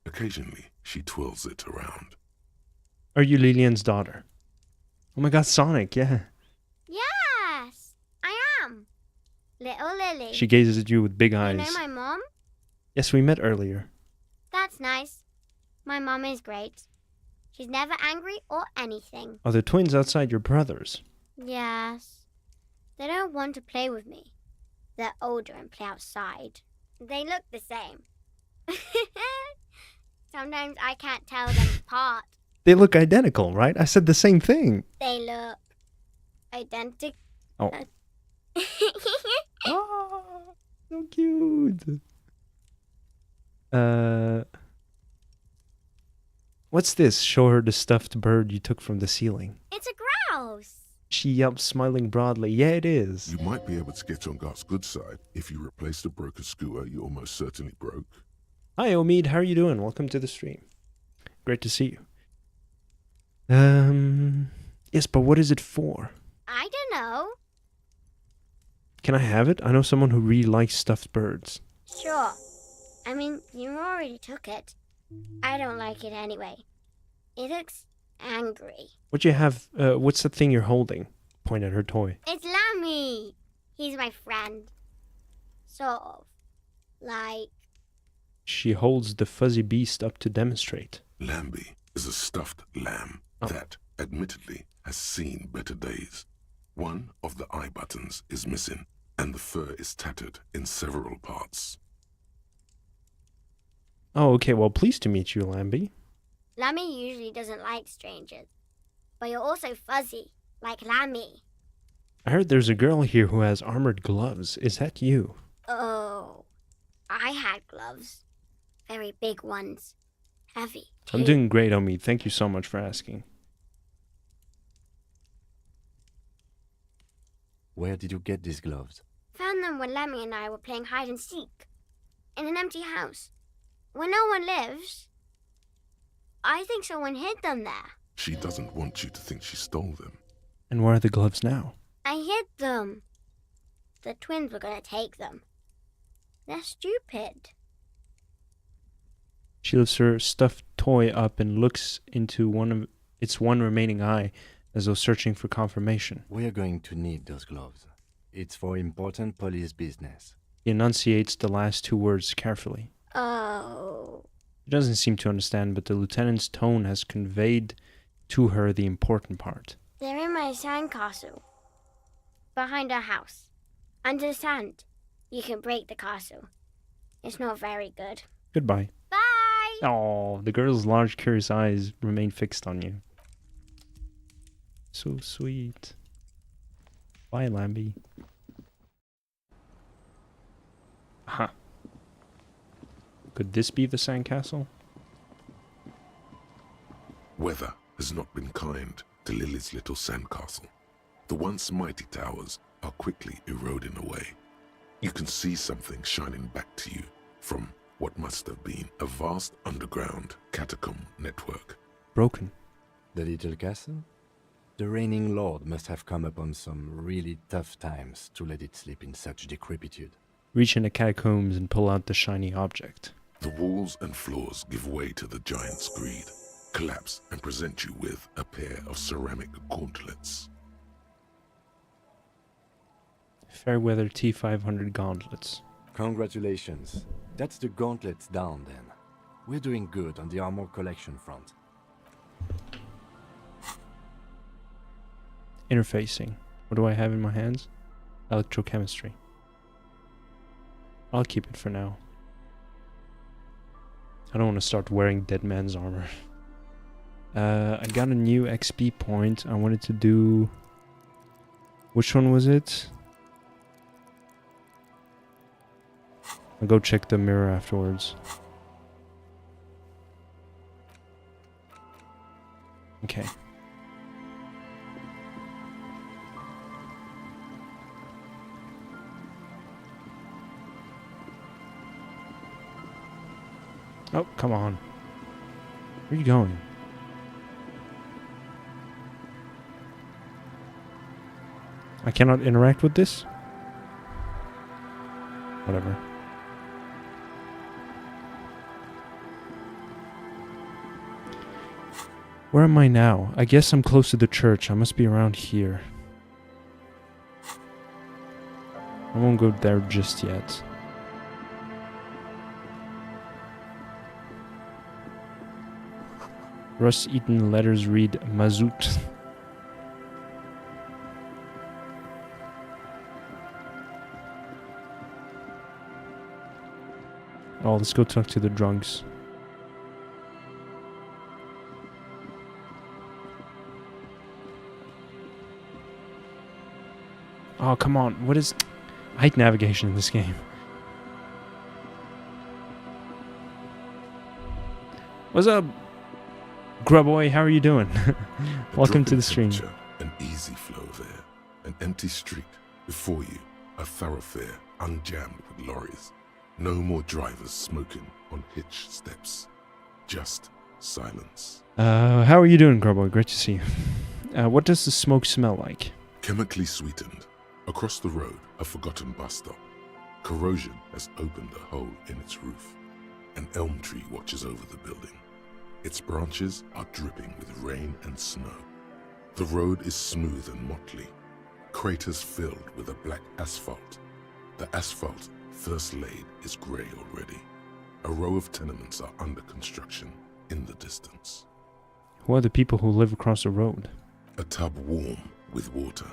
Occasionally, she twirls it around. Are you Lilian's daughter? Oh my god, Sonic, yeah. Yes, I am. Little Lily. She gazes at you with big eyes. You know my mom? Yes, we met earlier. That's nice. My mom is great. She's never angry or anything. Are the twins outside your brothers? Yes. They don't want to play with me. They're older and play outside. They look the same. Sometimes I can't tell them apart. They look identical, right? I said the same thing. They look identical. Oh. Oh, so cute. What's this? Show her the stuffed bird you took from the ceiling. It's a grouse. She yelps, smiling broadly. Yeah, it is. You might be able to get on Gart's good side if you replace the broken skewer you almost certainly broke. Hi, Omid. How are you doing? Welcome to the stream. Great to see you. Yes, but what is it for? I don't know. Can I have it? I know someone who really likes stuffed birds. Sure. I mean, you already took it. I don't like it anyway. It looks angry. What you have? What's the thing you're holding? Point at her toy. It's Lammy. He's my friend. Sort of. Like... She holds the fuzzy beast up to demonstrate. Lambie is a stuffed lamb that, admittedly, has seen better days. One of the eye buttons is missing, and the fur is tattered in several parts. Oh, okay. Well, pleased to meet you, Lambie. Lammy usually doesn't like strangers. But you're also fuzzy, like Lammy. I heard there's a girl here who has armored gloves. Is that you? Oh, I had gloves. Very big ones. Heavy. I'm doing great, Omid. Thank you so much for asking. Where did you get these gloves? Found them when Lemmy and I were playing hide and seek. In an empty house. Where no one lives. I think someone hid them there. She doesn't want you to think she stole them. And where are the gloves now? I hid them. The twins were gonna take them. They're stupid. She lifts her stuffed toy up and looks into one remaining eye, as though searching for confirmation. We're going to need those gloves. It's for important police business. He enunciates the last two words carefully. Oh. She doesn't seem to understand, but the lieutenant's tone has conveyed to her the important part. They're in my sandcastle. Behind our house. Under sand. You can break the castle. It's not very good. Goodbye. Bye! Oh, the girl's large, curious eyes remain fixed on you. So sweet. Bye, Lambie. Aha. Could this be the sandcastle? Weather has not been kind to Lily's little sandcastle. The once mighty towers are quickly eroding away. You can see something shining back to you from what must have been a vast underground catacomb network. Broken. The little castle? The reigning lord must have come upon some really tough times to let it sleep in such decrepitude. Reach in the catacombs and pull out the shiny object. The walls and floors give way to the giant's greed, collapse and present you with a pair of ceramic gauntlets. Fairweather T500 gauntlets. Congratulations. That's the gauntlets down then. We're doing good on the armor collection front. Interfacing. What do I have in my hands? Electrochemistry. I'll keep it for now. I don't want to start wearing dead man's armor. I got a new XP point. I wanted to do... Which one was it? I'll go check the mirror afterwards. Okay. Oh, come on. Where are you going? I cannot interact with this? Whatever. Where am I now? I guess I'm close to the church. I must be around here. I won't go there just yet. Rust-eaten letters read Mazout. Oh, let's go talk to the drunks. Oh, come on. What is... I hate navigation in this game. What's up, Grubboy? How are you doing? Welcome to the stream. An easy flow there. An empty street. Before you, a thoroughfare unjammed with lorries. No more drivers smoking on hitch steps. Just silence. How are you doing, Grubboy? Great to see you. What does the smoke smell like? Chemically sweetened. Across the road, a forgotten bus stop. Corrosion has opened a hole in its roof. An elm tree watches over the building. Its branches are dripping with rain and snow. The road is smooth and motley. Craters filled with a black asphalt. The asphalt, first laid, is grey already. A row of tenements are under construction in the distance. Who are the people who live across the road? A tub warm with water,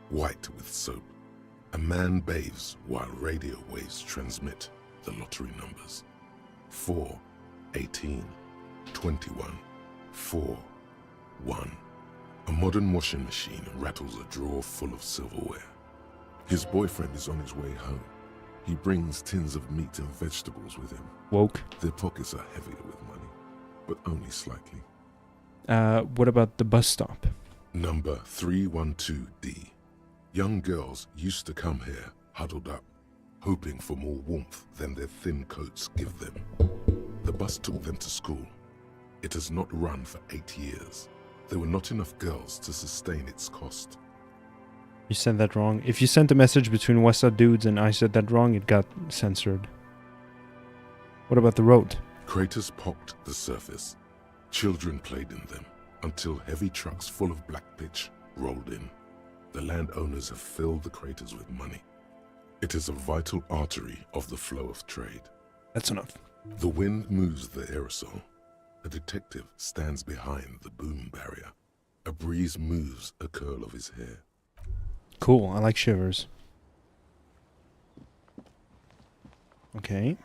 white with soap. A man bathes while radio waves transmit the lottery numbers. 4, 18, 21, 4, 1. A modern washing machine rattles a drawer full of silverware. His boyfriend is on his way home. He brings tins of meat and vegetables with him. Woke. Their pockets are heavier with money, but only slightly. What about the bus stop? Number 312D. Young girls used to come here, huddled up, hoping for more warmth than their thin coats give them. The bus took them to school. It has not run for 8 years. There were not enough girls to sustain its cost. You said that wrong. If you sent a message between West Side Dudes and I said that wrong, it got censored. What about the road? Craters pocked the surface. Children played in them until heavy trucks full of black pitch rolled in. The landowners have filled the craters with money. It is a vital artery of the flow of trade. That's enough. The wind moves the aerosol. A detective stands behind the boom barrier. A breeze moves a curl of his hair. Cool, I like shivers. Okay.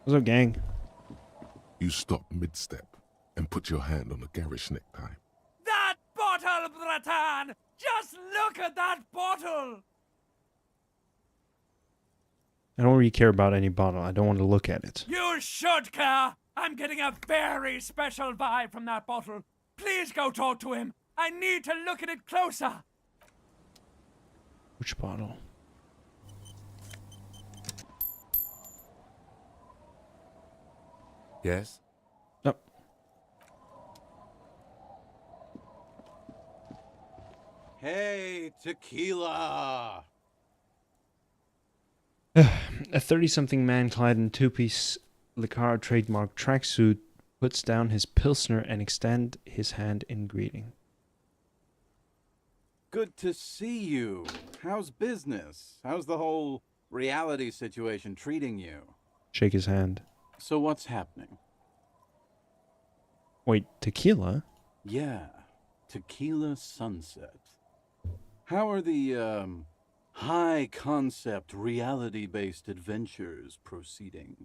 What's up, gang? You stop mid-step and put your hand on a garish necktie. That bottle, Bratan! Just look at that bottle! I don't really care about any bottle. I don't want to look at it. You should care! I'm getting a very special vibe from that bottle. Please go talk to him. I need to look at it closer. Which bottle? Yes? No. Hey, tequila! A 30-something man clad in two-piece Licar trademark tracksuit puts down his Pilsner and extends his hand in greeting. Good to see you. How's business? How's the whole reality situation treating you? Shake his hand. So what's happening? Wait, tequila? Yeah, Tequila Sunset. How are the, high-concept, reality-based adventures proceeding?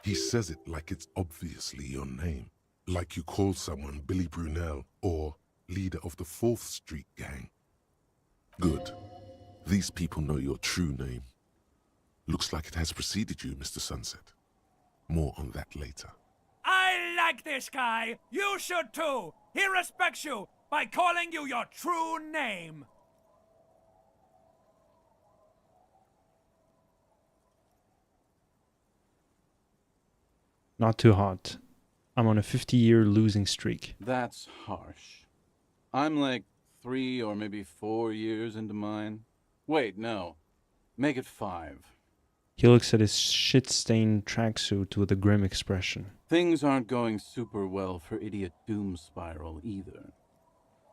He says it like it's obviously your name. Like you call someone Billy Brunel or leader of the 4th Street Gang. Good. These people know your true name. Looks like it has preceded you, Mr. Sunset. More on that later. I like this guy. You should too. He respects you by calling you your true name. Not too hot. I'm on a 50-year losing streak. That's harsh. I'm like 3 or maybe 4 years into mine. Wait, no. Make it 5. He looks at his shit-stained tracksuit with a grim expression. Things aren't going super well for Idiot Doom Spiral either.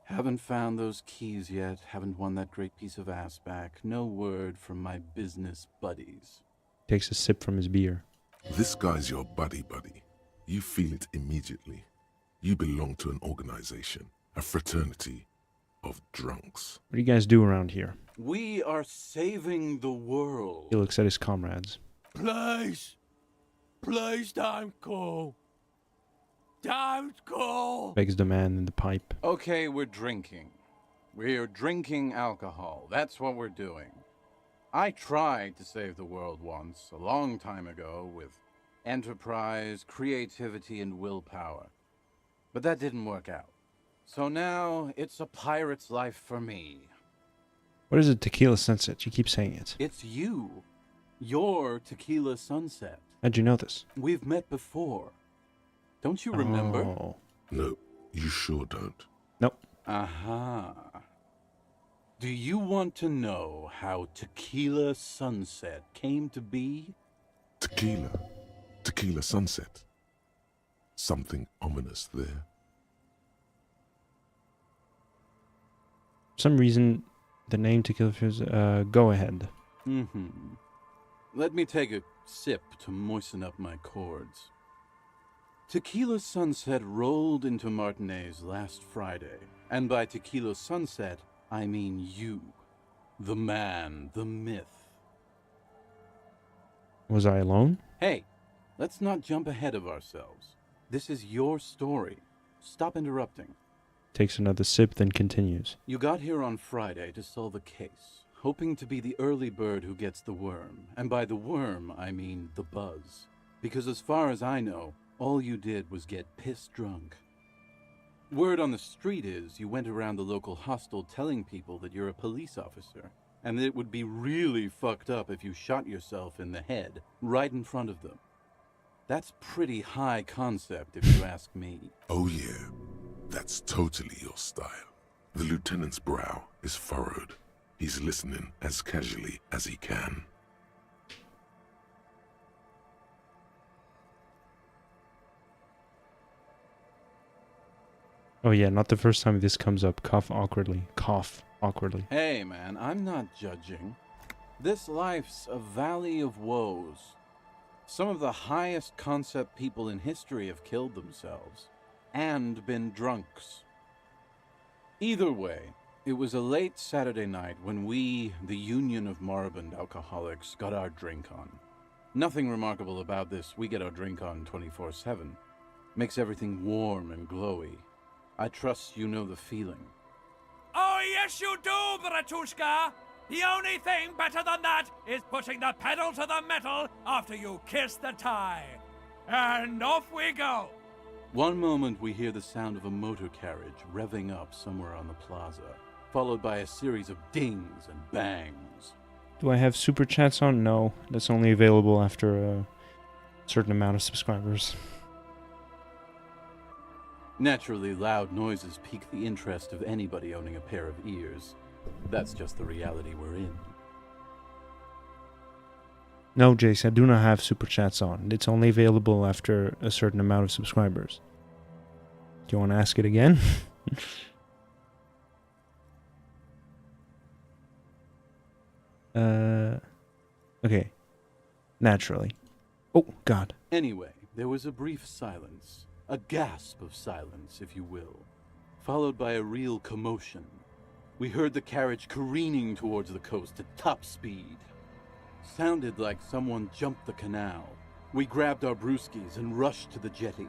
Haven't found those keys yet, haven't won that great piece of ass back. No word from my business buddies. Takes a sip from his beer. This guy's your buddy. You feel it immediately. You belong to an organization, a fraternity of drunks. What do you guys do around here? We are saving the world. He looks at his comrades. Please don't go. Don't go. Begs the man in the pipe. Okay, we're drinking. We're drinking alcohol. That's what we're doing. I tried to save the world once, a long time ago, with enterprise, creativity, and willpower. But that didn't work out. So now, it's a pirate's life for me. What is a Tequila Sunset? You keep saying it. It's you. You're Tequila Sunset. How'd you know this? We've met before. Don't you remember? Oh. No, you sure don't. Nope. Aha. Do you want to know how Tequila Sunset came to be? Tequila. Tequila Sunset. Something ominous there. For some reason, the name Tequila Fizz, go ahead. Let me take a sip to moisten up my cords. Tequila Sunset rolled into Martinez last Friday, and by Tequila Sunset, I mean you. The man, the myth. Was I alone? Hey, let's not jump ahead of ourselves. This is your story. Stop interrupting. Takes another sip, then continues. You got here on Friday to solve a case, hoping to be the early bird who gets the worm. And by the worm, I mean the buzz. Because as far as I know, all you did was get piss drunk. Word on the street is you went around the local hostel telling people that you're a police officer, and that it would be really fucked up if you shot yourself in the head right in front of them. That's pretty high concept, if you ask me. Oh yeah, that's totally your style. The lieutenant's brow is furrowed. He's listening as casually as he can. Oh yeah, not the first time this comes up. Cough awkwardly. Cough awkwardly. Hey man, I'm not judging. This life's a valley of woes. Some of the highest concept people in history have killed themselves. And been drunks. Either way, it was a late Saturday night when we, the Union of Moribund Alcoholics, got our drink on. Nothing remarkable about this. We get our drink on 24/7. Makes everything warm and glowy. I trust you know the feeling. Oh, yes, you do, Bratushka. The only thing better than that is putting the pedal to the metal after you kiss the tie. And off we go. One moment we hear the sound of a motor carriage revving up somewhere on the plaza, followed by a series of dings and bangs. Do I have super chats on? No, that's only available after a certain amount of subscribers. Naturally, loud noises pique the interest of anybody owning a pair of ears. That's just the reality we're in. No, Jace, I do not have super chats on. It's only available after a certain amount of subscribers. Do you want to ask it again? Okay. Naturally. Oh, God. Anyway, there was a brief silence. A gasp of silence, if you will. Followed by a real commotion. We heard the carriage careening towards the coast at top speed. Sounded like someone jumped the canal. We grabbed our brewskis and rushed to the jetty.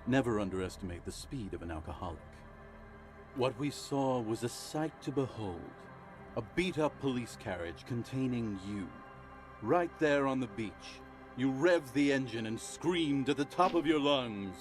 Never underestimate the speed of an alcoholic. What we saw was a sight to behold. A beat-up police carriage containing you. Right there on the beach, you revved the engine and screamed at the top of your lungs,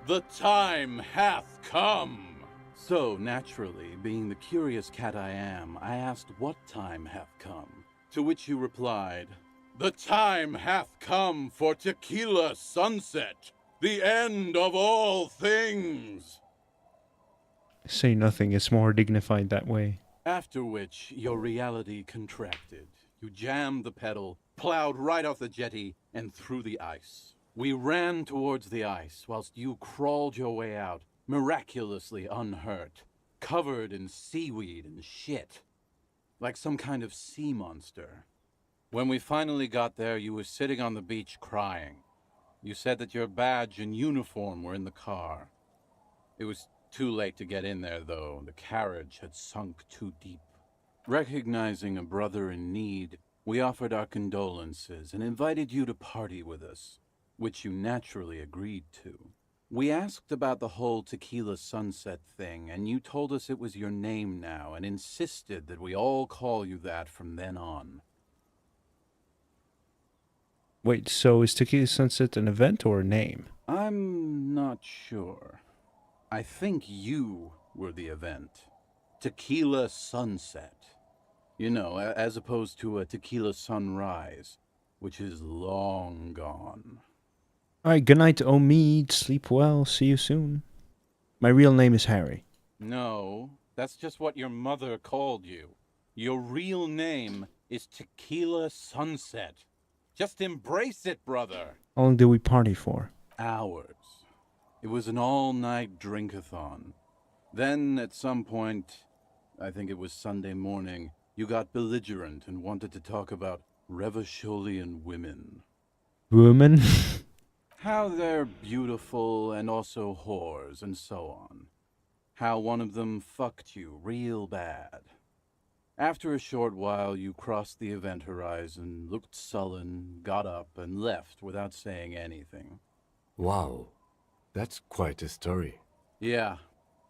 "The time hath come!" So, naturally, being the curious cat I am, I asked what time hath come. To which you replied, "The time hath come for Tequila Sunset, the end of all things." Say nothing, it's more dignified that way. After which, your reality contracted. You jammed the pedal, plowed right off the jetty, and through the ice. We ran towards the ice, whilst you crawled your way out, miraculously unhurt, covered in seaweed and shit. Like some kind of sea monster. When we finally got there, you were sitting on the beach crying. You said that your badge and uniform were in the car. It was too late to get in there, though. The carriage had sunk too deep. Recognizing a brother in need, we offered our condolences and invited you to party with us, which you naturally agreed to. We asked about the whole Tequila Sunset thing, and you told us it was your name now and insisted that we all call you that from then on. Wait, so is Tequila Sunset an event or a name? I'm not sure. I think you were the event. Tequila Sunset. You know, as opposed to a tequila sunrise, which is long gone. Alright, good night, Omid. Sleep well. See you soon. My real name is Harry. No, That's just what your mother called you. Your real name is Tequila Sunset. Just embrace it, brother. How long did we party for? Hours. It was an all-night drink-a-thon. Then, at some point, I think it was Sunday morning, you got belligerent and wanted to talk about Revacholian women. Women? How they're beautiful and also whores and so on. How one of them fucked you real bad. After a short while, you crossed the event horizon, looked sullen, got up, and left without saying anything. Wow, that's quite a story. Yeah,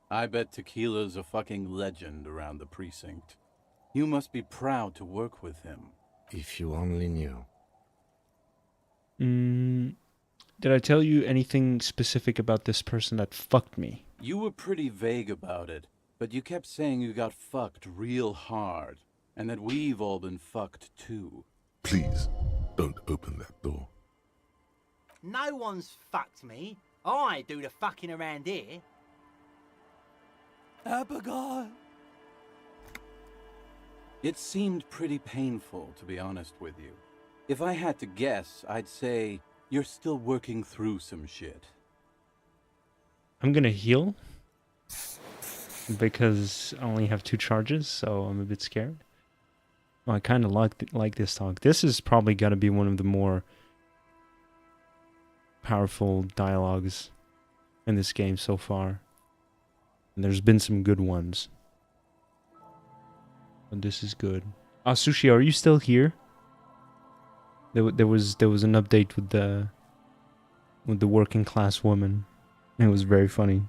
I bet Tequila's a fucking legend around the precinct. You must be proud to work with him. If you only knew. Did I tell you anything specific about this person that fucked me? You were pretty vague about it, but you kept saying you got fucked real hard, and that we've all been fucked too. Please, don't open that door. No one's fucked me. I do the fucking around here. Abigail! It seemed pretty painful, to be honest with you. If I had to guess, I'd say you're still working through some shit. I'm gonna heal. Because I only have 2 charges, so I'm a bit scared. Well, I kind of like this talk. This is probably gonna be one of the more powerful dialogues in this game so far. And there's been some good ones. But this is good. Sushi, are you still here? There was an update with the working class woman. It was very funny.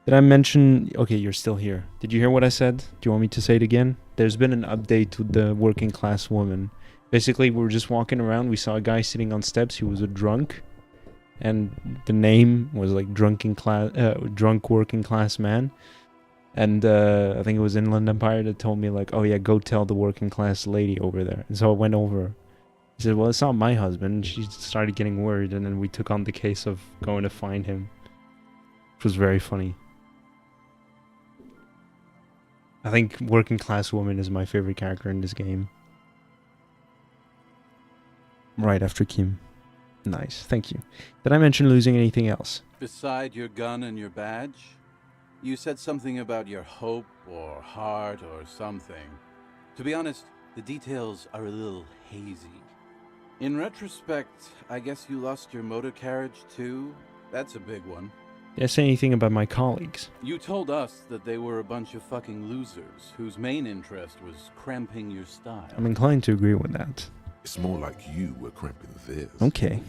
Did I mention... Okay, you're still here. Did you hear what I said? Do you want me to say it again? There's been an update with the working class woman. Basically, we were just walking around. We saw a guy sitting on steps. He was a drunk. And the name was like drunk working class man. And I think it was Inland Empire that told me like, oh yeah, go tell the working class lady over there. And so I went over. He said, well, it's not my husband. She started getting worried, and then we took on the case of going to find him. Which was very funny. I think working class woman is my favorite character in this game. Right after Kim. Nice, thank you. Did I mention losing anything else? Beside your gun and your badge, you said something about your hope or heart or something. To be honest, the details are a little hazy. In retrospect, I guess you lost your motor carriage too? That's a big one. Did I say anything about my colleagues? You told us that they were a bunch of fucking losers whose main interest was cramping your style. I'm inclined to agree with that. It's more like you were cramping theirs. Okay.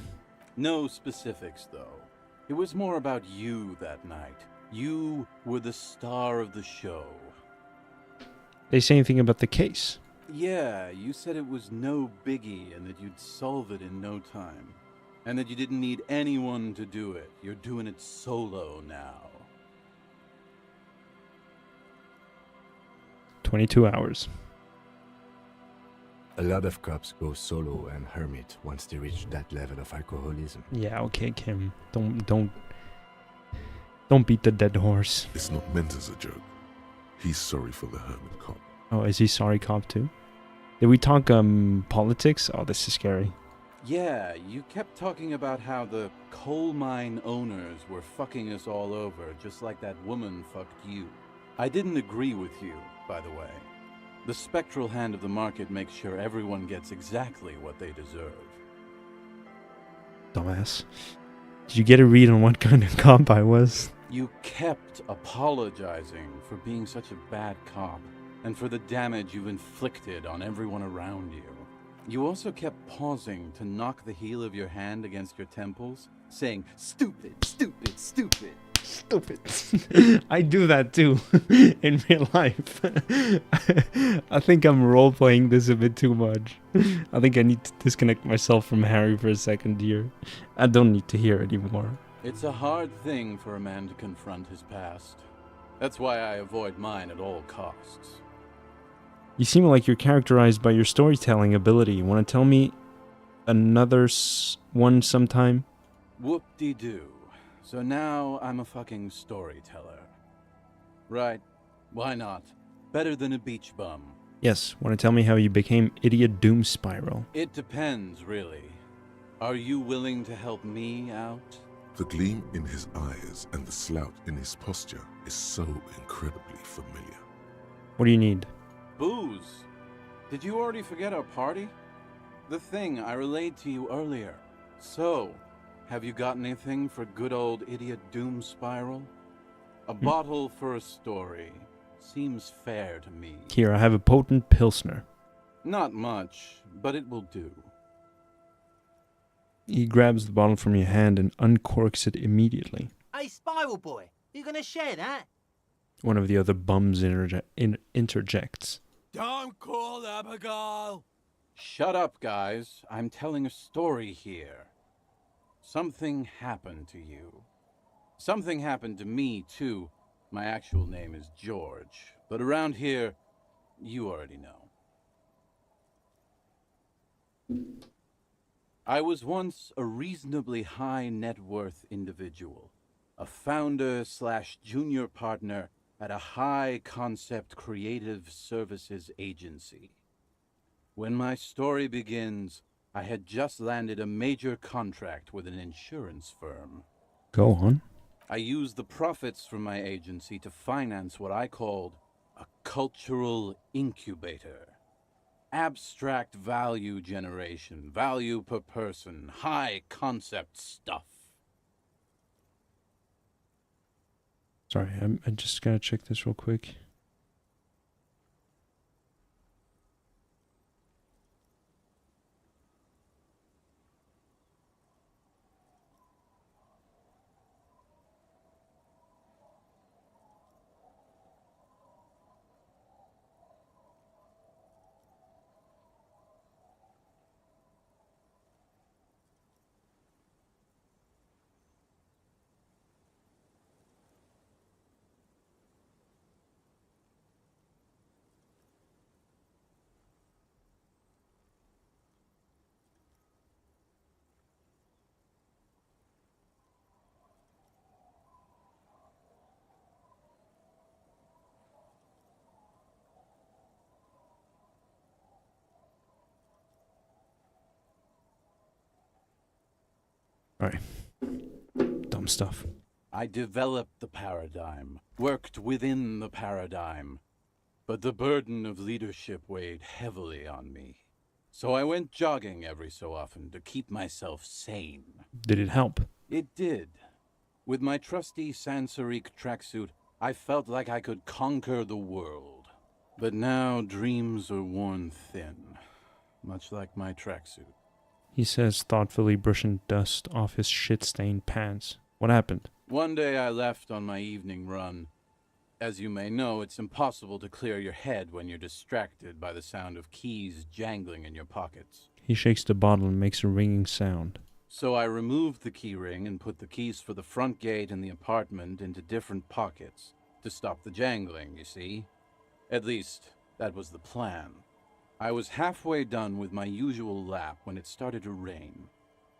No specifics, though. It was more about you that night. You were the star of the show. They say anything about the case? Yeah, you said it was no biggie and that you'd solve it in no time. And that you didn't need anyone to do it. You're doing it solo now. 22 hours. A lot of cops go solo and hermit once they reach that level of alcoholism. Yeah, okay, Kim. Don't beat the dead horse. It's not meant as a joke. He's sorry for the hermit cop. Oh, is he sorry cop too? Did we talk politics? Oh, this is scary. Yeah, you kept talking about how the coal mine owners were fucking us all over, just like that woman fucked you. I didn't agree with you, by the way. The spectral hand of the market makes sure everyone gets exactly what they deserve. Dumbass. Did you get a read on what kind of cop I was? You kept apologizing for being such a bad cop, and for the damage you've inflicted on everyone around you. You also kept pausing to knock the heel of your hand against your temples, saying, "Stupid, stupid, stupid." Stupid. I do that too, in real life. I think I'm role-playing this a bit too much. I think I need to disconnect myself from Harry for a second here. I don't need to hear anymore. It's a hard thing for a man to confront his past. That's why I avoid mine at all costs. You seem like you're characterized by your storytelling ability. You want to tell me another one sometime? Whoop-de-doo. So now I'm a fucking storyteller. Right. Why not? Better than a beach bum. Yes, want to tell me how you became Idiot Doom Spiral? It depends, really. Are you willing to help me out? The gleam in his eyes and the slouch in his posture is so incredibly familiar. What do you need? Booze. Did you already forget our party? The thing I relayed to you earlier. So, have you got anything for good old Idiot Doom Spiral? A bottle for a story. Seems fair to me. Here, I have a potent Pilsner. Not much, but it will do. He grabs the bottle from your hand and uncorks it immediately. Hey, Spiral Boy, you gonna share that? One of the other bums interjects. Don't call Abigail! Shut up, guys. I'm telling a story here. Something happened to you. Something happened to me, too. My actual name is George, but around here, you already know. I was once a reasonably high net worth individual, a founder/junior partner at a high concept creative services agency. When my story begins, I had just landed a major contract with an insurance firm. Go on. I used the profits from my agency to finance what I called a cultural incubator. Abstract value generation, value per person, high concept stuff. Sorry, I just gotta check this real quick. Alright. Dumb stuff. I developed the paradigm, worked within the paradigm, but the burden of leadership weighed heavily on me. So I went jogging every so often to keep myself sane. Did it help? It did. With my trusty Sansarique tracksuit, I felt like I could conquer the world. But now dreams are worn thin, much like my tracksuit. He says, thoughtfully brushing dust off his shit-stained pants. What happened? One day I left on my evening run. As you may know, it's impossible to clear your head when you're distracted by the sound of keys jangling in your pockets. He shakes the bottle and makes a ringing sound. So I removed the key ring and put the keys for the front gate and the apartment into different pockets to stop the jangling, you see? At least, that was the plan. I was halfway done with my usual lap when it started to rain.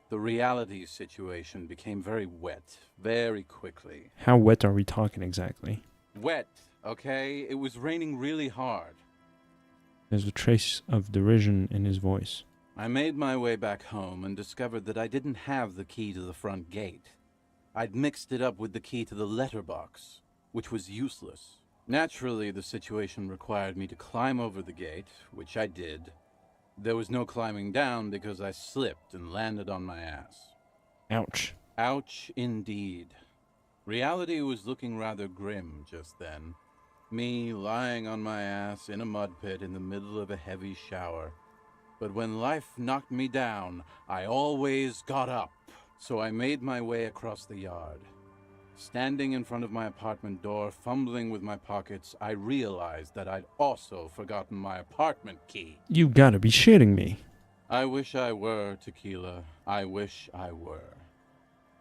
The reality situation became very wet, very quickly. How wet are we talking exactly? Wet, okay? It was raining really hard. There's a trace of derision in his voice. I made my way back home and discovered that I didn't have the key to the front gate. I'd mixed it up with the key to the letterbox, which was useless. Naturally, the situation required me to climb over the gate, which I did. There was no climbing down because I slipped and landed on my ass. Ouch. Ouch indeed. Reality was looking rather grim just then. Me lying on my ass in a mud pit in the middle of a heavy shower. But when life knocked me down, I always got up. So I made my way across the yard. Standing in front of my apartment door, fumbling with my pockets, I realized that I'd also forgotten my apartment key. You gotta be shitting me. I wish I were, Tequila. I wish I were.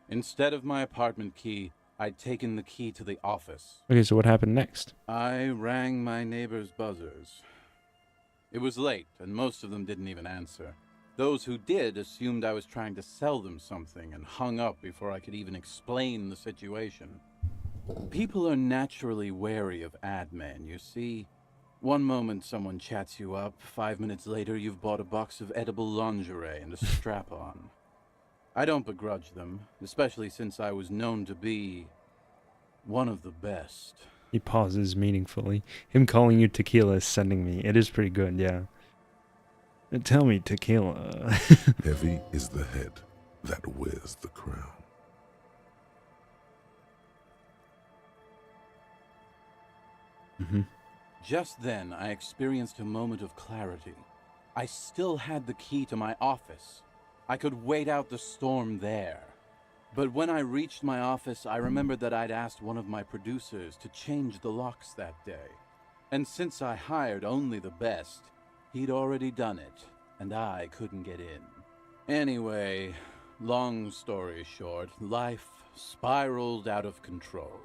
Instead of my apartment key, I'd taken the key to the office. Okay, so what happened next? I rang my neighbors' buzzers. It was late, and most of them didn't even answer. Those who did assumed I was trying to sell them something and hung up before I could even explain the situation. People are naturally wary of ad men, you see. One moment someone chats you up, 5 minutes later you've bought a box of edible lingerie and a strap-on. I don't begrudge them, especially since I was known to be one of the best. He pauses meaningfully. Him calling you tequila is sending me. It is pretty good, yeah. Tell me, tequila. Heavy is the head that wears the crown. Just then, I experienced a moment of clarity. I still had the key to my office. I could wait out the storm there. But when I reached my office, I remembered that I'd asked one of my producers to change the locks that day. And since I hired only the best, he'd already done it, and I couldn't get in. Anyway, long story short, life spiraled out of control.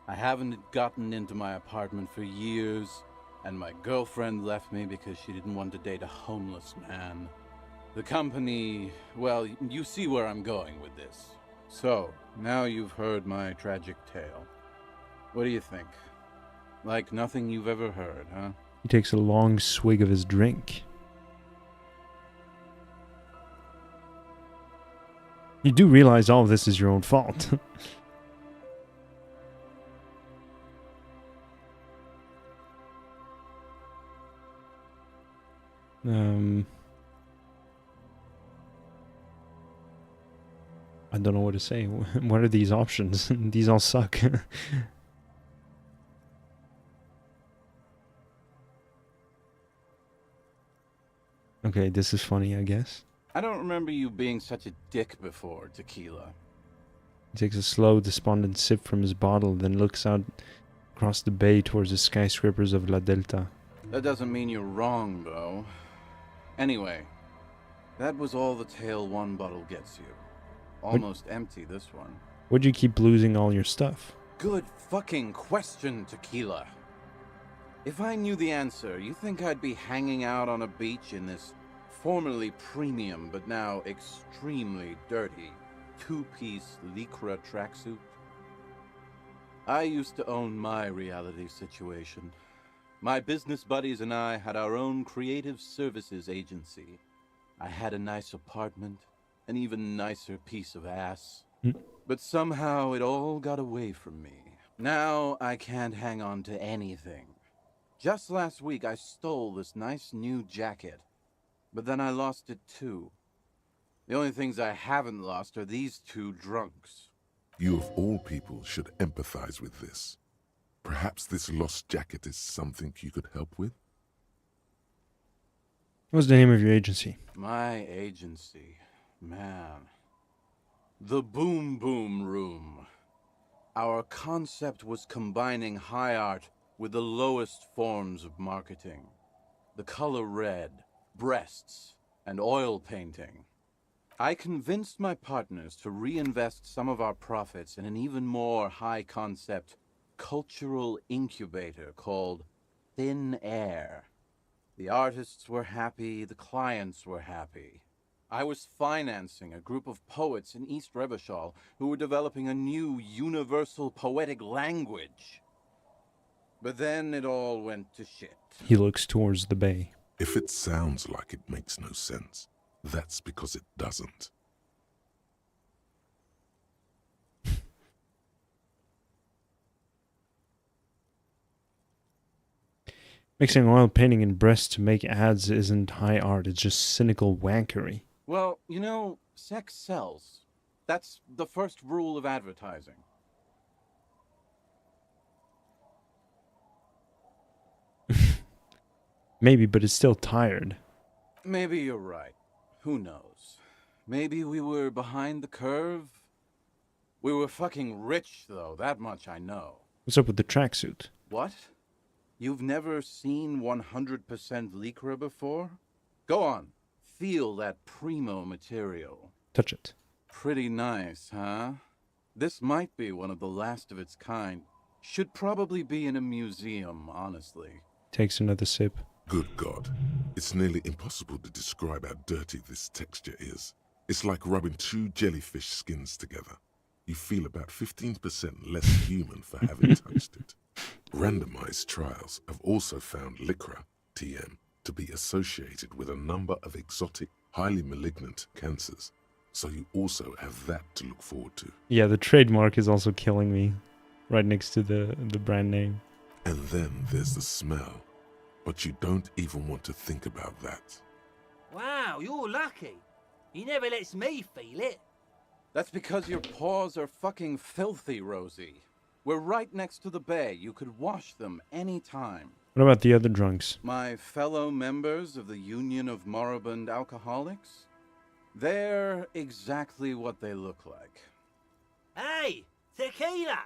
I haven't gotten into my apartment for years, and my girlfriend left me because she didn't want to date a homeless man. The company, well, you see where I'm going with this. So, now you've heard my tragic tale. What do you think? Like nothing you've ever heard, huh? He takes a long swig of his drink. You do realize all of this is your own fault. I don't know what to say. What are these options? These all suck. Okay, this is funny, I guess. I don't remember you being such a dick before, Tequila. He takes a slow, despondent sip from his bottle, then looks out across the bay towards the skyscrapers of La Delta. That doesn't mean you're wrong, though. Anyway, that was all the tale one bottle gets you. Almost empty, this one. What'd you keep losing all your stuff? Good fucking question, Tequila. If I knew the answer, you think I'd be hanging out on a beach in this formerly premium but now extremely dirty two-piece lycra tracksuit? I used to own my reality situation. My business buddies and I had our own creative services agency. I had a nice apartment, an even nicer piece of ass. But somehow it all got away from me. Now I can't hang on to anything. Just last week I stole this nice new jacket, but then I lost it too. The only things I haven't lost are these two drunks. You of all people should empathize with this. Perhaps this lost jacket is something you could help with? What's the name of your agency? My agency, man. The Boom Boom Room. Our concept was combining high art with the lowest forms of marketing. The color red, breasts, and oil painting. I convinced my partners to reinvest some of our profits in an even more high-concept cultural incubator called Thin Air. The artists were happy, the clients were happy. I was financing a group of poets in East Revachol who were developing a new universal poetic language. But then it all went to shit. He looks towards the bay. If it sounds like it makes no sense, that's because it doesn't. Mixing oil painting and breasts to make ads isn't high art, it's just cynical wankery. Well, you know, sex sells. That's the first rule of advertising. Maybe, but it's still tired. Maybe you're right. Who knows? Maybe we were behind the curve? We were fucking rich, though, that much I know. What's up with the tracksuit? What? You've never seen 100% lycra before? Go on, feel that primo material. Touch it. Pretty nice, huh? This might be one of the last of its kind. Should probably be in a museum, honestly. Takes another sip. Good God. It's nearly impossible to describe how dirty this texture is. It's like rubbing two jellyfish skins together. you feel about 15% less human for having touched it. Randomized trials have also found Lycra, TM, to be associated with a number of exotic, highly malignant cancers. So you also have that to look forward to. Yeah, the trademark is also killing me. Right next to the brand name. And then there's the smell. But you don't even want to think about that. Wow, you're lucky. He never lets me feel it. That's because your paws are fucking filthy, Rosie. We're right next to the bay. You could wash them any time. What about the other drunks? My fellow members of the Union of Moribund Alcoholics? They're exactly what they look like. Hey, tequila!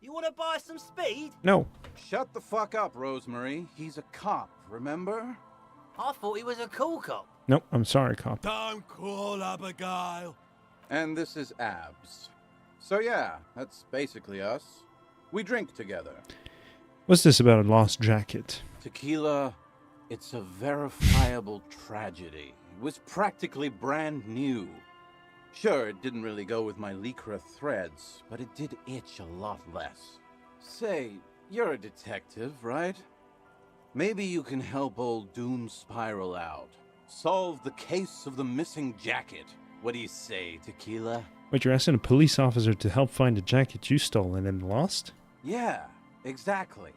You want to buy some speed? No. Shut the fuck up, Rosemary. He's a cop, remember? I thought he was a cool cop. Nope, I'm sorry, cop. Don't call Abigail. And this is Abs. So yeah, that's basically us. We drink together. What's this about a lost jacket? Tequila, it's a verifiable tragedy. It was practically brand new. Sure, it didn't really go with my Lycra threads, but it did itch a lot less. Say, you're a detective, right? Maybe you can help old Doom Spiral out. Solve the case of the missing jacket. What do you say, Tequila? Wait, you're asking a police officer to help find a jacket you stole and then lost? Yeah, exactly.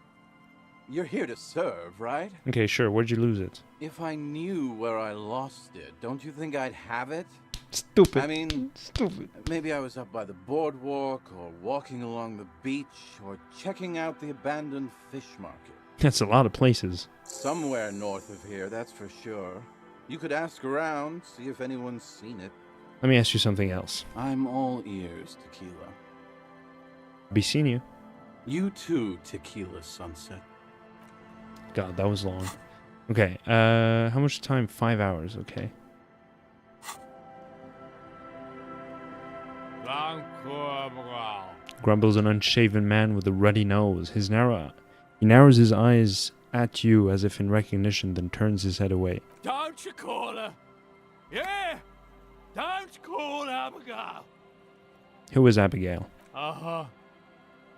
You're here to serve, right? Okay, sure. Where'd you lose it? If I knew where I lost it, don't you think I'd have it? Stupid. I mean, stupid. Maybe I was up by the boardwalk, or walking along the beach, or checking out the abandoned fish market. That's a lot of places. Somewhere north of here, that's for sure. You could ask around, see if anyone's seen it. Let me ask you something else. I'm all ears, Tequila. Be seen you. You too, Tequila Sunset. God, that was long. Okay, how much time? 5 hours, okay. Grumbles an unshaven man with a ruddy nose. He narrows his eyes at you as if in recognition, then turns his head away. Don't you call her? Yeah! Don't call Abigail! Who is Abigail? Uh-huh.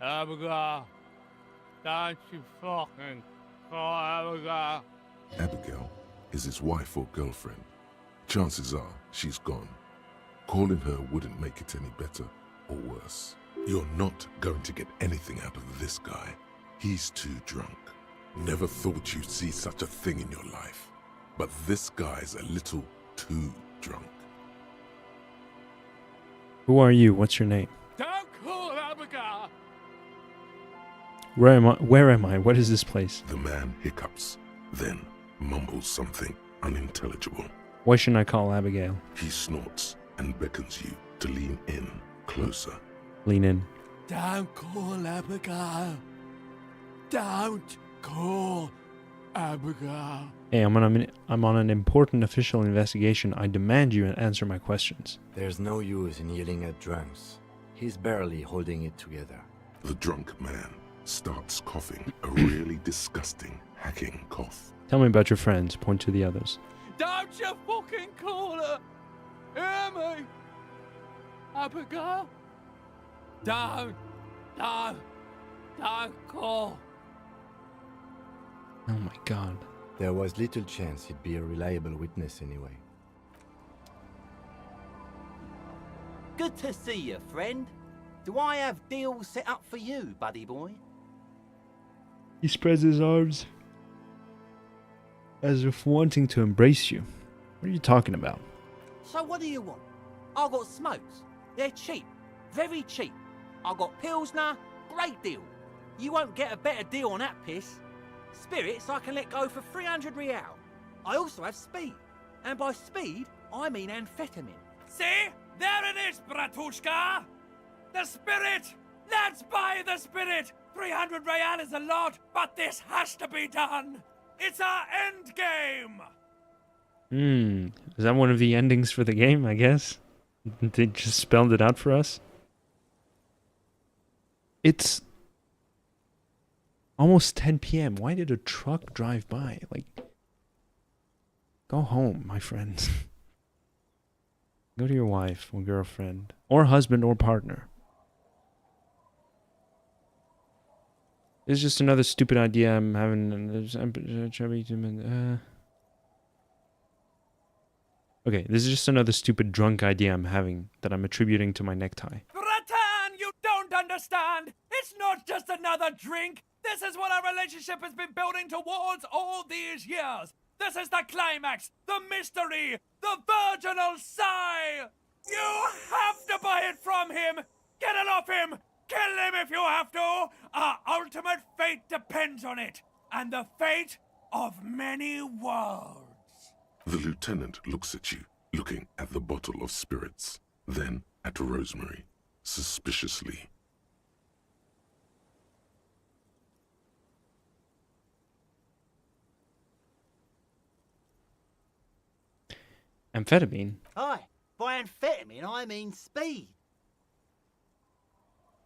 Abigail. Don't you fucking call Abigail. Abigail is his wife or girlfriend. Chances are she's gone. Calling her wouldn't make it any better or worse. You're not going to get anything out of this guy. He's too drunk. Never thought you'd see such a thing in your life. But this guy's a little too drunk. Who are you? What's your name? Don't call Abigail! Where am I? What is this place? The man hiccups, then mumbles something unintelligible. Why shouldn't I call Abigail? He snorts and beckons you to lean in closer. Lean in. Don't call Abigail. Don't call Abigail. Hey, I'm on an important official investigation. I demand you answer my questions. There's no use in yelling at drunks. He's barely holding it together. The drunk man starts coughing, a really disgusting, hacking cough. Tell me about your friends. Point to the others. Don't you fucking call her! Hear me? Abigail? Don't call. Oh my god. There was little chance he'd be a reliable witness anyway. Good to see you, friend. Do I have deals set up for you, buddy boy? He spreads his arms as if wanting to embrace you. What are you talking about? So what do you want? I got smokes. They're cheap. Very cheap. I got Pilsner. Great deal. You won't get a better deal on that piss. Spirits I can let go for 300 real. I also have speed. And by speed, I mean amphetamine. See? There it is, Bratushka! The spirit! Let's buy the spirit! 300 real is a lot, but this has to be done! It's our end game! Is that one of the endings for the game, I guess? They just spelled it out for us? It's almost 10 p.m. Why did a truck drive by? Like, go home, my friends. Go to your wife or girlfriend or husband or partner. It's just another stupid idea I'm having. Okay, this is just another stupid drunk idea I'm having that I'm attributing to my necktie. Bratan, you don't understand! It's not just another drink! This is what our relationship has been building towards all these years! This is the climax! The mystery! The virginal sigh! You have to buy it from him! Get it off him! Kill him if you have to! Our ultimate fate depends on it! And the fate of many worlds! The lieutenant looks at you, looking at the bottle of spirits, then at Rosemary, suspiciously. Amphetamine? Aye, by amphetamine I mean speed.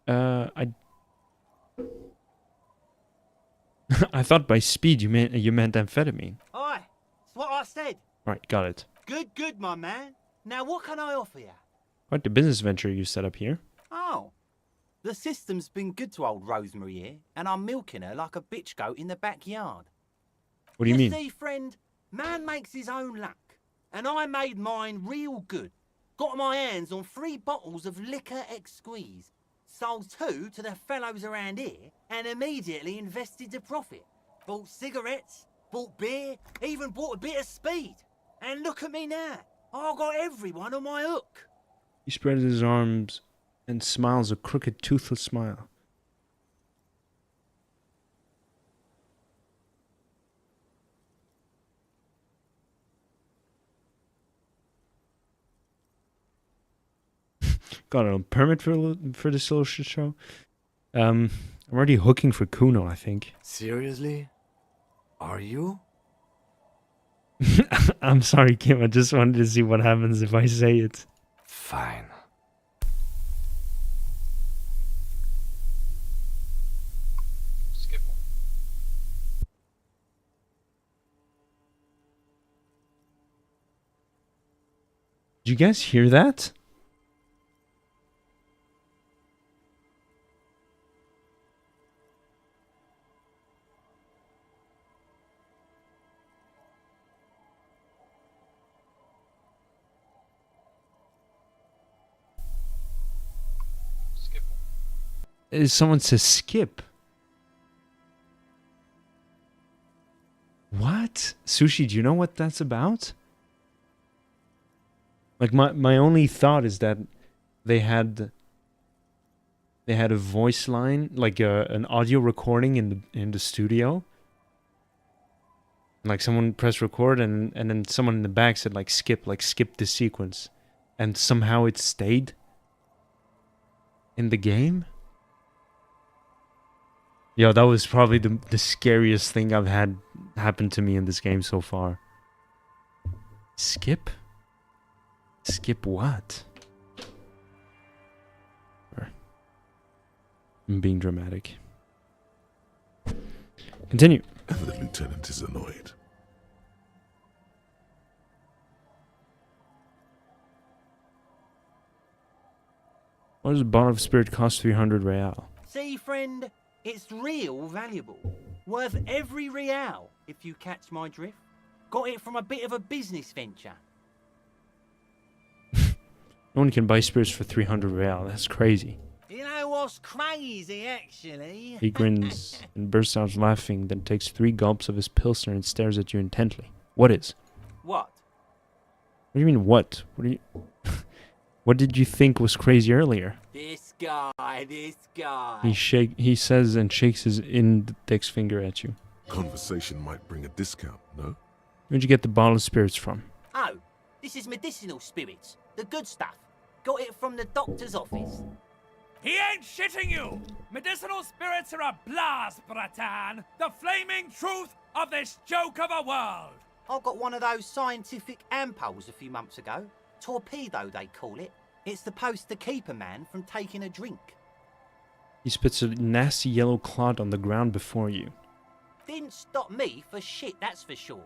I I thought by speed you meant amphetamine. Aye, that's what I said. Right, got it. Good, my man. Now what can I offer you? Quite the business venture you set up here. Oh, the system's been good to old Rosemary here, and I'm milking her like a bitch goat in the backyard. What do you mean? See, friend, man makes his own luck, and I made mine real good. Got my hands on 3 bottles of liquor exquise, sold 2 to the fellows around here, and immediately invested the profit. Bought cigarettes, bought beer, even bought a bit of speed. And look at me now. I got everyone on my hook. He spreads his arms and smiles a crooked, toothless smile. Got a permit for this little shit show. I'm already hooking for Kuno, I think. Seriously? Are you? I'm sorry, Kim. I just wanted to see what happens if I say it. Fine. Skip one. Did you guys hear that? Someone says skip. What? Sushi, do you know what that's about? Like my only thought is that they had a voice line, like an audio recording in the studio. Like someone pressed record and then someone in the back said skip this sequence. And somehow it stayed in the game. Yo, that was probably the scariest thing I've had happen to me in this game so far. Skip? Skip what? I'm being dramatic. Continue. And the lieutenant is annoyed. What does a bottle of spirit cost? 300 real. See, friend, it's real valuable. Worth every real, if you catch my drift. Got it from a bit of a business venture. No one can buy spirits for 300 real. That's crazy. You know what's crazy, actually? He grins and bursts out laughing, then takes 3 gulps of his pilsner and stares at you intently. What is? What? What do you mean, what? What did you think was crazy earlier? This guy. He says and shakes his index finger at you. Conversation might bring a discount, no? Where'd you get the bottle of spirits from? Oh, this is medicinal spirits. The good stuff. Got it from the doctor's office. He ain't shitting you! Medicinal spirits are a blast, Bratan! The flaming truth of this joke of a world! I got one of those scientific ampoules a few months ago. Torpedo, they call it. It's supposed to keep a man from taking a drink. He spits a nasty yellow clod on the ground before you. Didn't stop me for shit, that's for sure.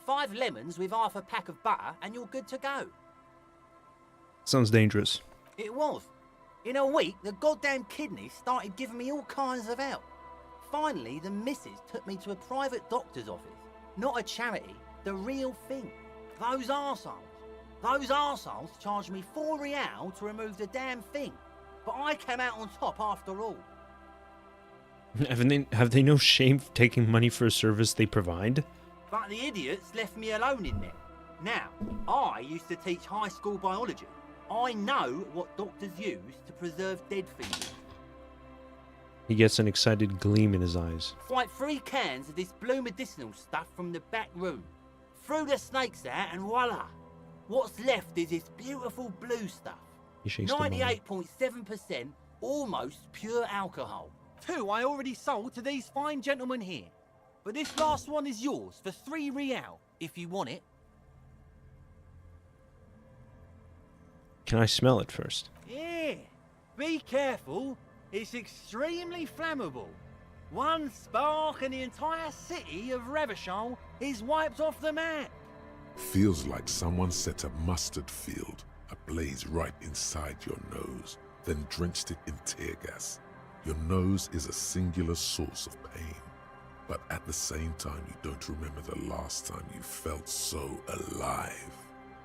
5 lemons with half a pack of butter and you're good to go. Sounds dangerous. It was. In a week, the goddamn kidney started giving me all kinds of help. finally, the missus took me to a private doctor's office. Not a charity, the real thing. Those arseholes charged me 4 real to remove the damn thing. But I came out on top after all. Have they no shame for taking money for a service they provide? But the idiots left me alone in there. Now, I used to teach high school biology. I know what doctors use to preserve dead things. He gets an excited gleam in his eyes. It's like 3 cans of this blue medicinal stuff from the back room. Threw the snakes out and voila. What's left is this beautiful blue stuff. 98.7% almost pure alcohol. 2 I already sold to these fine gentlemen here. But this last one is yours for 3 real, if you want it. Can I smell it first? Yeah, be careful. It's extremely flammable. One spark and the entire city of Revachol is wiped off the map. Feels like someone set a mustard field ablaze right inside your nose, then drenched it in tear gas. Your nose is a singular source of pain, but at the same time you don't remember the last time you felt so alive.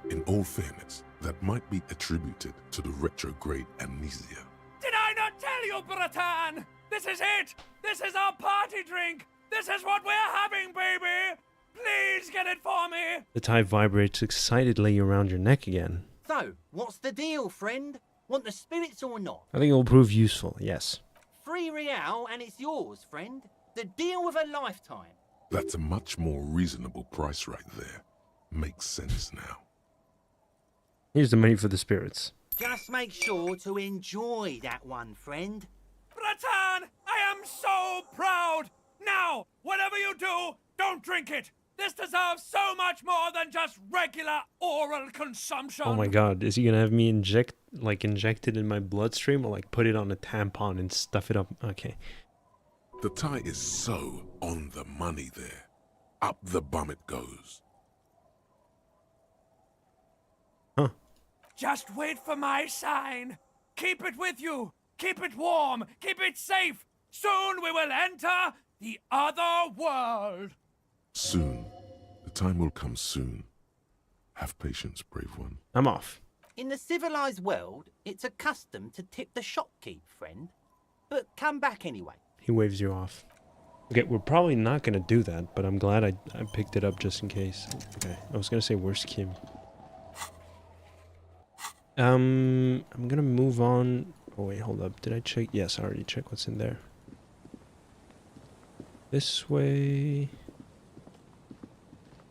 In all fairness, that might be attributed to the retrograde amnesia. Did I not tell you, Bratan? This is it! This is our party drink! This is what we're having, baby! Please get it for me! The tie vibrates excitedly around your neck again. So, what's the deal, friend? Want the spirits or not? I think it will prove useful, yes. 3 real and it's yours, friend. The deal of a lifetime. That's a much more reasonable price right there. Makes sense now. Here's the money for the spirits. Just make sure to enjoy that one, friend. Bratan, I am so proud! Now, whatever you do, don't drink it! This deserves so much more than just regular oral consumption! Oh my god, is he gonna have me inject it in my bloodstream, or like put it on a tampon and stuff it up? Okay. The tie is so on the money there. Up the bum it goes. Huh. Just wait for my sign. Keep it with you. Keep it warm. Keep it safe. Soon we will enter the other world. Soon. The time will come soon. Have patience, brave one. I'm off. In the civilized world, it's a custom to tip the shopkeep, friend. But come back anyway. He waves you off. Okay, we're probably not gonna do that, but I'm glad I picked it up just in case. Okay, I was gonna say where's Kim? I'm gonna move on. Oh wait, hold up. Did I check? Yes, I already checked what's in there. This way.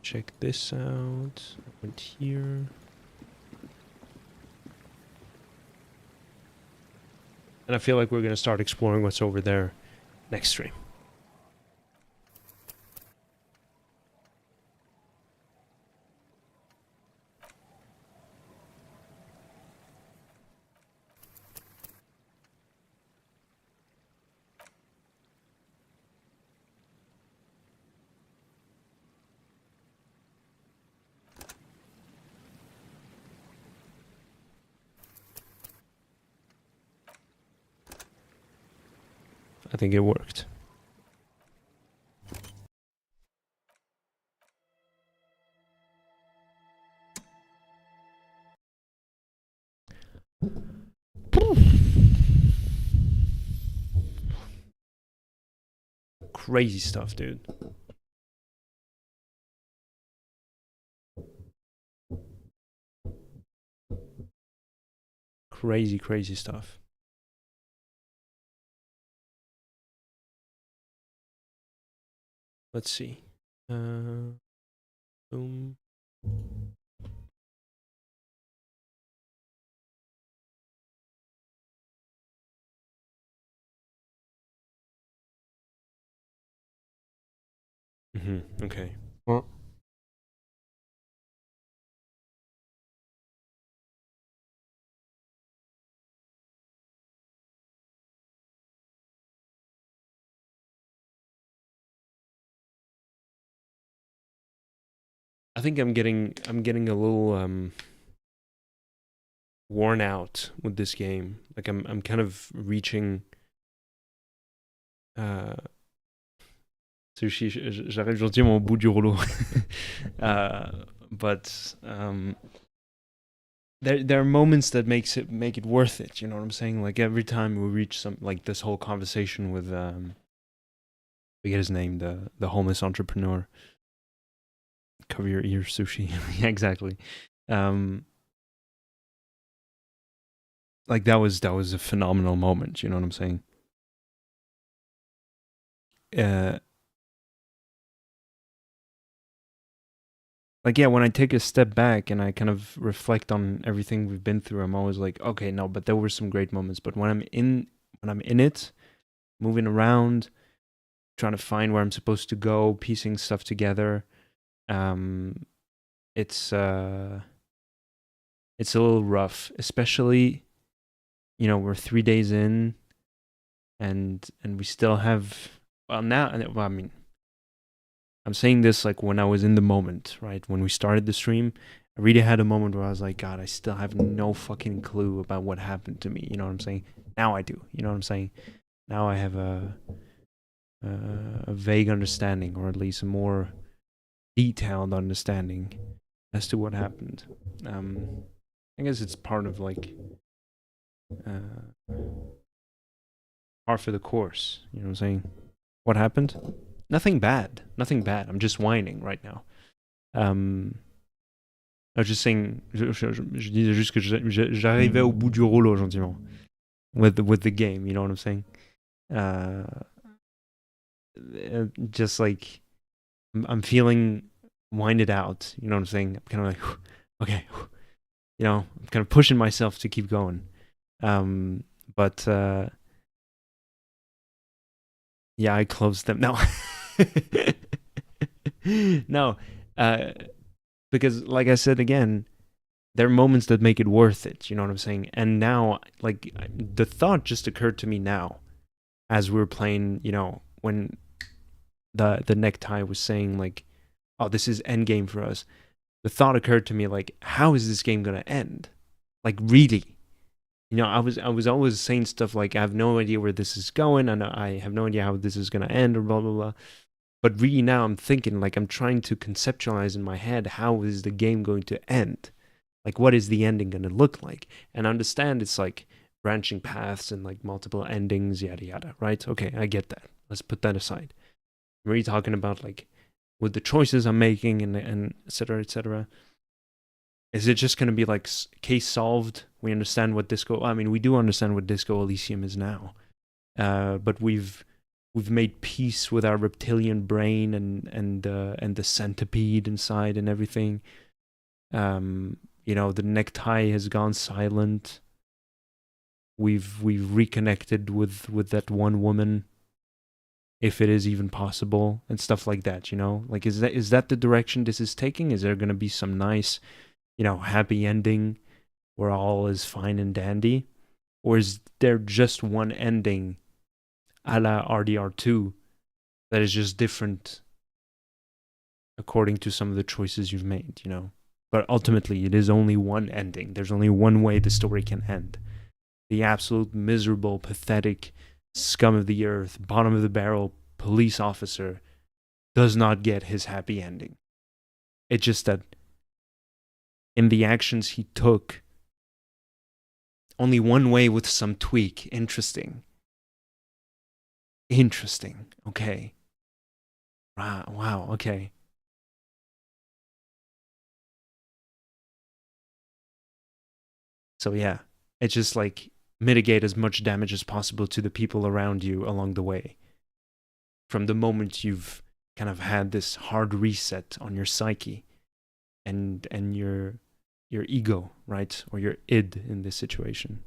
Check this out. Went here. And I feel like we're gonna start exploring what's over there next stream. I think it worked. Crazy stuff, dude. Crazy, crazy stuff. Let's see. Boom. Okay. Well. I think I'm getting a little worn out with this game. Like I'm kind of reaching Sushi, j'arrive gentiment au bout du rouleau. But there are moments that make it worth it. You know what I'm saying? Like every time we reach some, like this whole conversation with forget his name, the homeless entrepreneur. Cover your ears, Sushi. Yeah, exactly. Like that was a phenomenal moment. You know what I'm saying? Like yeah, when I take a step back and I kind of reflect on everything we've been through, I'm always like, okay, no, but there were some great moments. But when I'm in it, moving around, trying to find where I'm supposed to go, piecing stuff together, it's a little rough, especially, you know, we're 3 days in, and we still have, well now, well, I mean, I'm saying this like when I was in the moment, right? When we started the stream, I really had a moment where I was like, God, I still have no fucking clue about what happened to me. You know what I'm saying? Now I do. You know what I'm saying? Now I have a vague understanding, or at least a more detailed understanding as to what happened. I guess it's part of like par for the course. You know what I'm saying? What happened? Nothing bad. Nothing bad. I'm just whining right now. I was just saying, je disais juste que j'arrivais au bout du rouleau gentiment with the game. You know what I'm saying? Just like I'm feeling winded out. You know what I'm saying? I'm kind of like, okay, you know, I'm kind of pushing myself to keep going. But yeah, I closed them. No. No. Because like I said again, there are moments that make it worth it. You know what I'm saying? And now, like, the thought just occurred to me now as we were playing, you know, when the necktie was saying, like, oh, this is endgame for us. The thought occurred to me, like, how is this game going to end? Like, really? You know, I was always saying stuff like, I have no idea where this is going, and I have no idea how this is going to end, or blah, blah, blah. But really now I'm thinking, like, I'm trying to conceptualize in my head, how is the game going to end? Like, what is the ending going to look like? And I understand it's like branching paths and like multiple endings, yada, yada, right? Okay, I get that. Let's put that aside. I'm really talking about like with the choices I'm making and et cetera, et cetera. Is it just going to be like case solved? We understand what we do understand what Disco Elysium is now. But we've made peace with our reptilian brain and the centipede inside and everything. You know, the necktie has gone silent. We've reconnected with that one woman, if it is even possible, and stuff like that. You know, like is that the direction this is taking? Is there going to be some nice, you know, happy ending where all is fine and dandy, or is there just one ending, a la RDR2, that is just different according to some of the choices you've made? You know. But ultimately, it is only one ending. There's only one way the story can end. The absolute miserable, pathetic, scum of the earth, bottom of the barrel police officer does not get his happy ending. It's just that in the actions he took, only one way with some tweak. Interesting. Okay. Wow. Okay. So yeah, it's just like mitigate as much damage as possible to the people around you along the way. From the moment you've kind of had this hard reset on your psyche and your ego, right? Or your id in this situation.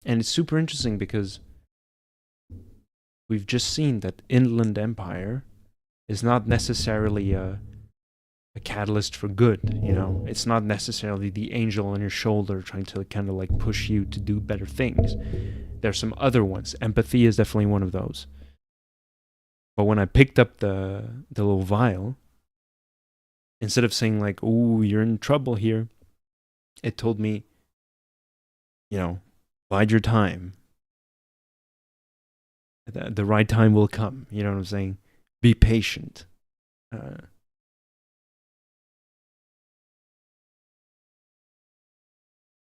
And it's super interesting because we've just seen that Inland Empire is not necessarily a catalyst for good, you know? It's not necessarily the angel on your shoulder trying to kind of like push you to do better things. There's some other ones. Empathy is definitely one of those. But when I picked up the little vial, instead of saying like, "Ooh, you're in trouble here," it told me, you know, bide your time. The right time will come. You know what I'm saying? Be patient.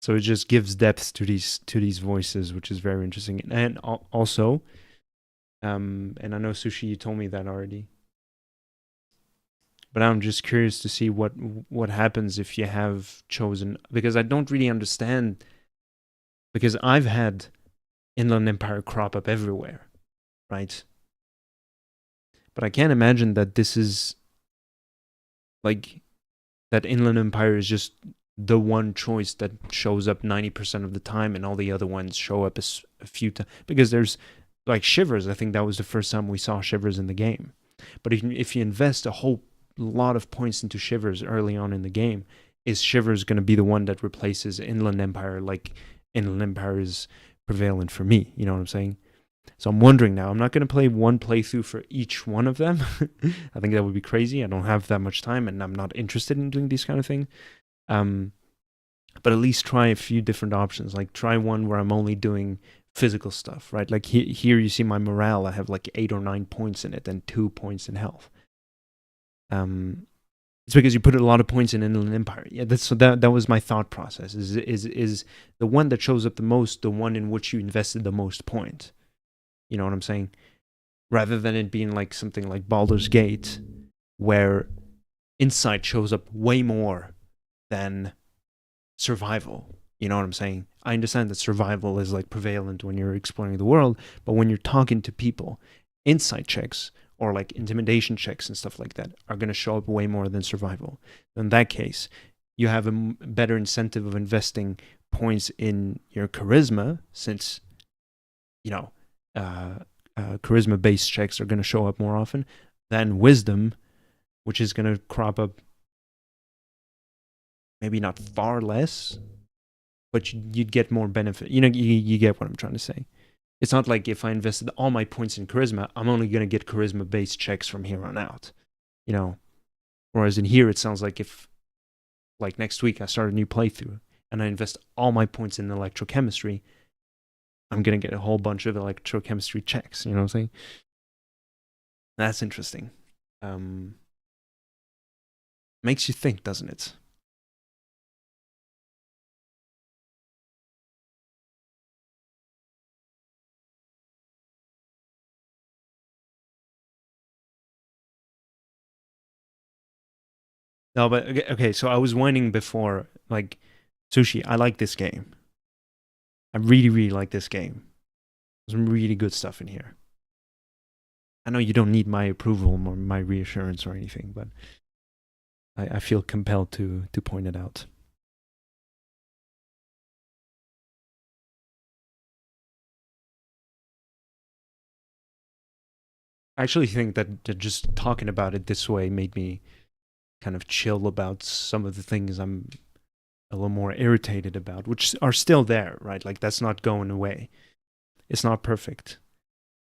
So it just gives depth to these voices, which is very interesting. And also, and I know Sushi, you told me that already, but I'm just curious to see what happens if you have chosen, because I don't really understand, because I've had Inland Empire crop up everywhere, right? But I can't imagine that this is like that Inland Empire is just the one choice that shows up 90% of the time, and all the other ones show up a few times. Because there's like Shivers, I think that was the first time we saw Shivers in the game. But if you invest a whole lot of points into Shivers early on in the game, is Shivers going to be the one that replaces Inland Empire? Like Inland Empire is prevalent for me, you know what I'm saying? So I'm wondering now, I'm not going to play one playthrough for each one of them. I think that would be crazy. I don't have that much time, and I'm not interested in doing these kind of things. But at least try a few different options. Like try one where I'm only doing physical stuff, right? Like here you see my morale. I have like 8 or 9 points in it and 2 points in health. It's because you put a lot of points in Inland Empire. Yeah, that was my thought process. Is the one that shows up the most the one in which you invested the most point? You know what I'm saying? Rather than it being like something like Baldur's Gate, where insight shows up way more than survival. You know what I'm saying? I understand that survival is like prevalent when you're exploring the world, but when you're talking to people, insight checks or like intimidation checks and stuff like that are going to show up way more than survival. In that case, you have a better incentive of investing points in your charisma, since, you know, charisma based checks are going to show up more often than wisdom, which is going to crop up maybe not far less, but you'd get more benefit. You know, you get what I'm trying to say. It's not like if I invested all my points in charisma, I'm only going to get charisma based checks from here on out, you know. Whereas in here, it sounds like if, like next week, I start a new playthrough and I invest all my points in electrochemistry, I'm going to get a whole bunch of electrochemistry checks. You know what I'm saying? That's interesting. Makes you think, doesn't it? No, but okay, so I was whining before, like, Sushi, I like this game. I really, really like this game. There's some really good stuff in here. I know you don't need my approval or my reassurance or anything, but I feel compelled to point it out. I actually think that just talking about it this way made me kind of chill about some of the things I'm a little more irritated about, which are still there, right? Like that's not going away. It's not perfect.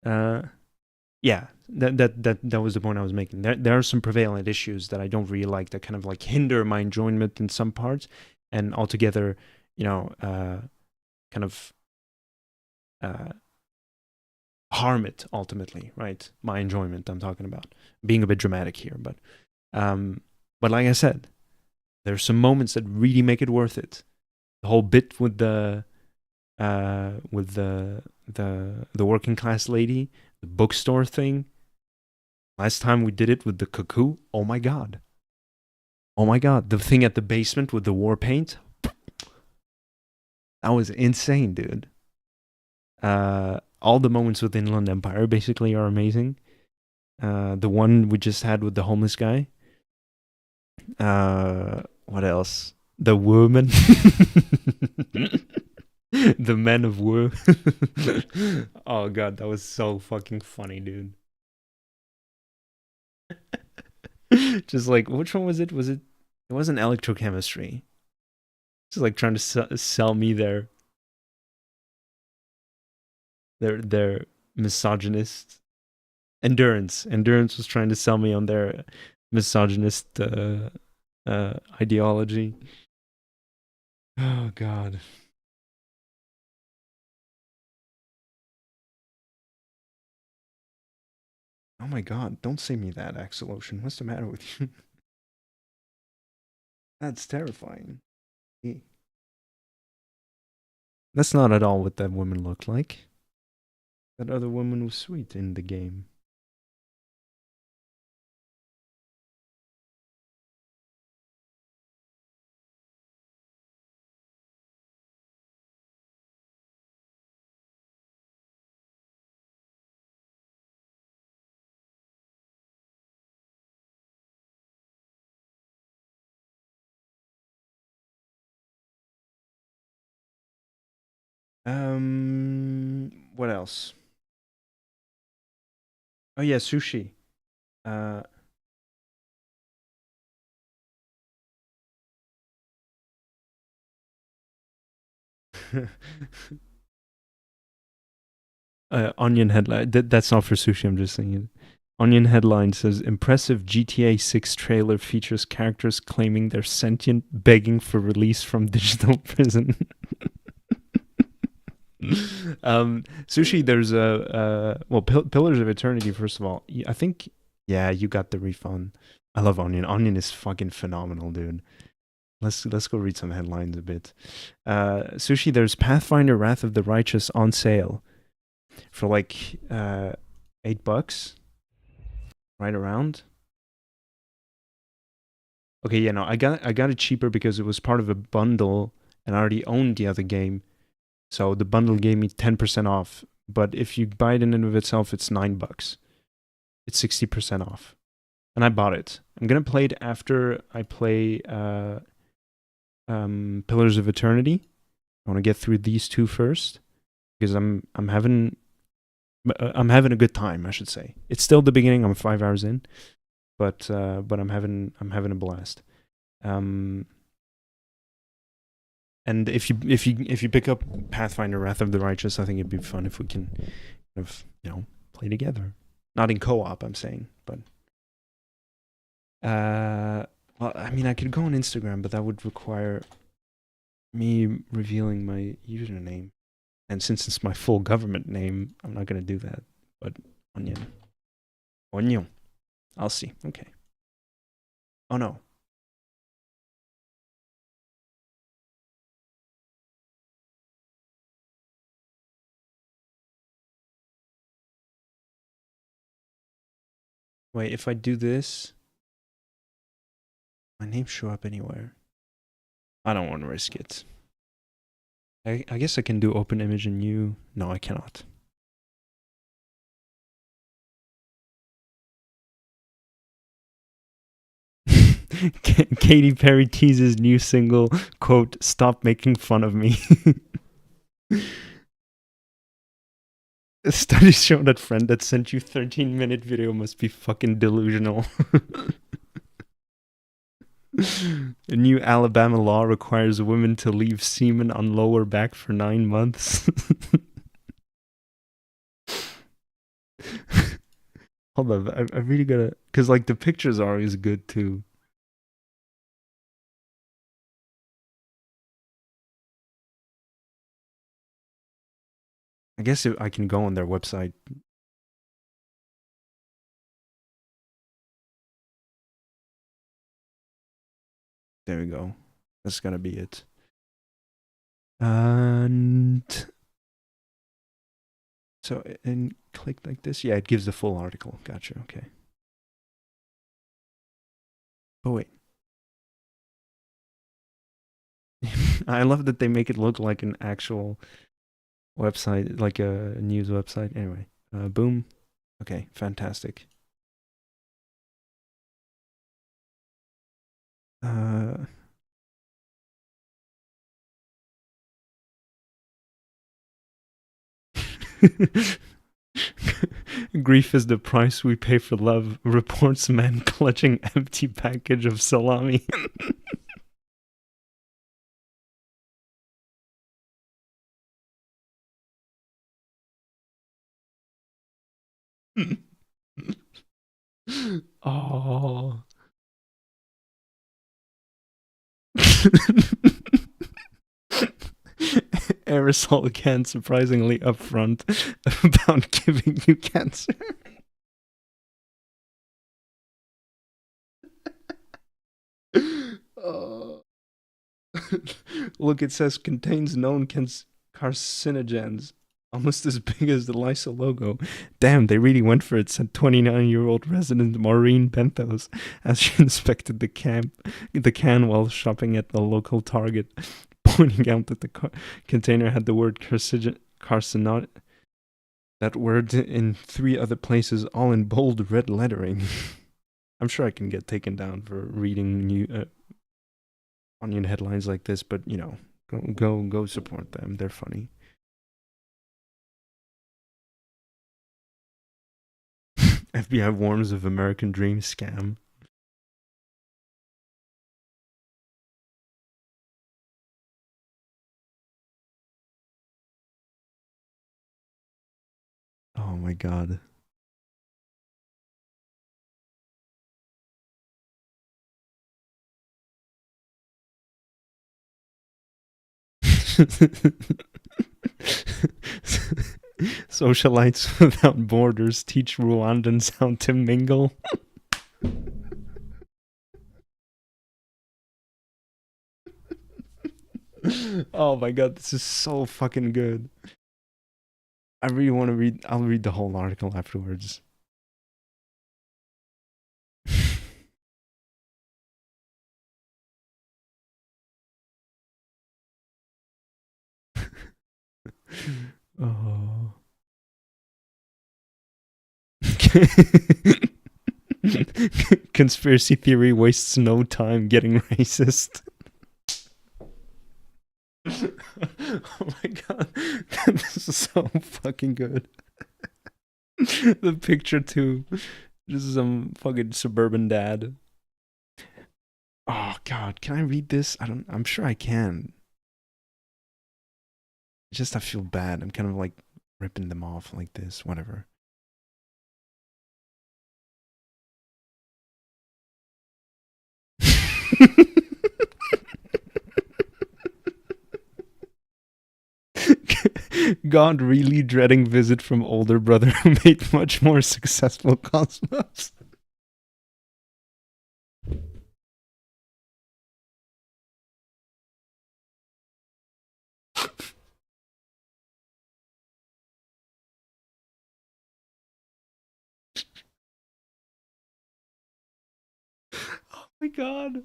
Yeah, that was the point I was making. There are some prevalent issues that I don't really like, that kind of like hinder my enjoyment in some parts, and altogether, you know, kind of harm it ultimately, right? My enjoyment, I'm talking about. Being a bit dramatic here, but like I said, there's some moments that really make it worth it. The whole bit with the working class lady, the bookstore thing. Last time we did it with the cuckoo. Oh my god. The thing at the basement with the war paint. That was insane, dude. All the moments with Inland Empire basically are amazing. The one we just had with the homeless guy. What else? The woman. The men of war. Oh god, that was so fucking funny, dude. Just like, which one was it? It wasn't electrochemistry. Just like trying to sell me their misogynist endurance. Endurance was trying to sell me on their misogynist ideology. Oh god. Oh my god, don't say me that, Axel Ocean. What's the matter with you? That's terrifying. That's not at all what that woman looked like. That other woman was sweet in the game. What else? Oh yeah, sushi. Onion headline. That's not for sushi. I'm just saying it. Onion headline says impressive GTA 6 trailer features characters claiming they're sentient, begging for release from digital prison. Sushi, there's Pillars of Eternity. First of all, I think you got the refund. I love Onion. Onion is fucking phenomenal, dude. Let's go read some headlines a bit. Sushi, there's Pathfinder: Wrath of the Righteous on sale for like $8, right around. Okay, yeah, no, I got it cheaper because it was part of a bundle, and I already owned the other game, so the bundle gave me 10% off. But if you buy it in and of itself, it's $9. It's 60% off, and I bought it. I'm gonna play it after I play Pillars of Eternity. I want to get through these two first because I'm having a good time, I should say. It's still the beginning. I'm 5 hours in, but I'm having a blast. And if you pick up Pathfinder: Wrath of the Righteous, I think it'd be fun if we can kind of play together. Not in co-op, I'm saying, but well, I mean, I could go on Instagram, but that would require me revealing my username. And since it's my full government name, I'm not going to do that. But Onion. I'll see. Okay. Oh, no. Wait, if I do this, my name show up anywhere. I don't want to risk it. I guess I can do open image and new. No, I cannot. Katy Perry teases new single, quote, "Stop making fun of me." Studies show that friend that sent you 13-minute video must be fucking delusional. A new Alabama law requires women to leave semen on lower back for 9 months. Hold on, I really gotta, because like the pictures are always good too. I guess I can go on their website. There we go. That's gonna be it. And so, and click like this. Yeah, it gives the full article. Gotcha. Okay. Oh wait. I love that they make it look like an actual website, like a news website. Anyway, boom. Okay, fantastic. Grief is the price we pay for love, reports man clutching empty package of salami. Oh. Aerosol can surprisingly upfront about giving you cancer. Uh, Look, it says contains known carcinogens, almost as big as the Lysa logo. Damn, they really went for it, said 29-year-old resident Maureen Benthos as she inspected the can while shopping at the local Target, pointing out that the container had the word carcinoid, that word in 3 other places, all in bold red lettering. I'm sure I can get taken down for reading new onion headlines like this, but you know, go support them. They're funny. FBI warns of American Dream scam. Oh my god. Socialites without borders teach Rwandans how to mingle. Oh my god, this is so fucking good. I really want to read. I'll read the whole article afterwards. Oh. Conspiracy theory wastes no time getting racist. Oh my god, this is so fucking good. The picture too. This is some fucking suburban dad. Oh god, can I read this? I'm sure I can. Just I feel bad. I'm kind of like ripping them off like this, whatever. God really dreading visit from older brother who made much more successful Cosmos. Oh my god.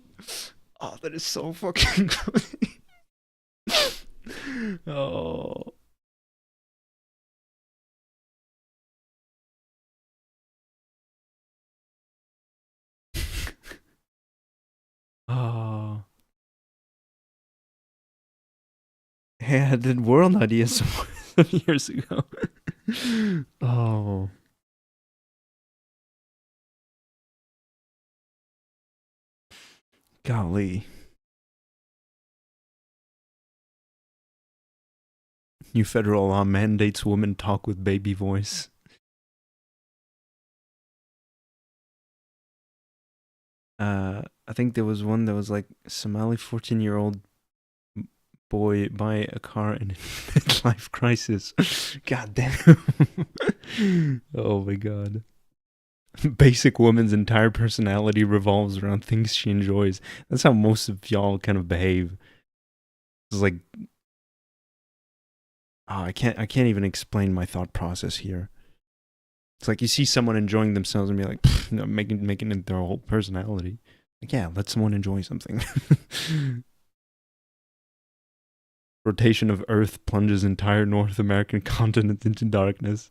Oh, that is so fucking funny. Oh. Oh. Hey, I did World Ideas some years ago. Oh. Golly. New federal law mandates women talk with baby voice. I think there was one that was like Somali 14-year-old boy buy a car in a midlife crisis. God damn. Oh my god. Basic woman's entire personality revolves around things she enjoys. That's how most of y'all kind of behave. It's like, I can't even explain my thought process here. It's like you see someone enjoying themselves and be like, no, making it their whole personality. Like, yeah, let someone enjoy something. Rotation of Earth plunges entire North American continent into darkness.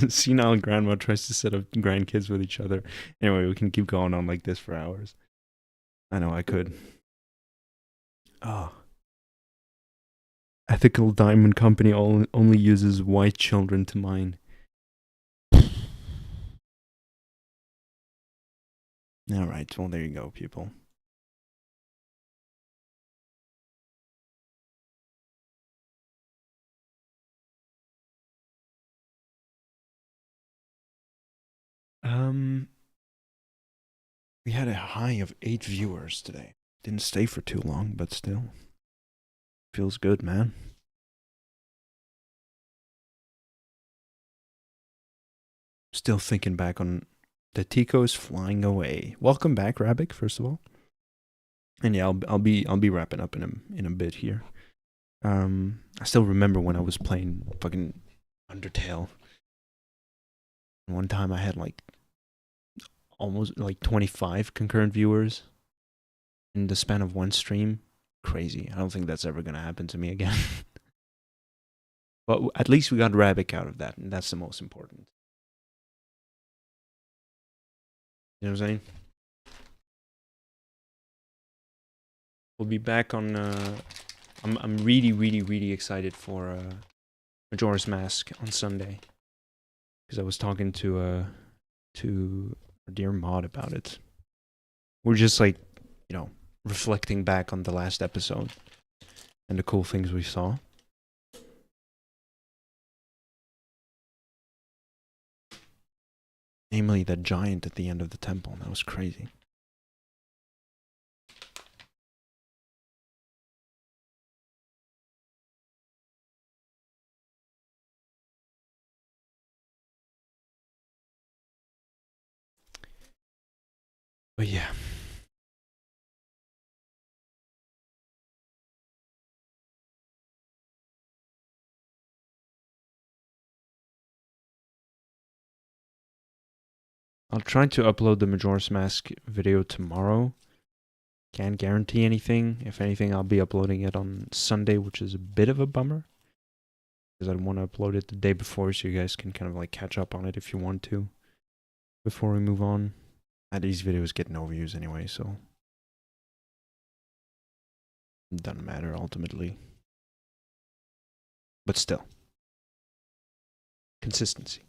Senile grandma tries to set up grandkids with each other. Anyway, we can keep going on like this for hours. I know I could. Oh. Ethical diamond company only uses white children to mine. Alright, well there you go, people. We had a high of 8 viewers today. Didn't stay for too long, but still. Feels good, man. Still thinking back on The Tico is flying away. Welcome back, Rabik, first of all. And yeah, I'll be wrapping up in a bit here. I still remember when I was playing fucking Undertale. One time I had like almost like 25 concurrent viewers in the span of one stream. Crazy. I don't think that's ever gonna happen to me again. But at least we got Rabik out of that, and that's the most important. You know what I'm saying? We'll be back on. I'm really excited for Majora's Mask on Sunday, because I was talking to our dear Maud about it. We're just like, reflecting back on the last episode and the cool things we saw. Namely, that giant at the end of the temple. That was crazy. But yeah. I'll try to upload the Majora's Mask video tomorrow. Can't guarantee anything. If anything, I'll be uploading it on Sunday, which is a bit of a bummer, because I want to upload it the day before so you guys can kind of like catch up on it if you want to before we move on. These videos get no views anyway, so it doesn't matter ultimately. But still, consistency.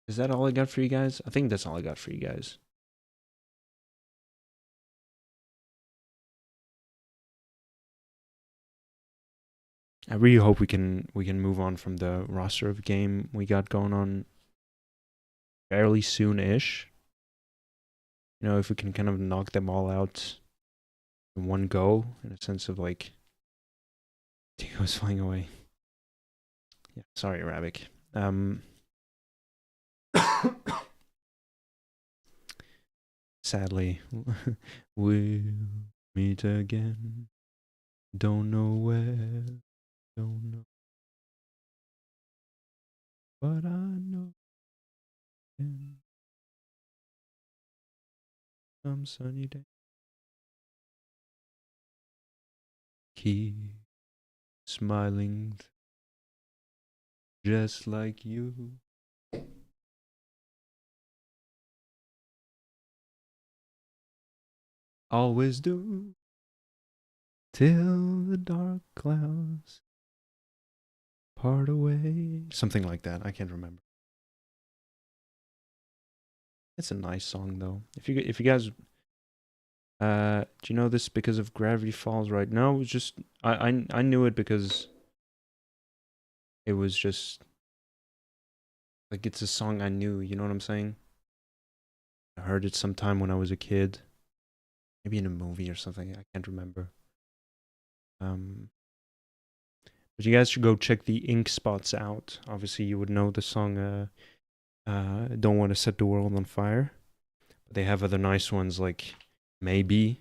Is that all I got for you guys? I think that's all I got for you guys. I really hope we can move on from the roster of game we got going on fairly soon-ish. If we can kind of knock them all out in one go, in a sense of like, Tico's flying away. Yeah, sorry, Rabik. Sadly, we'll meet again. Don't know where, don't know, but I know. Some sunny day. Keep smiling, just like you. Always do, till the dark clouds part away. Something like that. I can't remember. It's a nice song though. If you guys, do you know this because of Gravity Falls? Right? No, it was just I knew it because it was just like it's a song I knew. You know what I'm saying? I heard it sometime when I was a kid. Maybe in a movie or something. I can't remember. But you guys should go check the Ink Spots out. Obviously, you would know the song Don't Want to Set the World on Fire. But they have other nice ones like Maybe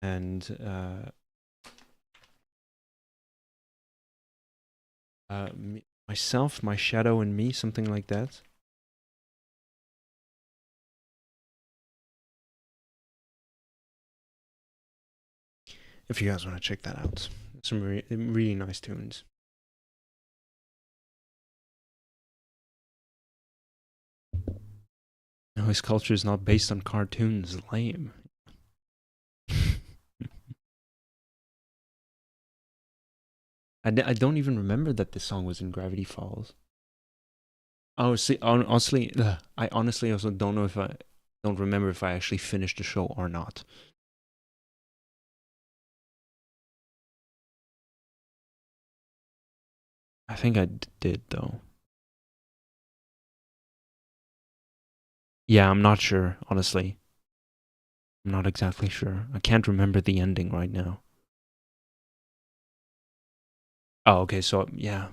and Myself, My Shadow and Me, something like that. If you guys want to check that out. Some really nice tunes. No, his culture is not based on cartoons. Lame. I don't even remember that this song was in Gravity Falls. Oh, see, honestly, I honestly also don't know if I don't remember if I actually finished the show or not. I think I did though. Yeah, I'm not sure, honestly. I'm not exactly sure. I can't remember the ending right now. Oh, okay, so, yeah.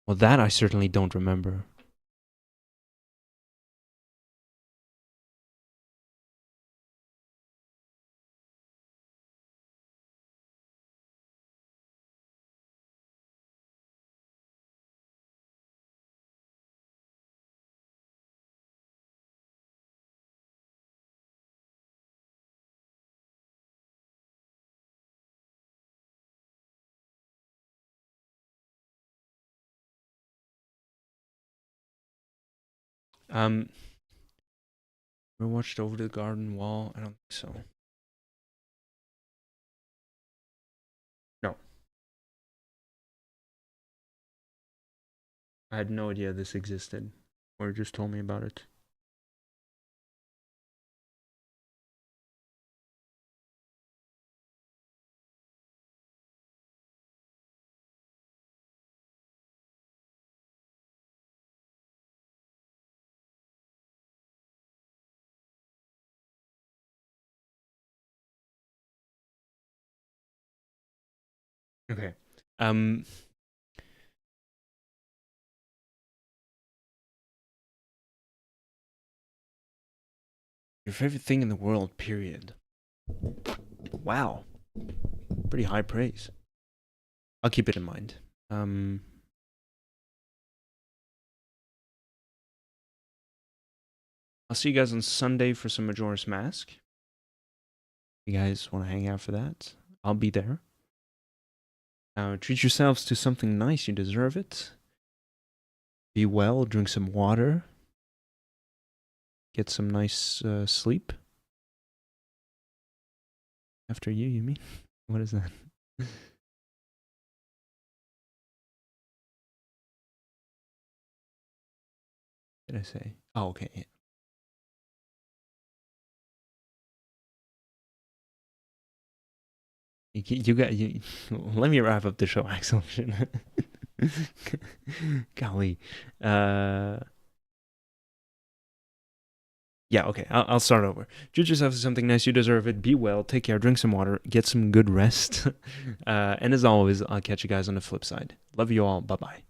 Well, that I certainly don't remember. We watched Over the Garden Wall? I don't think so. No. I had no idea this existed. Or just told me about it. Okay. Your favorite thing in the world, period. Wow. Pretty high praise. I'll keep it in mind. I'll see you guys on Sunday for some Majora's Mask. You guys want to hang out for that? I'll be there. Treat yourselves to something nice. You deserve it. Be well. Drink some water. Get some nice sleep. After you mean? What is that? What did I say? Oh, okay. Yeah. You got you. Let me wrap up the show, Axel. Golly. Yeah, okay. I'll start over. Treat yourself to something nice. You deserve it. Be well. Take care. Drink some water. Get some good rest. And as always, I'll catch you guys on the flip side. Love you all. Bye bye.